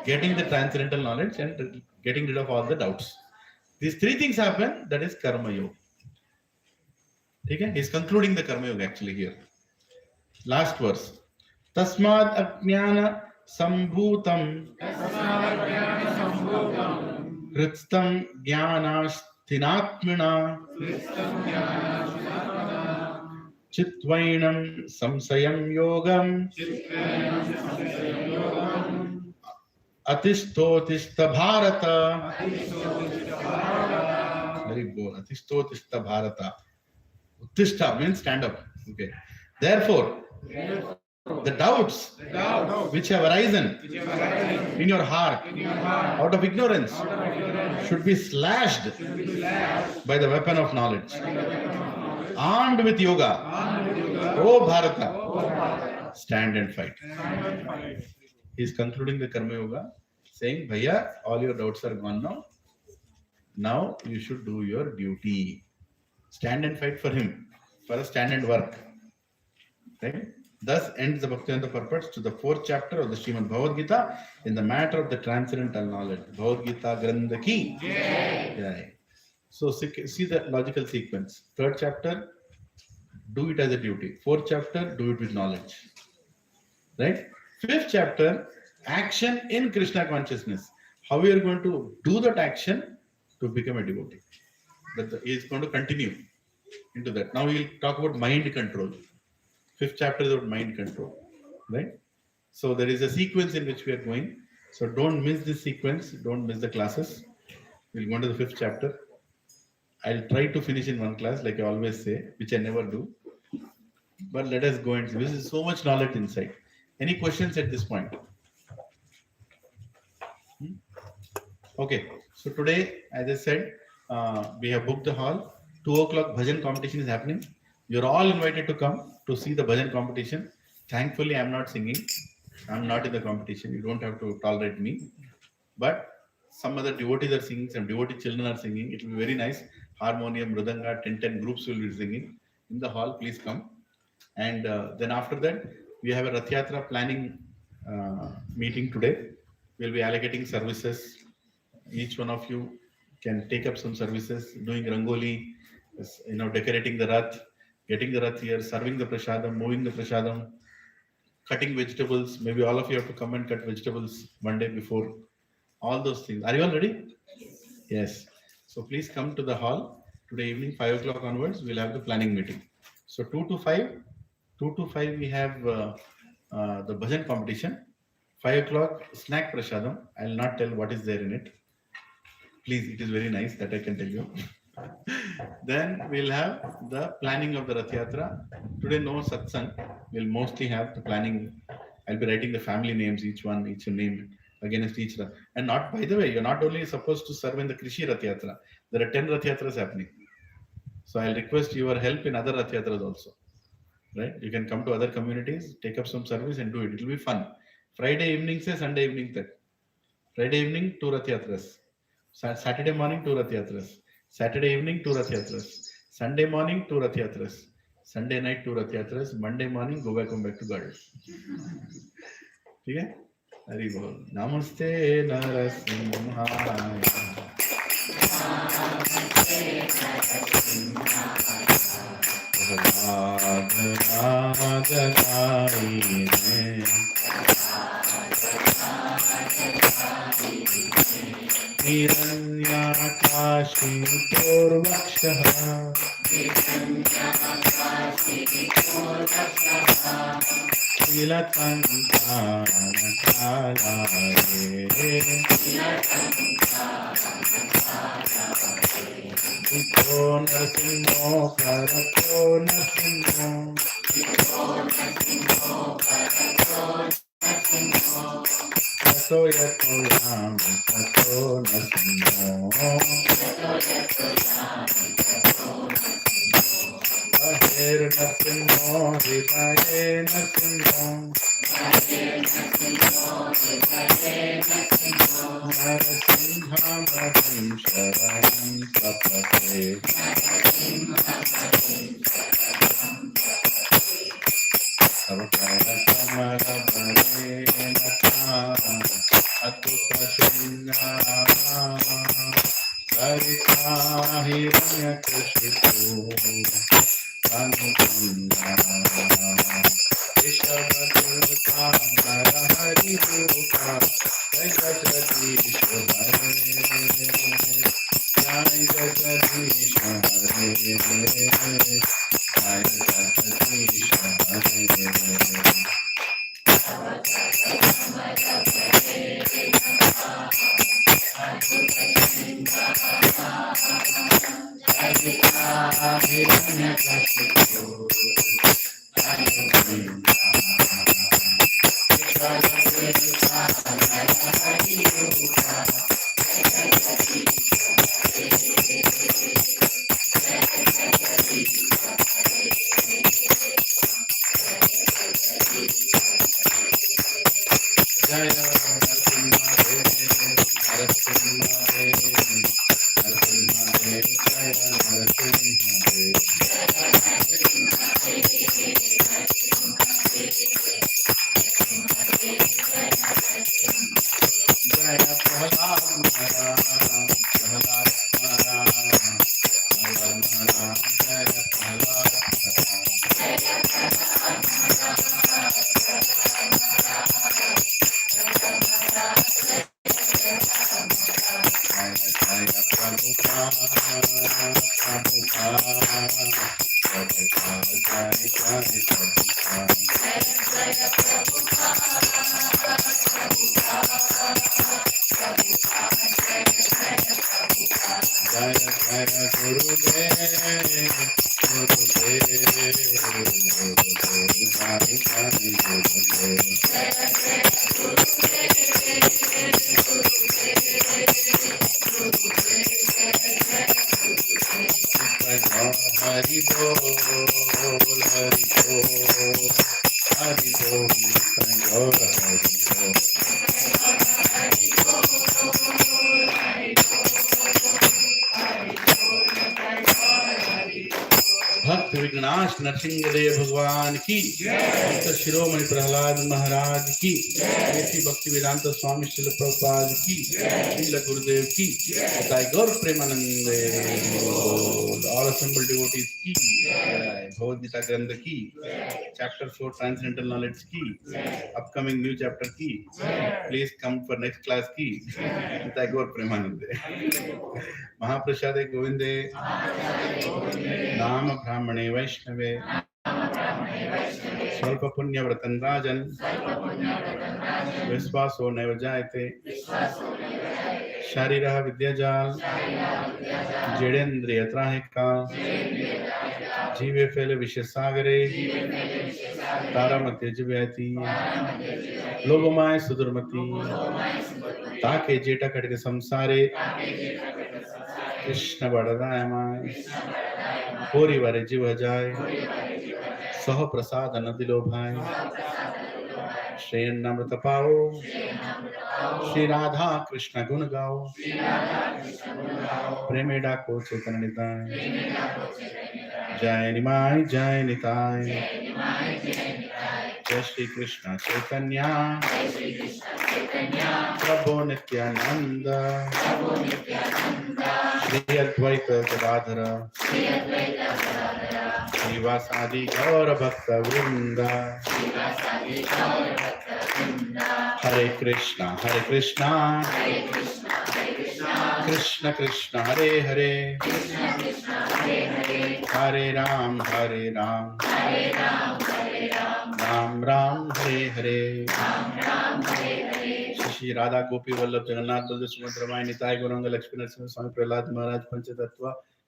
getting the transcendental knowledge and getting rid of all the doubts. These three things happen, that is Karma Yoga. Okay? He's concluding the Karma Yoga actually here. Last verse. Tasmad Ajnana Sambhutam Kritstam Jnanastinatmina Chitvainam Samsayam Yogam Atistotista Bharata. Very good. Atistotista Bharata. Uttishta means stand up. Okay. Therefore, the doubts which have arisen in your heart out of ignorance should be slashed by the weapon of knowledge. Armed with yoga, O Bharata, stand and fight. He is concluding the Karma Yoga, saying, Bhaiya, all your doubts are gone now. Now you should do your duty. Stand and fight for him. For a stand and work. Right? Thus ends the Bhaktivedanta purports to the 4th chapter of the Srimad Bhagavad Gita in the matter of the transcendental knowledge. Bhagavad Gita Grandha ki. Yeah. So see the logical sequence. 3rd chapter, do it as a duty. 4th chapter, do it with knowledge. Right? 5th chapter, action in Krishna consciousness. How we are going to do that action to become a devotee. That he is going to continue into that. Now we will talk about mind control. 5th chapter is about mind control, right? So there is a sequence in which we are going. So don't miss this sequence. Don't miss the classes. We'll go into the 5th chapter. I'll try to finish in one class, like I always say, which I never do. But let us go into this. Is so much knowledge inside. Any questions at this point? Okay. So today, as I said, we have booked the hall. 2 o'clock bhajan competition is happening. You're all invited to come to see the bhajan competition. Thankfully, I'm not singing. I'm not in the competition. You don't have to tolerate me. But some other devotees are singing. Some devotee children are singing. It will be very nice. Harmonium, Mridanga, 10 groups will be singing in the hall. Please come. And then after that, we have a Rath Yatra planning meeting today. We'll be allocating services. Each one of you can take up some services, doing Rangoli, decorating the Rath, getting the Rath here, serving the Prasadam, moving the Prasadam, cutting vegetables. Maybe all of you have to come and cut vegetables one day before. All those things. Are you all ready? Yes. So please come to the hall. Today evening, 5 o'clock onwards, we'll have the planning meeting. So 2 to 5 we have the bhajan competition. 5 o'clock, snack prasadam. I'll not tell what is there in it. Please, it is very nice, that I can tell you. Then we'll have the planning of the Rath Yatra. Today, no satsang. We'll mostly have the planning. I'll be writing the family names, each name against each Rath. And not, by the way, you're not only supposed to serve in the Krishe Rath Yatra. There are 10 Rath Yatras happening. So I'll request your help in other Rath Yatras also. Right? You can come to other communities, take up some service and do it. It will be fun. Friday evening se Sunday evening tak. Friday evening, 2 Rath Yatras. Saturday morning, 2 Rath Yatras. Saturday evening, 2 Rath Yatras. Sunday morning, 2 Rath Yatras. Sunday night, 2 Rath Yatras. Monday morning, go back to God. Okay? Hari Bol. Namaste Narasimhaya. Hiranyakashi Purvakshah Ito Narasimho Karato Narasimho Tato Yato Yam Tato Narasimho Ahir Narasimho Hidaye Narasimho Narasimha Bhajam Sharanam Prapate Savakara Kamara Bharena Adhuta Shinna Sarita Anukunda Keshavadurta Nara Hari Rupa Jai Jagadish Hare Jai Jagadish Hare Jai Jagadish Hare भक्त विघ्नाश नरसिंहदेव भगवान की भक्त शिरोमणि प्रहलाद महाराज की ऐसी भक्ति वेदांत स्वामी श्रील प्रभुपाद की श्रील गुरुदेव की ताई गौर प्रेमानंद ऑल असेंबल डिवोटीज की भगवद गीता ग्रंथ की चैप्टर 4 ट्रांसेंडेंटल नॉलेज की अपकमिंग न्यू चैप्टर की please come for next class की ताई गौर प्रेमानंद महाप्रसाद गोविंदे नाम ब्राह्मणे वैष्णवे स्वल्प पुण्य व्रतं राजन विश्वासो नैव जायते शारीरः विद्याजाल जेडेन्द्रिय त्राहिका जीवे फैले विषय सागरे तारामध्य जीवयति लोगोमाय सुदुर्मति ताके जेटा कटके संसारे कृष्ण बड़दायमाय होरी वारे जीव जाय सह प्रसाद नदी लोभाय श्री नमृत पाओ श्री राधा कृष्ण गुण गाओ प्रेमेडा को चेतन निताय जय निताय जय श्री कृष्ण चैतन्य प्रभु नित्यानंद श्री अद्वैत गदाधर श्रीवासादि गौर भक्त वृंद हरे कृष्णा कृष्ण कृष्ण हरे हरे हरे राम राम राम हरे हरे श्री राधा गोपी वल्लभ जगन्नाथ बलदेव सुभद्रा माई निताय गौरंग लक्ष्मी नरसिंह स्वामी प्रहलाद महाराज पंचतत्व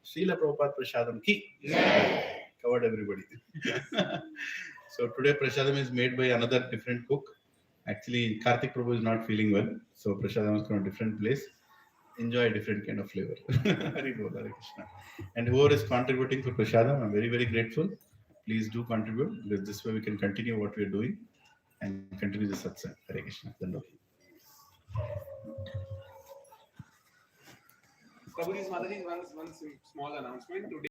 श्रील प्रभुपाद प्रसादम की covered everybody. So today prasadam is made by another different cook. Actually Karthik Prabhu is not feeling well, so prasadam is from a different place. Enjoy a different kind of flavor. Hari Bol, Hare Krishna. And whoever is contributing for prasadam, I'm very, very grateful. Please do contribute, because this way we can continue what we are doing and continue the satsang. Hare Krishna. Prabhuji's Mataji, one small announcement today.